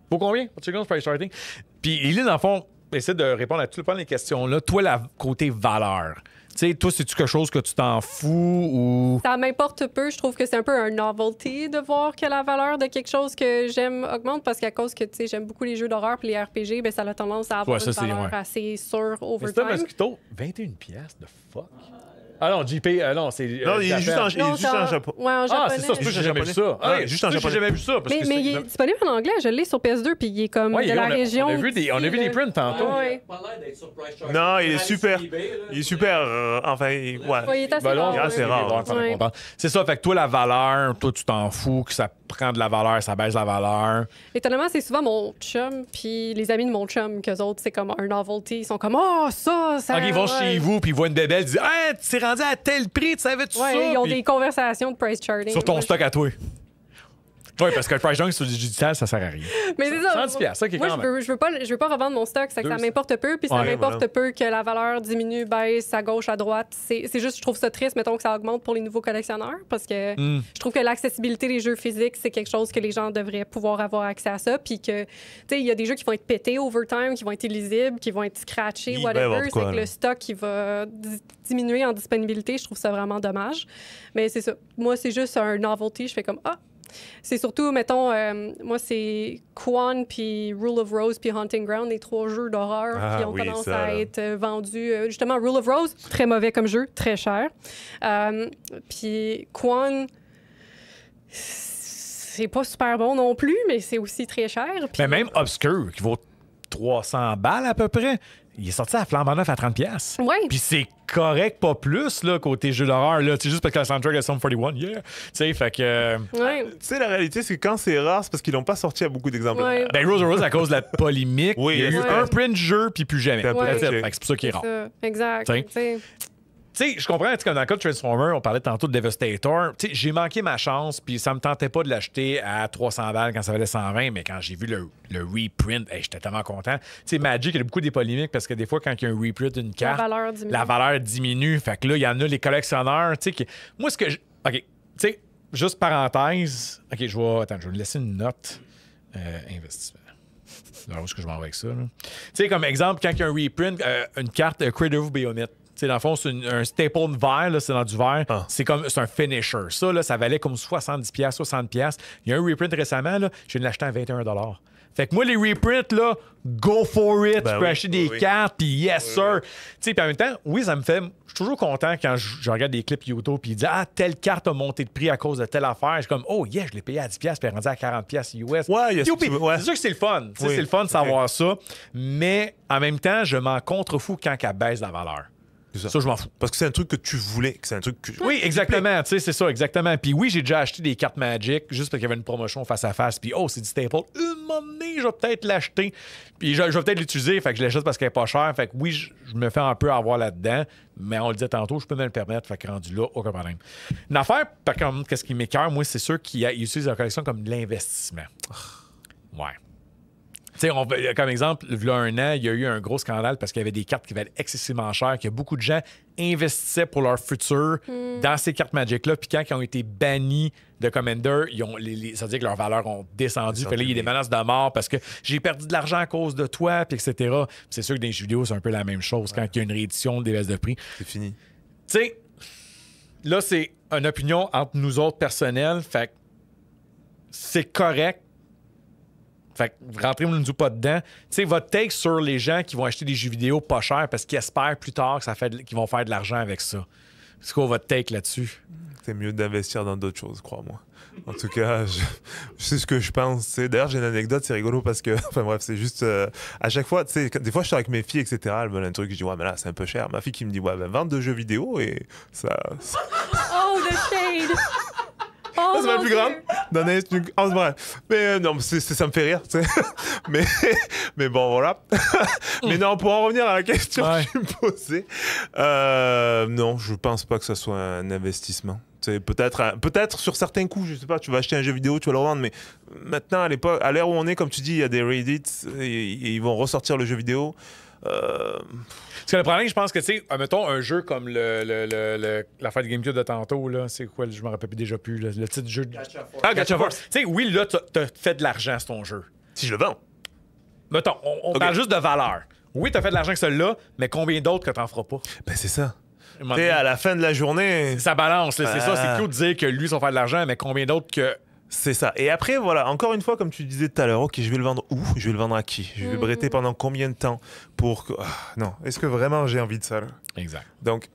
Pour combien? What you price starting? Puis il est dans le fond, essaie de répondre à toutes les questions-là. Toi, la côté valeur. Tu sais, toi, c'est-tu quelque chose que tu t'en fous ou. Ça m'importe peu. Je trouve que c'est un peu un novelty de voir que la valeur de quelque chose que j'aime augmente parce qu'à cause que, tu sais, j'aime beaucoup les jeux d'horreur puis les RPG, ben ça a tendance à avoir Ouais, ça, une c'est- valeur ouais. assez sûre over Mais c'est un time. mosquito, 21 piastres de fuck. Ah non, JP, non, c'est. Non, il est juste en Non, juste en Japon. Ouais, en Ah, japonais. c'est ça, c'est pour ça que j'ai jamais vu ça. Ouais, Hey, juste en c'est pour ça que japonais. j'ai jamais vu ça. Parce que Mais il est disponible en anglais. Je l'ai sur PS2 puis il est comme Ouais, de la région. on a vu des d'ici, là. prints tantôt. Ouais. Pas l'air d'être sur Price Charter. Non, il est Aller super. sur eBay, là, Il est super. Enfin, ouais. Ouais, il est assez Ben non, rare. Ah, c'est ouais. rare. Ouais. C'est ça, fait que toi, la valeur, toi, tu t'en fous, que ça prend de la valeur, ça baisse la valeur. Étonnamment, c'est souvent mon chum puis les amis de mon chum qu'eux autres, c'est comme un novelty. Ils sont comme « Oh, ça! » Ok, ils vont chez vous, puis ils voient une bébelle, ils disent hey, tu t'es rendu à tel prix, tu savais-tu ça? Ouais, ils ont Puis des conversations de price charting. sur ton Moi, stock à toi. Oui, parce que le price junk sur du digital, ça sert à rien. Mais c'est ça. 110 piastres, ça qui est Moi, quand je veux pas revendre mon stock. Ça Deux- m'importe peu, puis ça Ouais, m'importe voilà. peu que la valeur diminue, baisse à gauche, à droite. C'est juste, je trouve ça triste, mettons, que ça augmente pour les nouveaux collectionneurs, parce que je trouve que l'accessibilité des jeux physiques, c'est quelque chose que les gens devraient pouvoir avoir accès à ça, puis que, tu sais, il y a des jeux qui vont être pétés overtime, qui vont être illisibles, qui vont être scratchés, Il va y avoir whatever. de quoi, C'est que là. le stock qui va diminuer en disponibilité. Je trouve ça vraiment dommage. Mais c'est ça. Moi, c'est juste un novelty. Je fais comme, ah! C'est surtout, mettons, moi, c'est Quan, puis Rule of Rose, puis Hunting Ground, les 3 jeux d'horreur Ah qui ont oui, tendance ça, à là. être vendus. Justement, Rule of Rose, très mauvais comme jeu, très cher. Puis Quan, c'est pas super bon non plus, mais c'est aussi très cher. Puis Mais même Obscure, qui vaut 300 balles à peu près, il est sorti à flambant neuf à 30 piastres. Ouais. Puis c'est correct, pas plus, là, côté jeu d'horreur. Là. C'est juste parce que la soundtrack est Sum 41, yeah. Tu sais, fait que... Ouais. Tu sais, la réalité, c'est que quand c'est rare, c'est parce qu'ils l'ont pas sorti à beaucoup d'exemplaires. Ouais. Ben, Rose of Rose, à cause de la polémique, Oui, il y a eu ouais. un print du jeu, puis plus jamais. Puis après, That's it. ok. Fait que c'est pour ça qu'il est rare. Ça, exact. T'sais. T'sais. Tu sais, je comprends, tu sais, comme dans le cas de Transformer, on parlait tantôt de Devastator. Tu sais, j'ai manqué ma chance, puis ça me tentait pas de l'acheter à 300 balles quand ça valait 120, mais quand j'ai vu le reprint, hey, j'étais tellement content. Tu sais, Magic, il y a beaucoup des polémiques parce que des fois, quand il y a un reprint d'une La carte, valeur diminue. la valeur diminue. Fait que là, il y en a les collectionneurs, tu sais, qui... Moi, ce que je... OK, tu sais, juste parenthèse. OK, je vais laisser une note. Investissement. Alors, où est-ce que je m'en vais avec ça, là? Tu sais, comme exemple, quand il y a un reprint, une carte Crater of Bayonet. Tu sais, dans le fond, c'est un staple de verre, là, c'est dans du verre. Ah. C'est un finisher. Ça, là, ça valait comme 70$, 60$. Il y a un reprint récemment, là, je viens de l'acheter à 21$. Fait que moi, les reprints, là, go for it. Ben tu peux oui, acheter des oui. cartes, puis yes, sir. Tu sais, puis en même temps, oui, ça me fait... Je suis toujours content quand je regarde des clips YouTube, puis il dit « Ah, telle carte a monté de prix à cause de telle affaire. » Je suis comme « Oh, yeah, je l'ai payé à 10$, puis elle est rendue à 40$ US. » Ouais, il y a ce Youpi! que tu veux, ouais. C'est sûr que c'est le fun. Tu sais, Oui, c'est le fun de savoir ça. Mais en même temps, je m'en contrefous quand elle baisse la valeur. C'est Ça, je m'en fous. Parce que c'est un truc que tu voulais, que c'est un truc que... Oui, exactement. Tu sais, c'est ça, exactement. Puis oui, j'ai déjà acheté des cartes Magic juste parce qu'il y avait une promotion face à face. Puis oh, c'est du staple. Une monnaie, je vais peut-être l'acheter. Puis je vais peut-être l'utiliser. Fait que je l'achète parce qu'elle est pas chère. Fait que oui, je me fais un peu avoir là-dedans. Mais on le disait tantôt, je peux me le permettre. Fait que rendu là, aucun problème. Une affaire, par contre, qu'est-ce qui m'écoeure, moi, c'est sûr qu'ils utilisent la collection comme de l'investissement. Ouais. Tu sais, comme exemple, il y a un an, il y a eu un gros scandale parce qu'il y avait des cartes qui valaient excessivement cher, que beaucoup de gens investissaient pour leur futur dans ces cartes Magic-là. Puis quand ils ont été bannis de Commander, ça veut dire que leurs valeurs ont descendu. Fait là, il y a des menaces de mort parce que j'ai perdu de l'argent à cause de toi, puis etc. Puis c'est sûr que dans les jeux vidéo, c'est un peu la même chose quand il y a une réédition des baisses de prix. C'est fini. Tu sais, là, c'est une opinion entre nous autres personnels. Fait que c'est correct. Fait que rentrez-nous pas dedans. Tu sais, votre take sur les gens qui vont acheter des jeux vidéo pas chers parce qu'ils espèrent plus tard qu'ils vont faire de l'argent avec ça. C'est quoi votre take là-dessus? C'est mieux d'investir dans d'autres choses, crois-moi. En tout cas, je sais ce que je pense. D'ailleurs, j'ai une anecdote, c'est rigolo parce que, enfin bref, c'est juste à chaque fois, tu sais, des fois, je suis avec mes filles, etc. Elles veulent un truc, je dis, ouais, mais là, c'est un peu cher. Ma fille qui me dit, ouais, ben, 22 jeux vidéo et ça. Oh, the shade! Oh, C'est ma mon plus Dieu. grande. Oh, c'est vrai. Mais non, ça me fait rire, tu sais. mais bon, voilà. Mais non, pour en revenir à la question que tu me posais, non, je pense pas que ce soit un investissement. Peut-être sur certains coups, je sais pas, tu vas acheter un jeu vidéo, tu vas le revendre, mais maintenant, à l'ère où on est, comme tu dis, il y a des Reddit et ils vont ressortir le jeu vidéo. Parce que le problème, je pense que, tu sais, mettons un jeu comme l'affaire de GameCube de tantôt, là, c'est quoi, je me rappelle déjà plus, le titre du jeu. Gacha Force. Tu sais, oui, là, t'as fait de l'argent sur ton jeu. Si je le vends. Mettons, on parle juste de valeur. Oui, t'as fait de l'argent avec celui-là, mais combien d'autres que t'en feras pas? Ben, c'est ça. Tu sais, à la fin de la journée. Ça balance, là, c'est ça. C'est cool de dire que lui, ça va faire de l'argent, mais combien d'autres que. C'est ça. Et après, voilà, encore une fois, comme tu disais tout à l'heure, OK, je vais le vendre où? Je vais le vendre à qui? Je vais bretter pendant combien de temps pour que... non, est-ce que vraiment j'ai envie de ça, là? Exact. Donc,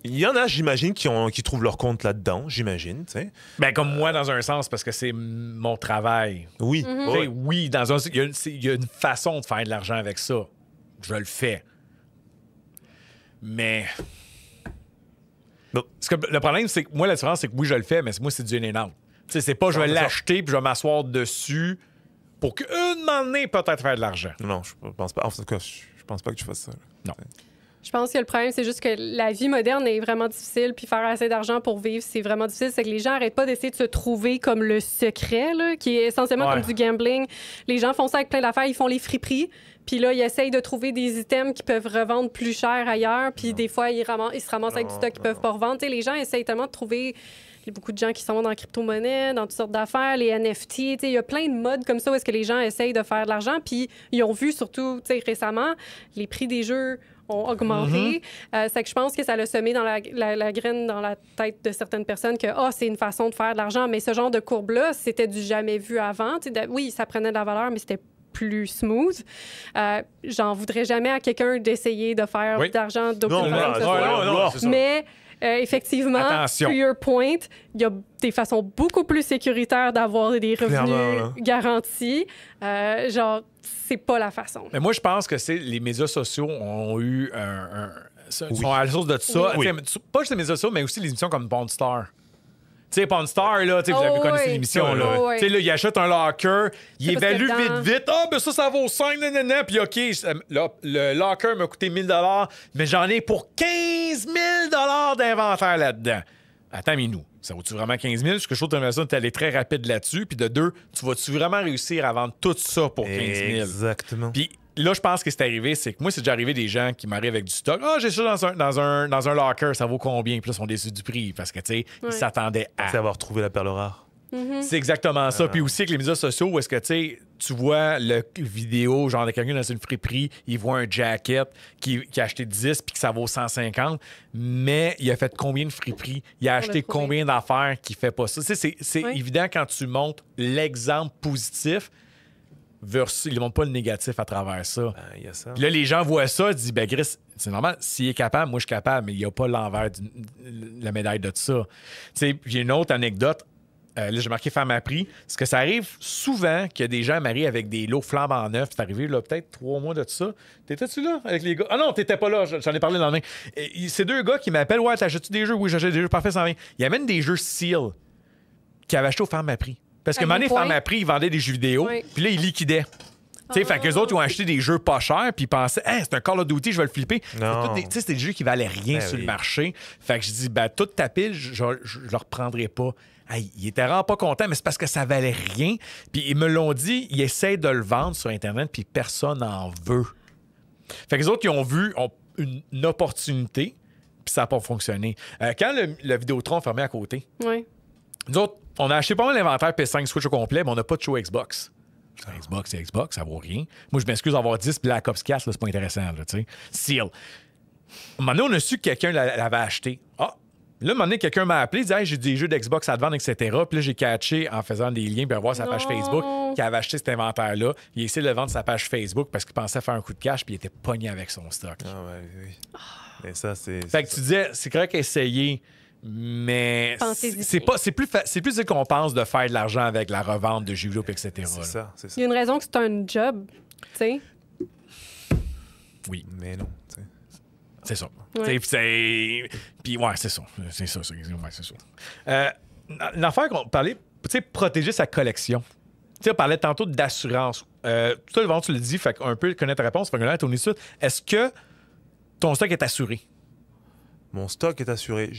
il y en a, j'imagine, qui trouvent leur compte là-dedans, j'imagine, tu sais. Ben, comme moi, dans un sens, parce que c'est mon travail. Oui. Tu sais, oui, dans un il y a une façon de faire de l'argent avec ça. Je le fais. Mais... Non. Parce que le problème, c'est que moi, la différence, c'est que oui, je le fais, mais moi, c'est du in and out. Tu sais, c'est pas je vais l'acheter puis je vais m'asseoir dessus pour qu'une année peut-être faire de l'argent. Non, je pense pas. En tout cas, je pense pas que tu fasses ça. Là. Non. Je pense que le problème, c'est juste que la vie moderne est vraiment difficile, puis faire assez d'argent pour vivre, c'est vraiment difficile. C'est que les gens n'arrêtent pas d'essayer de se trouver comme le secret, là, qui est essentiellement comme du gambling. Les gens font ça avec plein d'affaires, ils font les friperies, puis là, ils essayent de trouver des items qui peuvent revendre plus cher ailleurs, puis des fois, ils se ramassent avec du stock qu'ils peuvent pas revendre. T'sais, les gens essayent tellement de trouver... Il y a beaucoup de gens qui sont dans la crypto-monnaie, dans toutes sortes d'affaires, les NFT. Il y a plein de modes comme ça où est-ce que les gens essayent de faire de l'argent. Puis ils ont vu surtout récemment, les prix des jeux ont augmenté. C'est que je pense que ça l'a semé dans la graine dans la tête de certaines personnes que c'est une façon de faire de l'argent. Mais ce genre de courbe-là, c'était du jamais vu avant. Oui, ça prenait de la valeur, mais c'était plus smooth. J'en voudrais jamais à quelqu'un d'essayer de faire de l'argent d'aucune façon que ce soit. c'est ça. Mais effectivement, Attention. to your point, il y a des façons beaucoup plus sécuritaires d'avoir des revenus garantis. Genre, c'est pas la façon. Mais moi, je pense que les médias sociaux ont eu sont à la source de tout ça. Oui. Pas juste les médias sociaux, mais aussi les émissions comme Pawn Star. Tu sais, Pawn Star, là, vous avez connu cette émission, là. Oh, Tu sais, là, il achète un locker, il parce que évalue dedans- vite. Ben ça vaut 5, nanana. Puis, OK, là, le locker m'a coûté 1000 $, mais j'en ai pour 15 000 $ d'inventaire là-dedans. Attends, mais nous, ça vaut-tu vraiment 15 000? Parce que je trouve que tu es allé très rapide là-dessus. Puis de deux, tu vas-tu vraiment réussir à vendre tout ça pour 15 000? Exactement. Puis là, je pense que c'est arrivé, c'est que moi, c'est déjà arrivé des gens qui m'arrivent avec du stock. J'ai ça dans un locker, ça vaut combien? Puis là, ils sont déçus du prix parce que, tu sais, ils s'attendaient à. C'est avoir trouvé la perle rare. C'est exactement ça. Puis aussi avec les médias sociaux, où est-ce que, tu sais, tu vois le vidéo, genre de quelqu'un dans une friperie, il voit un jacket qui a acheté 10 puis que ça vaut 150, mais il a fait combien de friperies? Il a acheté combien d'affaires qui fait pas ça? Tu sais, c'est évident quand tu montres l'exemple positif versus ils ne montrent pas le négatif à travers ça. Il y a ça. Puis là, les gens voient ça, ils se disent, ben Gris, c'est normal, s'il est capable, moi je suis capable, mais il n'y a pas l'envers de la médaille de ça. Tu sais, j'ai une autre anecdote. Là, j'ai marqué femme à prix. Parce que ça arrive souvent qu'il y a des gens mariés avec des lots flambant neufs. C'est arrivé, là, peut-être 3 mois de ça. T'étais-tu là avec les gars? Ah non, t'étais pas là. J'en ai parlé dans le lendemain. C'est 2 gars qui m'appellent. Ouais, t'achètes-tu des jeux? Oui, j'achète des jeux. Parfait, ça vient. Ils amènent des jeux Seal qu'ils avaient achetés aux femmes à prix. Parce que À Mané quel point? Femme à prix, ils vendaient des jeux vidéo. Oui. Puis là, ils liquidaient. Tu sais, fait qu'eux autres, ils ont acheté des jeux pas chers, puis ils pensaient, hey, c'est un Call of Duty, je vais le flipper. Non. C'est des jeux qui valaient rien sur le marché. Fait que je dis, ben, toute ta pile, je le reprendrai pas. Hey, ils étaient vraiment pas contents, mais c'est parce que ça valait rien. Puis ils me l'ont dit, ils essayent de le vendre sur Internet, puis personne n'en veut. Fait que les autres, ils ont vu une opportunité, puis ça n'a pas fonctionné. Quand le Vidéotron fermé à côté, nous autres, on a acheté pas mal l'inventaire PS5 Switch au complet, mais on n'a pas de show Xbox. Xbox, c'est Xbox, ça vaut rien. Moi, je m'excuse d'avoir 10 Black Ops 4, là, c'est pas intéressant, là, tu sais. Seal. À un moment donné, on a su que quelqu'un l'avait acheté. Ah! Là, à un moment donné, quelqu'un m'a appelé, il dit hey, j'ai des jeux d'Xbox à te vendre, etc. Puis là, j'ai catché en faisant des liens pour voir sa page Facebook qu'il avait acheté cet inventaire-là. Il a essayé de le vendre sur sa page Facebook parce qu'il pensait faire un coup de cash, puis il était pogné avec son stock. Ah ouais, oui. Mais ça, c'est. Fait que tu disais, c'est correct essayer. Mais c'est plus difficile qu'on pense de faire de l'argent avec la revente de jeux vidéo, etc. C'est ça. Il y a une raison que c'est un job, tu sais. Oui. Mais non, tu sais. C'est ça. Ouais. Puis ouais, c'est ça. C'est ça. L'affaire qu'on parlait, tu sais, protéger sa collection. Tu sais, on parlait tantôt d'assurance. Tout à l'heure, tu le dis, fait un peu connaître la réponse. Fait que là, on est sûr. Est-ce que ton stock est assuré? Mon stock est assuré.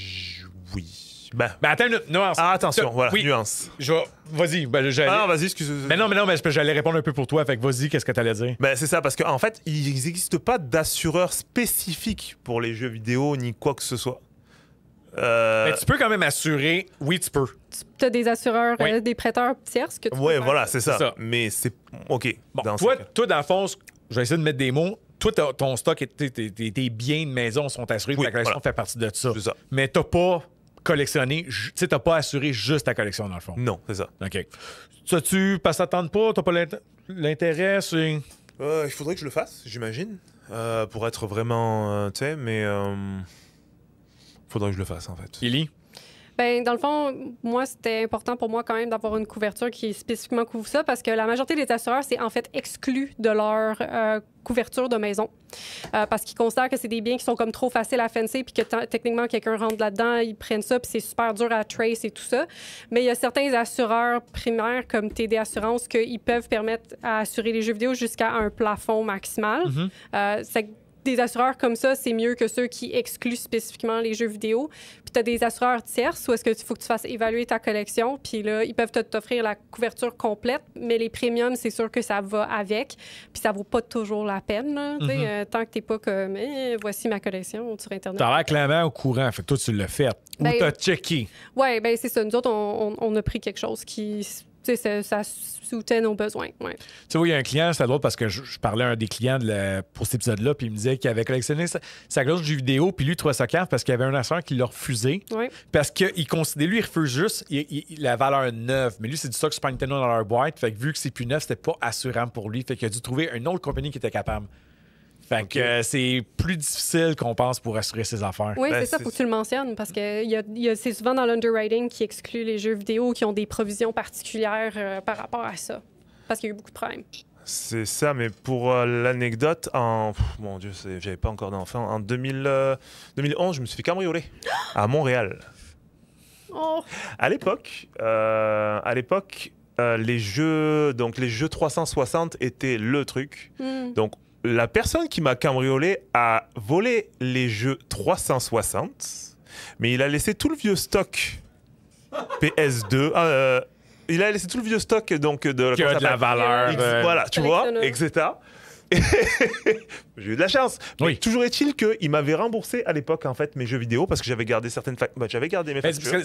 Oui. Ben, attends une minute, nuance. Ah, attention, voilà, oui. nuance. Vas-y. Vas-y, excuse-moi. Mais non, mais j'allais répondre un peu pour toi. Fait que vas-y, qu'est-ce que t'allais dire? Ben, c'est ça, parce qu'en fait, il n'existe pas d'assureur spécifique pour les jeux vidéo ni quoi que ce soit. Mais tu peux quand même assurer. Oui, tu peux. Tu as des assureurs, des prêteurs tierces que tu peux Ouais, faire. voilà, c'est ça. C'est ça. Mais c'est. OK. Bon, dans toi, dans le fond, je vais essayer de mettre des mots. Toi, ton stock, tes biens de maison sont assurés. Oui, ta collection voilà. fait partie de ça. C'est ça. Mais t'as pas collectionné, tu sais, t'as pas assuré juste ta collection, dans le fond. Non, c'est ça. OK. Ça, parce que ça tente pas, t'as pas l'intérêt, c'est... Il faudrait que je le fasse, j'imagine. Pour être vraiment. Tu sais, mais. Faudrait que je le fasse, en fait. Ellie? Ben, dans le fond, moi, c'était important pour moi quand même d'avoir une couverture qui spécifiquement couvre ça parce que la majorité des assureurs, c'est en fait exclu de leur couverture de maison. Parce qu'ils considèrent que c'est des biens qui sont comme trop faciles à fencer puis que techniquement, quelqu'un rentre là-dedans, ils prennent ça puis c'est super dur à trace et tout ça. Mais il y a certains assureurs primaires comme TD Assurance qu'ils peuvent permettre à assurer les jeux vidéo jusqu'à un plafond maximal. C'est des assureurs comme ça, c'est mieux que ceux qui excluent spécifiquement les jeux vidéo. Puis tu as des assureurs tierces où est-ce que faut que tu fasses évaluer ta collection. Puis là, ils peuvent t'offrir la couverture complète, mais les premiums, c'est sûr que ça va avec. Puis ça vaut pas toujours la peine, là, tant que t'es pas comme voici ma collection sur Internet. T'as l'air clairement au courant, fait que toi, tu l'as fait. Ou t'as checké. Oui, ben c'est ça. Nous autres, on a pris quelque chose qui... Ça soutient nos besoins. Ouais. Tu vois, il y a un client, c'est drôle parce que je parlais à un des clients pour cet épisode-là, puis il me disait qu'il avait collectionné sa grosse jeu vidéo, puis lui, il trouvait ça cave parce qu'il y avait un assureur qui l'a refusé. Ouais. Parce qu'il considère, lui, il refuse juste la valeur neuve. Mais lui, c'est du stock Super Nintendo dans leur boîte. Fait que vu que c'est plus neuf, c'était pas assurant pour lui. Fait qu'il a dû trouver une autre compagnie qui était capable. Fait que c'est plus difficile qu'on pense pour assurer ses affaires. Oui, c'est ça, faut que tu le mentionnes parce que c'est souvent dans l'underwriting qui exclut les jeux vidéo qui ont des provisions particulières par rapport à ça. Parce qu'il y a eu beaucoup de problèmes. C'est ça, mais pour l'anecdote, mon Dieu, j'avais pas encore d'enfant. En 2011, je me suis fait cambrioler à Montréal. Oh! À l'époque, les jeux 360 étaient le truc. Donc, la personne qui m'a cambriolé a volé les jeux 360, mais il a laissé tout le vieux stock PS2. Il a laissé tout le vieux stock donc de la valeur. Voilà, tu vois, etc. J'ai eu de la chance. Mais toujours est-il qu'il m'avait remboursé à l'époque en fait mes jeux vidéo parce que j'avais gardé j'avais gardé mes factures.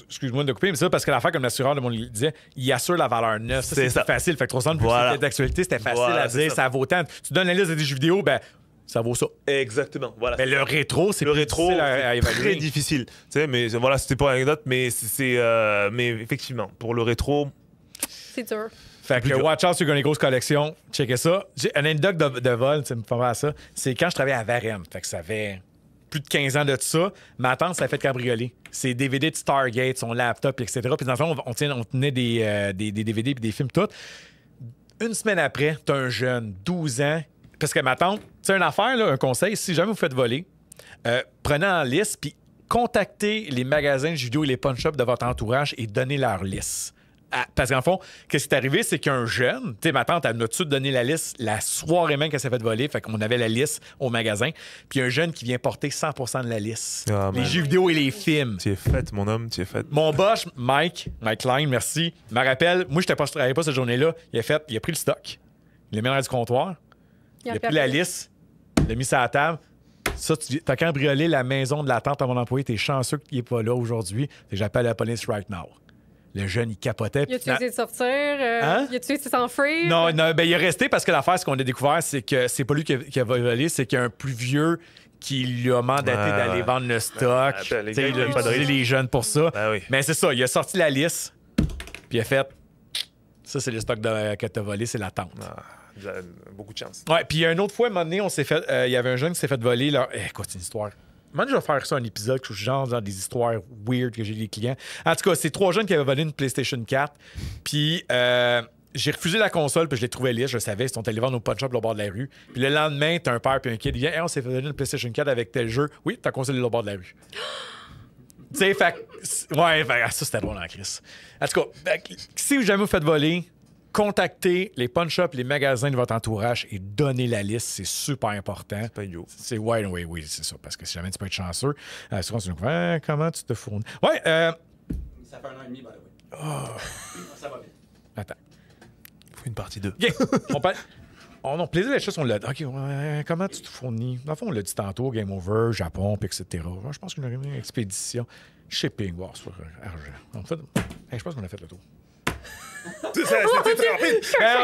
Excuse-moi de couper, mais ça parce que l'affaire comme l'assureur de mon disait, il assure la valeur neuve. Ça, c'est facile. Fait que 300 plus d'actualité, c'était facile à dire. Ça vaut tant. Tu donnes la liste des jeux vidéo, ben ça vaut ça. Exactement. Voilà. Mais le rétro, c'est difficile à évaluer. Très difficile. Tu sais, mais voilà, c'était pas une anecdote, mais mais effectivement, pour le rétro, c'est dur. Fait que watch out, tu as une grosse collection. Checkez ça. J'ai une anecdote de vol, tu me fais à ça. C'est quand je travaillais à Varenne. Fait que ça fait plus de 15 ans de ça. Ma tante s'est fait cabrioler. Ses DVD de Stargate, son laptop, etc. Puis dans le fond, on tenait des DVD et des films, tout. Une semaine après, t'as un jeune, 12 ans. Parce que ma tante, c'est une affaire, là, un conseil, si jamais vous faites voler, prenez en liste puis contactez les magasins de jeux vidéo et les pawn shops de votre entourage et donnez leur liste. Parce qu'en fond, qu'est-ce qui est arrivé, c'est qu'un jeune, tu sais, ma tante, elle m'a tout donné la liste la soirée même qu'elle s'est fait voler. Fait qu'on avait la liste au magasin. Puis un jeune qui vient porter 100% de la liste. Ah, les man. jeux vidéo et les films. Tu es faite, mon homme, tu es faite. Mon boss, Mike Klein, merci, me rappelle, moi, je travaillais pas cette journée-là. Il a pris le stock. Il l'a mis dans du comptoir. Il a pris la liste. Il l'a mis sur la table. Ça, t'as cambriolé la maison de la tante à mon employé. T'es chanceux qu'il n'est pas là aujourd'hui. J'appelle la police right now. Le jeune, il capotait. Il a-tu essayé de sortir? Hein? Il a-tu essayé de s'enfuir? Non, ben, il est resté parce que l'affaire, ce qu'on a découvert, c'est que c'est pas lui qui a volé, c'est qu'il y a un plus vieux qui lui a mandaté d'aller vendre le stock. Les Tu sais, gars, il a ils ont pas de utilisé risque. les jeunes pour ça. Ben oui. Mais c'est ça, il a sorti la liste, puis il a fait ça, c'est le stock que t'as volé, c'est la tente. Ah, beaucoup de chance. Ouais, puis une autre fois, à un moment donné, il y avait un jeune qui s'est fait voler. Là. Écoute, c'est une histoire. Moi, je vais faire ça un épisode, que je genre dans des histoires weird que j'ai des clients. En tout cas, c'est 3 jeunes qui avaient volé une PlayStation 4. Puis j'ai refusé la console, puis je l'ai trouvé lisse, je le savais. Ils sont allés vendre au punch up au bord de la rue. Puis le lendemain, t'as un père puis un kid. Il vient, hey, on s'est fait donner une PlayStation 4 avec tel jeu. Oui, ta console est au bord de la rue. Tu sais, ça c'était drôle en crise. En tout cas, si vous jamais vous faites voler, contactez les punch-ups, les magasins de votre entourage et donnez la liste. C'est super important. Pas idiot. C'est oui, c'est ça. Parce que si jamais tu peux être chanceux, souvent tu nous dis comment tu te fournis. Ouais, Ça fait 1 an et demi, by the way. Ça va bien. attends. Faut une partie 2. OK. On parle. Oh non, plaisir les choses, on l'a dit. OK, comment tu te fournis? Dans le fond, on l'a dit tantôt, Game Over, Japon, puis etc. Je pense qu'une expédition, shipping, wow, c'est pas argent. En fait, je pense qu'on a fait le tour. C'était très rapide.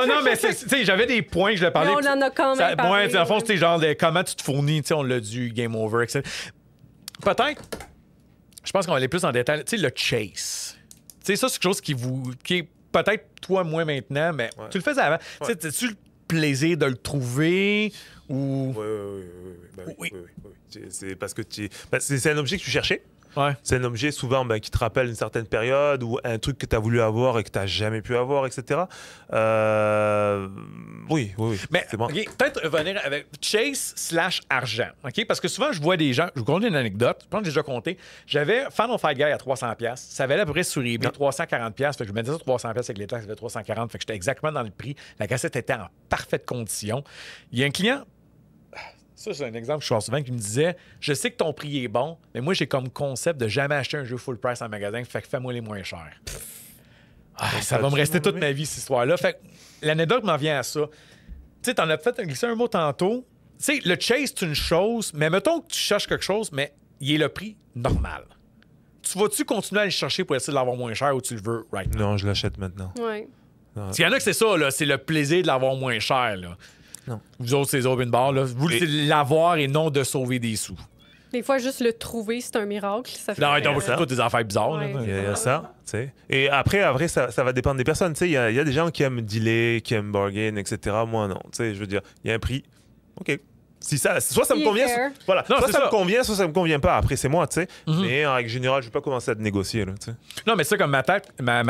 Non, mais tu sais, j'avais des points que je le parlais. Mais on en a quand même parlé. Ouais, dans le fond, c'était genre de comment tu te fournis, tu sais, on l'a dit, Game Over, etc. Peut-être, je pense qu'on va aller plus en détail. Tu sais, le chase. Tu sais, ça, c'est quelque chose qui est peut-être toi, moi, maintenant, mais tu le faisais avant. Tu sais, as-tu le plaisir de le trouver ou. Oui. C'est parce que c'est un objet que tu cherchais. Ouais. C'est un objet souvent qui te rappelle une certaine période ou un truc que tu as voulu avoir et que tu n'as jamais pu avoir, etc. Oui. Mais c'est bon. OK, peut-être revenir avec chase/argent. OK? Parce que souvent, je vois des gens. Je vous conte une anecdote. Je pense que j'ai déjà compté. J'avais Final Fight Guy à 300$. Ça valait à peu près sur eBay 340$. Fait que je me disais 300$ avec les taxes, ça fait 340$. Fait que j'étais exactement dans le prix. La cassette était en parfaite condition. Il y a un client. Ça, c'est un exemple que je vois souvent qui me disait je sais que ton prix est bon, mais moi, j'ai comme concept de jamais acheter un jeu full price en magasin, fait que fais-moi les moins chers. Ça va me rester toute ma vie, cette histoire-là. Fait que l'anecdote m'en vient à ça. Tu sais, t'en as peut-être glissé un mot tantôt. Tu sais, le chase, c'est une chose, mais mettons que tu cherches quelque chose, mais il est le prix normal. Tu vas-tu continuer à aller chercher pour essayer de l'avoir moins cher ou tu le veux right now? Non, je l'achète maintenant. Oui. Parce qu'il y en a que c'est ça, là, c'est le plaisir de l'avoir moins cher. Là. Non. Vous autres, c'est les open bar. Là. Vous, c'est l'avoir et non de sauver des sous. Des fois, juste le trouver, c'est un miracle. Ça fait Non, donc, c'est toutes des affaires bizarres. Ouais. Là. Il y a ça, tu sais. Et après ça va dépendre des personnes. Tu sais, il y a des gens qui aiment dealer, qui aiment bargain, etc. Moi, non. Tu sais, je veux dire, il y a un prix. OK. Si ça, soit ça me Il est convient, fair. voilà. Non, Soit c'est ça ça. me convient, soit ça me convient pas. Après, c'est moi, tu sais. Mais en règle générale, je vais pas commencer à te négocier, là, tu sais. Non, mais ça, comme ma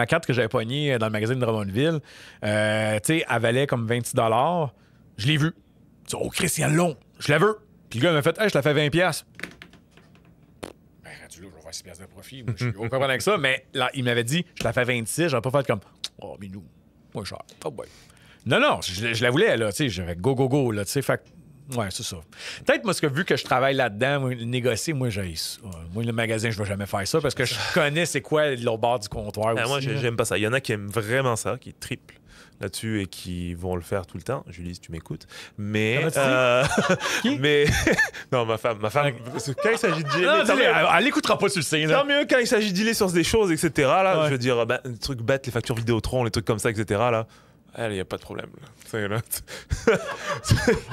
carte que j'avais pognée dans le magazine de Drummondville, tu sais, elle valait comme 26$. Je l'ai vue. Je dis, oh, Christian Long, je la veux. Puis le gars m'a fait, hey, je la fais 20$. Ben, rendu là, je vais faire 6$ de profit. Moi, je suis aucun problème avec ça. Mais là, il m'avait dit, je la fais 26$. J'aurais pas fait comme, oh, mais nous, moins cher. Oh, boy. Non, je la voulais, là. Tu sais, j'avais go, là. Tu sais, fait ouais, c'est ça. Peut-être, moi, vu que je travaille là-dedans, moi, négocier, moi, j'ai ça. Moi, le magasin, je vais jamais faire ça parce que je connais c'est quoi l'autre bord du comptoir. Moi, aussi, là. j'aime pas ça. Il y en a qui aiment vraiment ça, qui triplent là-dessus et qui vont le faire tout le temps. Julie, si tu m'écoutes. Mais. Qui? Mais. Non, ma femme. Quand il s'agit de dealer. Non, mais tant dis-le, mieux- elle l'écoutera pas, tu le sais. Là. tant mieux quand il s'agit de dealer sur des choses, etc. Là, Ouais. je veux dire, les trucs bêtes, les factures Vidéotron, les trucs comme ça, etc. Là. Il n'y a pas de problème. Là. Tu sais, là.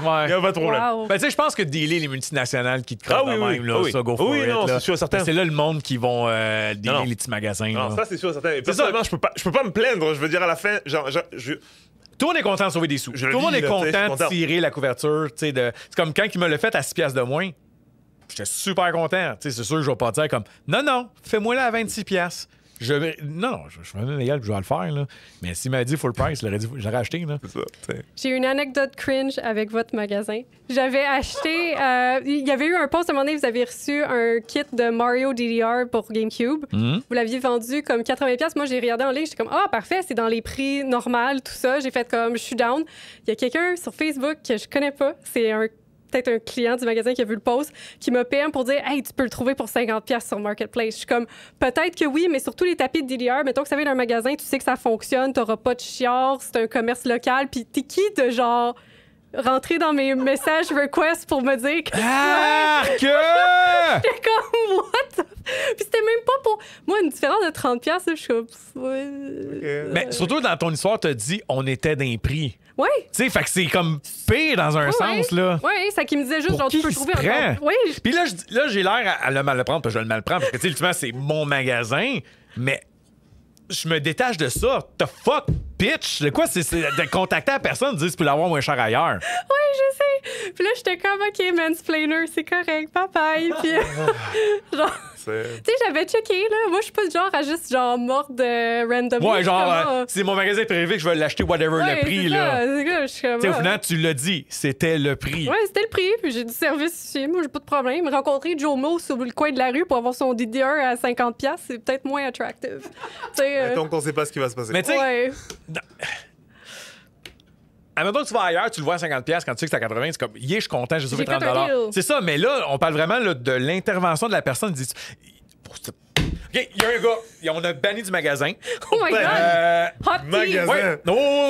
Ouais. Il n'y a pas de problème. Wow. Ben, tu sais, je pense que dealer les multinationales qui te crèvent de même, là, ça, go for oui, it, non, là. c'est sûr et certain. C'est là le monde qui vont dealer Non. les petits magasins. Non, là. ça, c'est sûr et certain. Et ça. personnellement, je peux pas me plaindre. Je veux dire, à la fin, Tout le monde est content de sauver des sous. Tout Je le monde vis, est là, tu sais, je suis content de content. tirer la couverture. Tu sais, c'est comme quand il me l'a fait à 6$ de moins. J'étais super content. Tu sais, c'est sûr que je vais pas dire comme non, fais-moi là à 26$. Non, je suis même légal, puis je vais le faire, là. Mais s'il m'avait dit full price, j'aurais acheté, là. C'est ça, t'sais. J'ai une anecdote cringe avec votre magasin. J'avais acheté... il y avait eu un post à un moment donné, vous avez reçu un kit de Mario DDR pour GameCube. Vous l'aviez vendu comme 80$. Moi, j'ai regardé en ligne, j'étais comme, parfait, c'est dans les prix normaux, tout ça. J'ai fait comme, je suis down. Il y a quelqu'un sur Facebook que je connais pas. C'est peut-être un client du magasin qui a vu le post, qui m'a PM pour dire « Hey, tu peux le trouver pour 50$ sur Marketplace. » Je suis comme « Peut-être que oui, mais surtout les tapis de DDR, mettons que ça vient d'un magasin, tu sais que ça fonctionne, t'auras pas de chiard, c'est un commerce local, puis t'es qui de genre rentrer dans mes messages requests pour me dire que... J'étais comme « What? » Puis c'était même pas pour... Moi, une différence de 30$, là, je suis comme... Mais surtout, dans ton histoire, t'as dit « On était d'un prix ». Ouais. Tu sais, fait que c'est comme pire dans un sens, là. Ouais, ça qui me disait juste, Pour genre, qui tu peux il trouver se prend? un... Oui. Puis là, j'ai l'air à le mal le prendre, parce que je le mal prendre, parce que, tu sais, ultimement, c'est mon magasin, mais je me détache de ça. The fuck, bitch? De quoi? C'est de contacter la personne, de dire, tu peux l'avoir moins cher ailleurs. Oui, je sais. Puis là, j'étais comme, OK, mansplainer, c'est correct, bye-bye. Puis, genre... Tu sais, j'avais checké, là. Moi, je suis pas du genre à juste, genre, mordre random. Ouais, genre, c'est mon magasin privé que je vais l'acheter whatever le prix, là. C'est ça, je suis comme... Tu sais, au final, tu l'as dit, c'était le prix. Ouais, c'était le prix, puis j'ai du service ici. Moi, j'ai pas de problème. Rencontrer Joe Mo sur le coin de la rue pour avoir son DDR à 50$, c'est peut-être moins attractive. Tu sais... Donc, on sait pas ce qui va se passer. Mais tu sais... Ouais. Admettons que tu vas ailleurs, tu le vois à 50$, quand tu sais que c'est à 80$, c'est comme, je suis content, j'ai sauvé J'ai fait 30$. un deal. C'est ça, mais là, on parle vraiment là, de l'intervention de la personne. Dit, OK, il y a un gars, on a banni du magasin. Oh my God! Hot tea! Magasin. Ouais.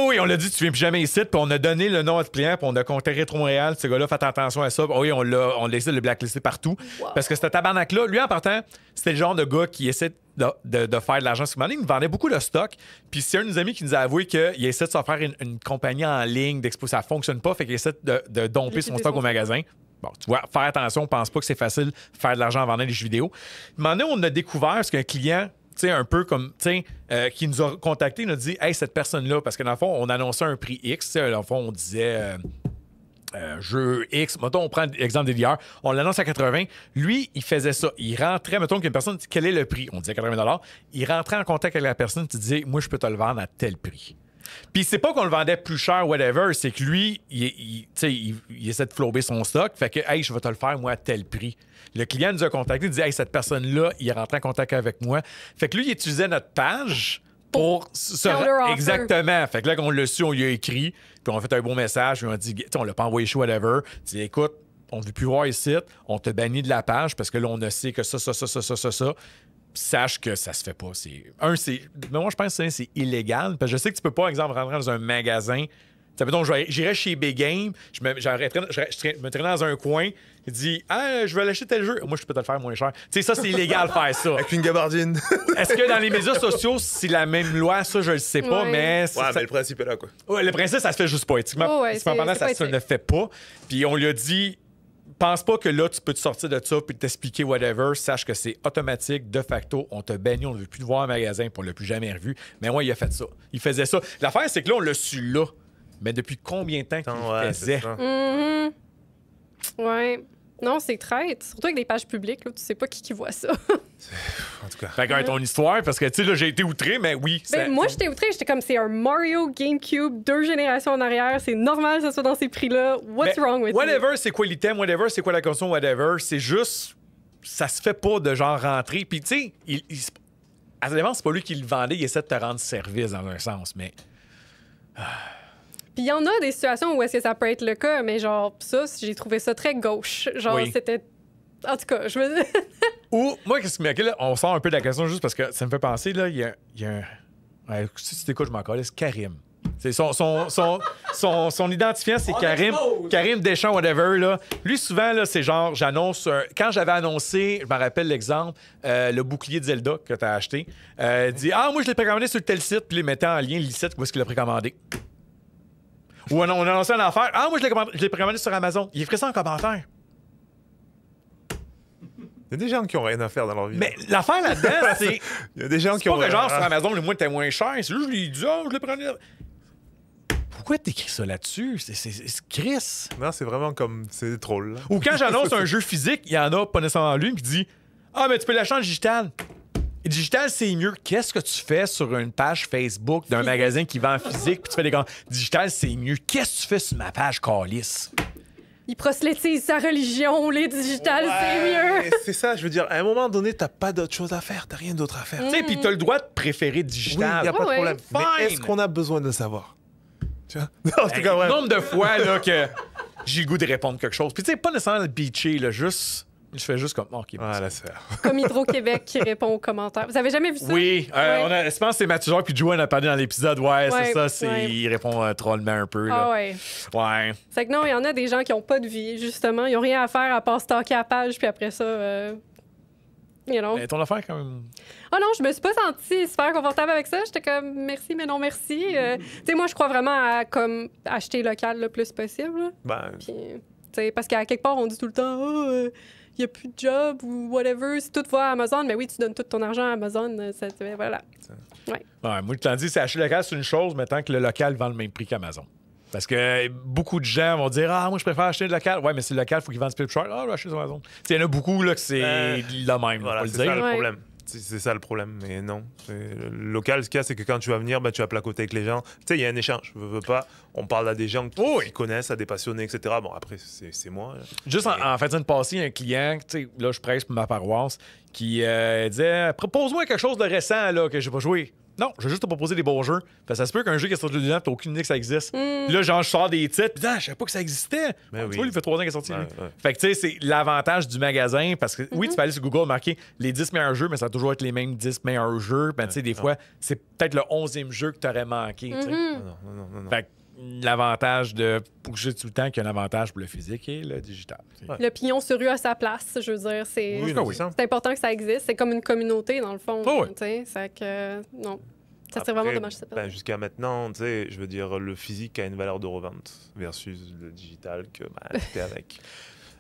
Oui, on l'a dit, tu viens plus jamais ici, puis on a donné le nom à notre client, puis on a contacté Rétro Montréal. Ce gars-là, faites attention à ça. Oui, on l'a essayé de le blacklister partout. Wow. Parce que ce tabarnak-là, lui, en partant, c'était le genre de gars qui essaie de faire de l'argent. Il nous vendait beaucoup de stock. Puis c'est un de nos amis qui nous a avoué qu'il essaie de se faire une compagnie en ligne d'expo. Ça fonctionne pas, fait qu'il essaie de domper son stock au magasin. Bon, tu vois, faire attention, on pense pas que c'est facile de faire de l'argent en vendant des jeux vidéo. Un moment donné, on a découvert, parce qu'un client, tu sais, un peu comme, tu sais, qui nous a contacté, nous a dit, hey, cette personne-là, parce que dans le fond, on annonçait un prix X, tu sais, dans le fond, on disait, jeu X, mettons, on prend l'exemple des VR, on l'annonce à 80. Lui, il faisait ça. Il rentrait, mettons qu'une personne dit, quel est le prix? On disait 80$. Il rentrait en contact avec la personne, tu disais, moi, je peux te le vendre à tel prix. Puis c'est pas qu'on le vendait plus cher, whatever, c'est que lui, il essaie de flober son stock. Fait que, hey, je vais te le faire, moi, à tel prix. Le client nous a contacté, il dit, hey, cette personne-là, il est rentré en contact avec moi. Fait que lui, il utilisait notre page pour Counter-offer. Exactement. Fait que là, quand on l'a su, on lui a écrit, puis on a fait un bon message, puis on a dit, on l'a pas envoyé chez whatever. Il dit, écoute, on ne veut plus voir ici, on te bannit de la page parce que là, on ne sait que ça. Sache que ça se fait pas. Moi, je pense que c'est illégal. Parce que je sais que tu peux pas, par exemple, rentrer dans un magasin. Donc, j'irais chez Big Game, je me traînerais dans un coin, il dit, je vais l'acheter tel jeu. Moi, je peux te le faire moins cher. Tu sais, ça, c'est illégal de faire ça. Avec une gabardine. Est-ce que dans les médias sociaux, c'est la même loi? Ça, je le sais pas, Ouais. mais. Mais le principe est là, quoi. Ouais, le principe, ça se fait juste pas. Éthiquement, parlant, ça se ne fait pas. Puis on lui a dit, pense pas que là, tu peux te sortir de ça puis t'expliquer whatever. Sache que c'est automatique, de facto. On te banni, on ne veut plus te voir au magasin, puis on l'a plus jamais revu. Mais moi, il a fait ça. Il faisait ça. L'affaire, c'est que là, on l'a su là. Mais depuis combien de temps qu'il le faisait? Ouais. Non, c'est traite. Surtout avec des pages publiques, là, tu sais pas qui voit ça. En tout cas. Fait que ton histoire, parce que, tu sais, là, j'ai été outré, mais oui. Moi, j'étais outrée. J'étais comme, c'est un Mario GameCube, 2 générations en arrière. C'est normal que ça soit dans ces prix-là. What's wrong with whatever, c'est quoi l'item, whatever, c'est quoi la console, whatever. C'est juste, ça se fait pas de genre rentrer. Puis, tu sais, à ce moment, c'est pas lui qui le vendait, il essaie de te rendre service dans un sens, mais. Puis il y en a des situations où est-ce que ça peut être le cas, mais genre, ça, j'ai trouvé ça très gauche. Genre, c'était... En tout cas, je me dis... Ou, moi, qu'est-ce qui là, on sort un peu de la question juste parce que ça me fait penser, là, il y a un... Ouais, si tu t'écoutes, je m'en calisse, Karim. C'est son identifiant, c'est Karim. Karim Deschamps, whatever, là. Lui, souvent, là, c'est genre, j'annonce... Quand j'avais annoncé, je me rappelle l'exemple, le bouclier de Zelda que tu as acheté, dit « Ah, moi, je l'ai précommandé sur tel site. » Puis il mettait en lien le site où est-ce qu'il l'a précommandé. Ou on a annoncé une affaire. « Ah, moi, je l'ai précommandé sur Amazon. » Il ferait ça en commentaire. Il y a des gens qui ont rien à faire dans leur vie. Mais l'affaire là-dedans, c'est... Il y a des gens qui pas ont que genre sur Amazon, le moins était moins cher. C'est juste, je lui ai dit, je l'ai pris. Pourquoi t'écris ça là-dessus? C'est Chris. Non, c'est vraiment comme... C'est des trolls, là. Ou quand j'annonce un jeu physique, il y en a pas nécessairement lui qui dit, ah, mais tu peux l'acheter en digital. Digital, c'est mieux. Qu'est-ce que tu fais sur une page Facebook d'un magasin qui vend en physique puis tu fais des grands... Digital, c'est mieux. Qu'est-ce que tu fais sur ma page, Calice? Il proselytise sa religion, les digitales, c'est mieux. C'est ça, je veux dire, à un moment donné, t'as pas d'autre chose à faire, t'as rien d'autre à faire. Tu sais, puis t'as le droit de préférer Oui, il digital. n'y a pas de Ouais. problème. Fine. Mais est-ce qu'on a besoin de savoir? Tu vois? Non, c'est Hey, quand même. nombre de fois là, que j'ai le goût de répondre quelque chose. Puis tu sais, pas nécessairement le beacher, là, juste... Je fais juste comme... OK, Ah, la sœur. Comme Hydro-Québec qui répond aux commentaires. Vous avez jamais vu ça? Oui, Ouais. je pense que c'est Mathieu puis Joe en a parlé dans l'épisode. Ouais, c'est Ouais, ça. ouais. Il répond trollement un peu. Là. Ah ouais. Ouais. C'est que non, il y en a des gens qui ont pas de vie, justement. Ils ont rien à faire à part stalker la page, puis après ça, you know. Mais ton affaire, quand même. Oh non, je me suis pas sentie super confortable avec ça. J'étais comme merci, mais non merci. Tu sais, moi, je crois vraiment à comme acheter local le plus possible. Là. Ben, Puis, tu sais, parce qu'à quelque part, on dit tout le temps, il n'y a plus de job ou whatever. Si tout va à Amazon, mais oui, tu donnes tout ton argent à Amazon. Voilà. Ouais, moi, je t'en dis, c'est acheter local, c'est une chose, mais tant que le local vend le même prix qu'Amazon. Parce que beaucoup de gens vont dire moi, je préfère acheter le local. Ouais, mais c'est le local, il faut qu'il vende plus cher. Ah, je vais acheter sur Amazon. Il y en a beaucoup là, que c'est le même. voilà, faut le c'est ça dire. le Ouais. problème. C'est ça le problème, mais non. Le local, ce qu'il y a, c'est que quand tu vas venir, ben, tu vas placoter avec les gens. Tu sais, il y a un échange. Je veux pas. On parle à des gens qui connaissent, à des passionnés, etc. Bon, après, c'est moi. Là. Juste en fait, une passée, un client, tu sais, là, je presse pour ma paroisse, qui disait propose-moi quelque chose de récent là, que j'ai pas joué. Non, je vais juste te proposer des bons jeux. Fait que ça se peut qu'un jeu qui est sorti de 2 ans, t'as aucune idée que ça existe. Puis là, genre, je sors des titres, puis je savais pas que ça existait. Ben Tu oui. vois, il fait 3 ans qu'il est sorti. lui. Ouais. Fait que tu sais, c'est l'avantage du magasin, parce que oui, tu peux aller sur Google marquer les 10 meilleurs jeux, mais ça va toujours être les mêmes 10 meilleurs jeux. Ben, tu sais, des fois, c'est peut-être le 11e jeu que t'aurais manqué. tu sais. Non. Fait que l'avantage de. Pour que je dise tout le temps qu'il y a un avantage pour le physique et le digital. Ouais. Le pignon sur rue a sa place, je veux dire. C'est Oui, non, c'est ça. c'est important que ça existe. C'est comme une communauté, dans le fond. Oh, ouais. Tu sais, c'est que non. Ça serait vraiment Après, dommage. Ça ben, jusqu'à maintenant, tu sais, je veux dire, le physique a une valeur de revente versus le digital que t'es avec.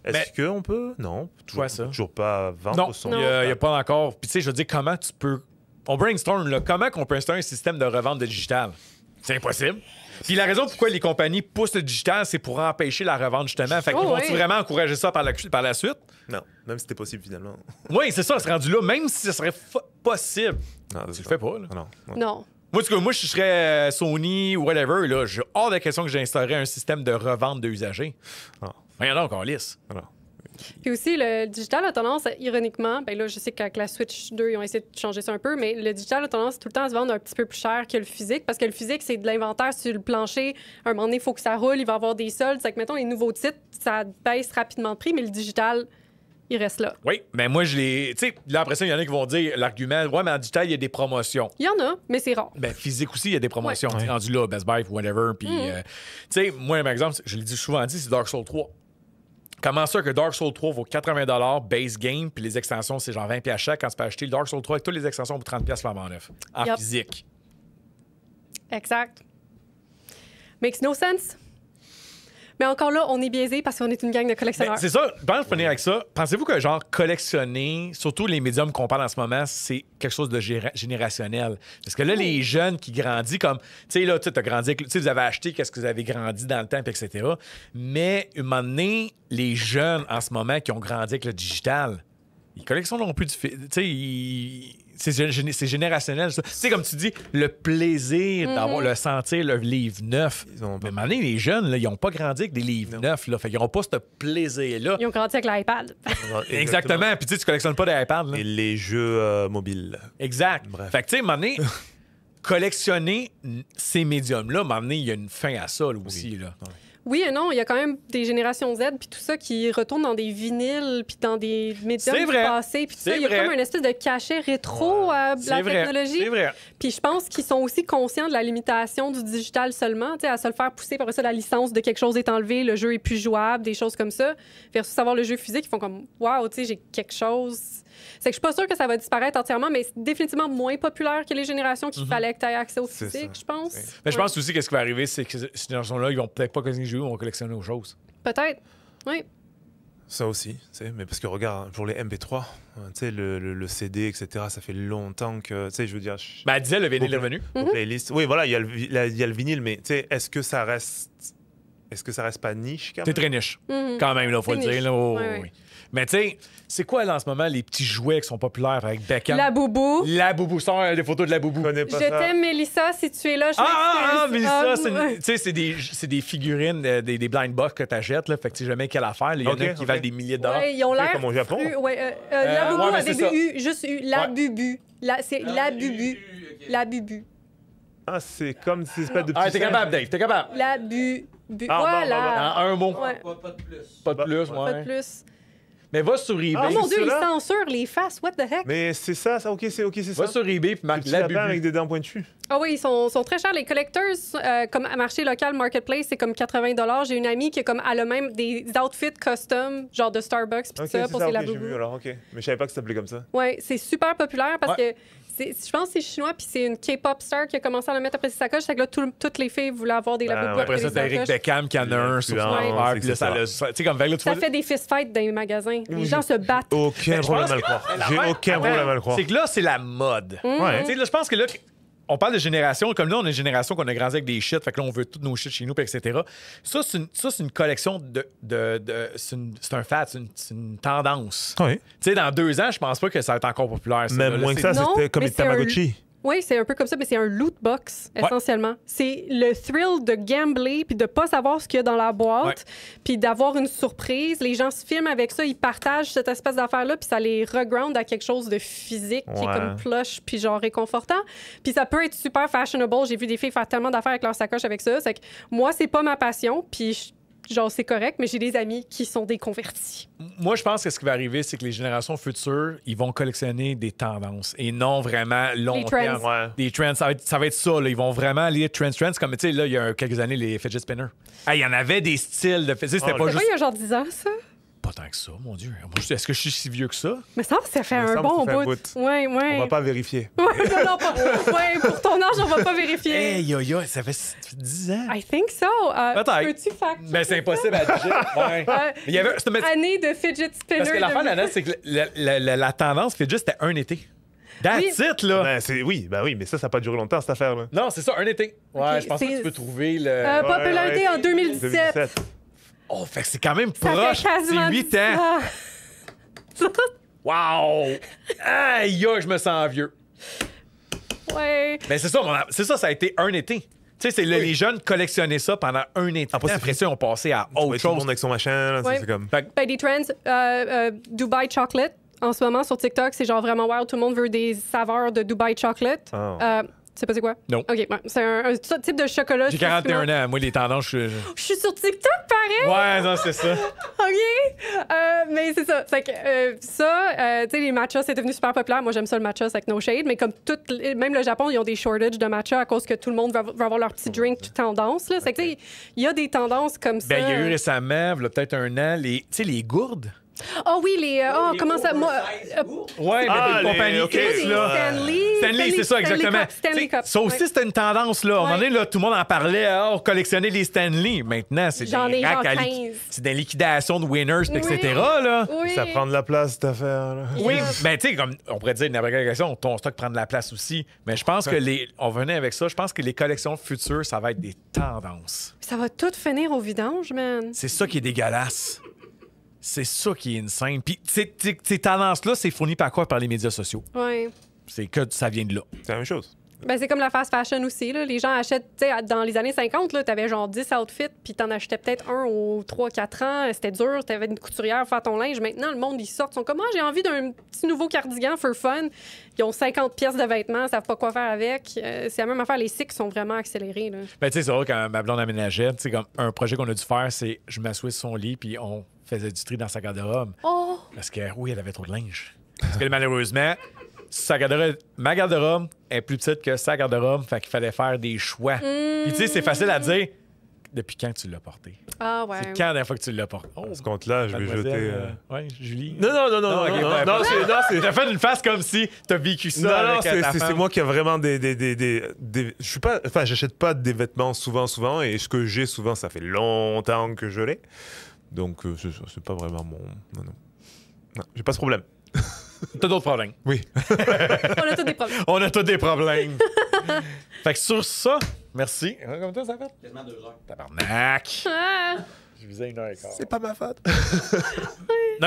Est-ce qu'on peut? Non. Ouais, ça. Toujours pas vendre Non, son il n'y a pas encore. Puis tu sais, je veux dire, comment tu peux. On brainstorm, là. Comment qu'on peut installer un système de revente de digital? C'est impossible. Puis la raison pourquoi les compagnies poussent le digital, c'est pour empêcher la revente, justement. Fait qu'ils vont-tu vraiment encourager ça par la suite? Non, même si c'était possible finalement. Oui, c'est ça, c'est rendu là. Même si ce serait possible, Non, tu le fais pas, là. Non. Non. Moi, en tout cas, moi, je serais Sony ou whatever, là. J'ai hors de question que j'instaurerais un système de revente de usagers. Ah. Voyons donc, on lisse. Alors, Puis aussi, le digital a tendance, ironiquement, ben là, je sais qu'avec la Switch 2, ils ont essayé de changer ça un peu, mais le digital a tendance tout le temps à se vendre un petit peu plus cher que le physique, parce que le physique, c'est de l'inventaire sur le plancher. À un moment donné, il faut que ça roule, il va y avoir des soldes. C'est que, mettons, les nouveaux titres, ça baisse rapidement de prix, mais le digital, il reste là. Oui, mais moi, je l'ai. Tu sais, là, après ça, il y en a qui vont dire l'argument, ouais, mais en digital, il y a des promotions. Il y en a, mais c'est rare. Ben, physique aussi, il y a des promotions. Ouais. Rendu là, Best Buy, whatever. Puis, tu sais, moi, par exemple, je l'ai dit souvent dit, c'est Dark Souls 3. Comment ça que Dark Souls 3 vaut 80 base game, puis les extensions, c'est genre 20$ chaque quand tu peux acheter le Dark Souls 3 avec toutes les extensions pour 30$ flambant neuf. En Yup. physique. Exact. Makes no sense. Mais encore là, on est biaisé parce qu'on est une gang de Ben, collectionneurs. c'est ça, pendant que je finis avec ça, pensez-vous que genre collectionner, surtout les médiums qu'on parle en ce moment, c'est quelque chose de générationnel? Parce que là, les jeunes qui grandissent comme, tu sais, là, tu as grandi, tu sais, vous avez acheté qu'est-ce que vous avez grandi dans le temps, puis etc. Mais, un moment donné, les jeunes en ce moment qui ont grandi avec le digital, ils collectionnent plus du... Tu sais, c'est générationnel, ça. Tu sais, comme tu dis, le plaisir d'avoir le sentir, le livre neuf. Ils ont Mais pas- à un moment donné, les jeunes, là, ils n'ont pas grandi avec des livres neufs. Là. Fait qu'ils n'ont pas ce plaisir-là. Ils ont grandi avec l'iPad. Exactement. Puis tu sais, tu collectionnes pas des iPads. Là. Et les jeux mobiles. Exact. Bref. Fait que tu sais, à un moment donné, collectionner ces médiums-là, à un moment donné, il y a une fin à ça là, aussi. Là. Oui et non, il y a quand même des générations Z puis tout ça qui retournent dans des vinyles puis dans des médiums C'est vrai. passés puis tout C'est ça. Il y a vrai. comme une espèce de cachet rétro à C'est la vrai. technologie. C'est vrai. Puis je pense qu'ils sont aussi conscients de la limitation du digital seulement, tu sais, à se le faire pousser. Par ça, la licence de quelque chose est enlevée, le jeu est plus jouable, des choses comme ça. Versus avoir le jeu physique, ils font comme waouh, tu sais, j'ai quelque chose. C'est que je suis pas sûre que ça va disparaître entièrement, mais c'est définitivement moins populaire que les générations qu'il fallait que tu aies accès au C'est physique, ça. je pense. Mais je Ouais. pense aussi que ce qui va arriver, c'est que ces générations-là, ils vont peut-être pas collectionner des jeux, ils vont collectionner autre chose. Peut-être. Oui. Ça aussi, tu sais, mais parce que regarde, pour les MP3, tu sais, le CD, etc., ça fait longtemps que, tu sais, je veux dire... Ben, elle disait, le vinyle est Beaucoup. revenu. Aux playlists. Oui, voilà, il y a le vinyle, mais tu sais, est-ce que ça reste pas niche quand C'est même? très niche. Mhm. Quand même, là, faut C'est le dire. niche. Là, oh, Ouais, ouais. oui. Mais tu sais, c'est quoi là en ce moment les petits jouets qui sont populaires avec Beckham? La boubou. La boubou. Sors des photos de la boubou. Je connais pas Je ça. t'aime, Mélissa, si tu es là. Je Mais m'excuse. ça, Ah, tu sais, c'est des figurines, des blind box que t'achètes, là. Fait que tu sais jamais quelle affaire. Il y en a Ok, qui ok. valent des milliers de dollars. Ouais, ils ont l'air. comme au Japon. La boubou ouais, mais a c'est début ça. U, juste U. La Ouais. bubu. C'est la bubu. La bubu. Ah, c'est comme ces espèces de petits. Ah, t'es capable, Dave, t'es capable. La bubu. Ah, Voilà. En un mot. Ouais. Pas de plus. Pas de plus, Pas ouais. de plus. Mais va sur eBay. Oh mon Dieu, ils ceux-là? censurent les faces. What the heck? Mais c'est ça, ok, c'est ça. Va sur eBay puis marque Petit la lapin avec bubu. des dents pointues. Ah oui, ils sont très chers. Les collectors, comme à marché local, Marketplace, c'est comme 80 $. J'ai une amie qui elle a même des outfits custom, genre de Starbucks, puis Ok, ça, c'est pour ça, ses ok, j'ai laboubous. vu alors, ok. Mais je savais pas que ça s'appelait comme ça. Ouais, c'est super populaire parce que je pense que c'est chinois, puis c'est une K-pop star qui a commencé à le mettre après ses sacoches. C'est que là, toutes les filles voulaient avoir des Ben laboubous ouais. Après ça, des t'as Eric sacoches. Beckham qui en a un sur son Influence, affaire. Puis là, c'est ça l'a. Tu sais, comme, fait que là, tu Ça vois. fait des fist-fights dans les magasins. Les gens se battent. Aucun je problème pense à le que- croire. la J'ai affaire- aucun Attends, problème à le croire. C'est que là, c'est la mode. Ouais. Tu sais, là, je pense que là, on parle de génération. Comme là, on est une génération qu'on a grandi avec des shit. Fait que là, on veut tous nos shit chez nous, puis etc. Ça, c'est une collection c'est un fad, c'est une tendance. Oui. Tu sais, dans 2 ans, je pense pas que ça va être encore populaire. ça, Même là. moins Là, que c'est- ça, Non, c'était comme mais les c'est un- Tamagotchi. Oui, c'est un peu comme ça, mais c'est un loot box, essentiellement. C'est le thrill de gambler puis de pas savoir ce qu'il y a dans la boîte, puis d'avoir une surprise. Les gens se filment avec ça, ils partagent cette espèce d'affaire-là, puis ça les reground à quelque chose de physique qui est Ouais. comme plush puis genre réconfortant. Puis ça peut être super fashionable. J'ai vu des filles faire tellement d'affaires avec leur sacoche avec ça. C'est que moi, c'est pas ma passion, puis genre c'est correct, mais j'ai des amis qui sont des convertis. Moi, je pense que ce qui va arriver, c'est que les générations futures, ils vont collectionner des tendances et non vraiment long trends. terme. Ouais. Des trends, ça va être ça. Là. Ils vont vraiment aller trends, comme, tu sais, là, il y a quelques années, les fidget spinners. Il y en avait des styles de fidget. C'était Oh, pas C'est juste... pas il y a genre 10 ans, ça? Pas tant que ça, mon Dieu. Moi, est-ce que je suis si vieux que ça? Mais ça fait Me un semble bon que ça fait un bout. bout. Ouais, ouais. On va pas vérifier. Ouais, non, pas. Ouais, pour ton âge, on va pas vérifier. Hey, ça fait 10 ans. I think so. Peut-être. Peux-tu fact Ben, c'est impossible à dire. Ouais. Ouais. Il y avait... mais- Année de fidget spinner. Parce que l'affaire de la note, c'est que la tendance fidget, c'était un été. That's it, là. Oui, mais ça n'a pas duré longtemps, cette affaire-là. Non, c'est ça, un été. Ouais, Ok, je pense pas que c'est- tu peux trouver le... Popularité en 2017. Oh, fait que c'est quand même Ça proche. fait quasiment C'est 8 10 ans. Wow! Aïe, je me sens vieux. Ouais. Mais c'est ça, ça a été un été. Tu sais, les jeunes collectionnaient ça pendant un été. Après, Après ça, ils ont passé à Tout autre le chose. monde avec son machin, là, Ouais. c'est comme... Fait que- Ben, des trends. Dubai Chocolate, en ce moment, sur TikTok, c'est genre vraiment wild. Tout le monde veut des saveurs de Dubai Chocolate. Oh. Tu sais pas c'est quoi? Non. OK, ouais. C'est un type de chocolat. J'ai 41 ans. Moi, les tendances, Je suis sur TikTok, pareil! Ouais, non, c'est ça. OK. Mais c'est ça. C'est que tu sais, les matchas, c'est devenu super populaire. Moi, j'aime ça le matcha, c'est avec no shade. Mais comme même le Japon, ils ont des shortages de matcha à cause que tout le monde veut avoir leur petit drink tendance. Là. C'est que, tu sais, il y a des tendances comme ça. Ben, il y a eu récemment, il y a peut-être un an, tu sais, les gourdes. Oh oui, comment ça. Moi, Ouais, mais Ah, des compagnies ok, X, là. Stanley, C'est ça, exactement. Stanley Cup. Ça aussi, Ouais. c'était une tendance, là. À un moment Ouais. donné, là, tout le monde en parlait. On collectionnait les Stanley. Maintenant, c'est J'en des ai racks genre à 15. c'est des liquidations de winners, Oui. etc., là. Oui. Ça prend de la place, cette affaire, là. Oui, Yeah. ben tu sais, comme on pourrait dire, n'importe quelle collection, ton stock prend de la place aussi. Mais je pense que on venait avec ça, je pense que les collections futures, ça va être des tendances. Ça va tout finir au vidange, man. C'est ça qui est dégueulasse. C'est ça qui est insane. Puis ces tendances-là, c'est fourni par quoi? Par les médias sociaux. Ouais. C'est que ça vient de là. C'est la même chose. Ben, c'est comme la fast fashion aussi. Là. Les gens achètent, tu sais, dans les années 50, tu avais genre 10 outfits, puis tu en achetais peut-être un aux 3-4 ans. C'était dur, tu avais une couturière pour faire ton linge. Maintenant, le monde, ils sortent, ils sont comme, ah, j'ai envie d'un petit nouveau cardigan for fun. Ils ont 50 pièces de vêtements, ils savent pas quoi faire avec. C'est la même affaire, les cycles sont vraiment accélérés. Là. Ben tu sais, c'est vrai, quand ma blonde aménageait, tu sais, comme un projet qu'on a dû faire, c'est je m'assois sur son lit, puis on faisait du tri dans sa garde-robe. Oh! Parce que, oui, elle avait trop de linge. Parce que malheureusement, ma garde-robe est plus petite que sa garde-robe, fait qu'il fallait faire des choix. Puis tu sais, c'est facile à dire. Depuis quand tu l'as porté? Ah, ouais. C'est quand la dernière fois que tu l'as porté? Oh, Ce compte-là, je vais jeter... Ouais, Julie. Non, ok, ouais, non, c'est... T'as fait une face comme si t'as vécu ça. Non, avec ta c'est femme. moi qui a vraiment je suis pas... Enfin, j'achète pas des vêtements souvent, et ce que j'ai souvent, ça fait longtemps que je l'ai. Donc, c'est pas vraiment mon... Non, j'ai pas ce problème. T'as d'autres problèmes. Oui. On a tous des problèmes. On a tous des problèmes. Fait que sur ça, merci. Comme toi, ça fait? Quasiment 2 heures. Tabarnak. Ah! Je visais 1h15. C'est pas ma faute.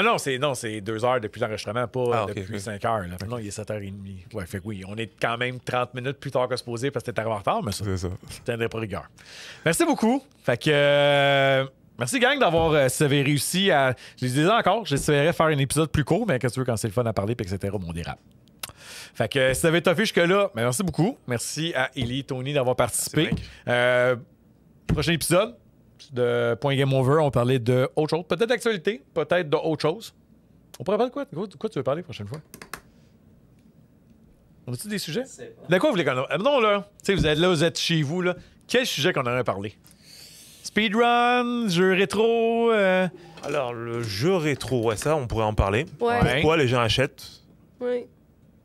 Non, c'est 2 heures depuis l'enregistrement, pas ok, depuis ok. 5 heures. Là. Non, il est 7h30. Ouais, fait que oui, on est quand même 30 minutes plus tard que supposé parce que t'es arrivé en retard, mais ça, C'est ça. je tiendrai pas rigueur. Merci beaucoup. Fait que... merci, gang, d'avoir si vous avez réussi à... Je les disais encore, j'espérais faire un épisode plus court, mais qu'est-ce que tu veux quand c'est le fun à parler, puis etc., on dérape. Fait que si vous avez toffé jusque-là, ben, merci beaucoup. Merci à Ellie, Tony d'avoir participé. Prochain épisode de Point Game Over, on parlait de autre chose. Peut-être d'actualité, peut-être d'autre chose. On pourrait parler de quoi? De quoi tu veux parler la prochaine fois? On a-tu des sujets? De quoi vous voulez qu'on... Non, là, tu sais, vous êtes là, vous êtes chez vous, là. Quel sujet qu'on aurait parlé? Speedrun, jeu rétro... Alors, le jeu rétro, ouais, ça, on pourrait en parler. Ouais. Ouais. Pourquoi les gens achètent Ouais.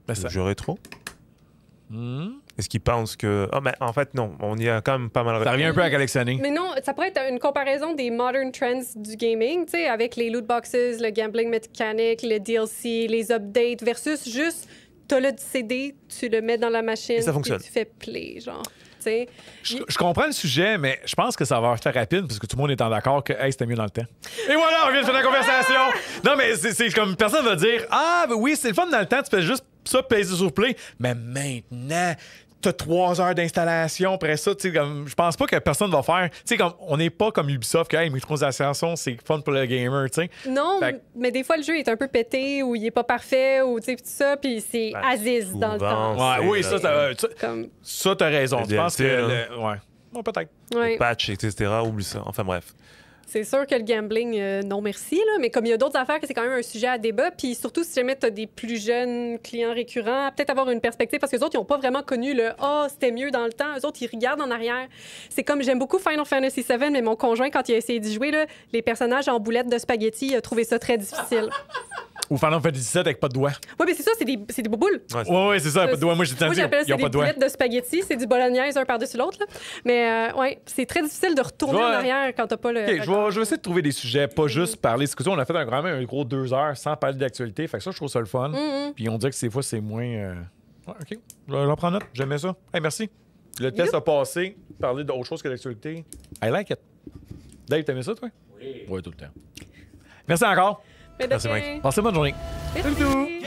Ben, le ça... jeu rétro? Hmm. Est-ce qu'ils pensent que... Ah, mais en fait, non. On y a quand même pas mal... Ça revient un peu à collectionner. Mais non, ça pourrait être une comparaison des modern trends du gaming, tu sais, avec les loot boxes, le gambling mécanique, le DLC, les updates, versus juste, t'as le CD, tu le mets dans la machine, Et ça puis fonctionne. tu fais play, genre. Tu sais. Je comprends le sujet, mais je pense que ça va être rapide parce que tout le monde est en accord que hey, c'était mieux dans le temps. Et voilà, on vient de faire la conversation. Non, mais c'est comme personne va dire ah, ben oui, c'est le fun dans le temps, tu fais juste ça, peser sur play. Mais maintenant, t'as 3 heures d'installation après ça. Tu sais, comme je pense pas que personne va faire. Tu sais, comme on n'est pas comme Ubisoft que hey, microtransactions, c'est fun pour le gamer, tu sais. Non, Fait- mais des fois, le jeu est un peu pété ou il est pas parfait ou tu sais, pis tout ça, puis c'est Ben, Aziz dans le souvent, temps. Ouais, c'est oui, le- ça, t'as raison. Le Je pense que. DLC, Ouais. Non, peut-être. Ouais. Patch, etc. Oublie ça. Enfin, bref. C'est sûr que le gambling, non merci, là, mais comme il y a d'autres affaires que c'est quand même un sujet à débat, puis surtout si jamais tu as des plus jeunes clients récurrents, peut-être avoir une perspective, parce que les autres, ils n'ont pas vraiment connu le « Ah, c'était mieux dans le temps ». Eux autres, ils regardent en arrière. C'est comme, j'aime beaucoup Final Fantasy VII, mais mon conjoint, quand il a essayé d'y jouer, là, les personnages en boulettes de spaghetti, il a trouvé ça très difficile. Ou Final Fantasy 17 avec pas de doigts. Oui, mais c'est ça, c'est des bouboules. Ouais, c'est ça, pas de doigts. Moi, j'ai Moi, dit, j'appelle ils ça ont des pas de doigts. boulettes de spaghetti. C'est du bolognaise un par-dessus l'autre. Là. Mais ouais, c'est très difficile de retourner Ouais. en arrière quand t'as pas le... OK, je vais essayer de trouver des sujets, pas juste parler. C'est que ça, on a fait quand même un gros 2 heures sans parler d'actualité. Fait que ça, je trouve ça le fun. Puis on dirait que des fois, c'est moins. Ouais, OK. J'en prends note. J'aimais ça. Hey, merci. Le test a passé. Parler d'autre chose que d'actualité. I like it. Dave, t'aimais ça, toi? Oui. Oui, tout le temps. Merci encore. Mais de Merci, rien. Mike. Passez une bonne journée. Merci.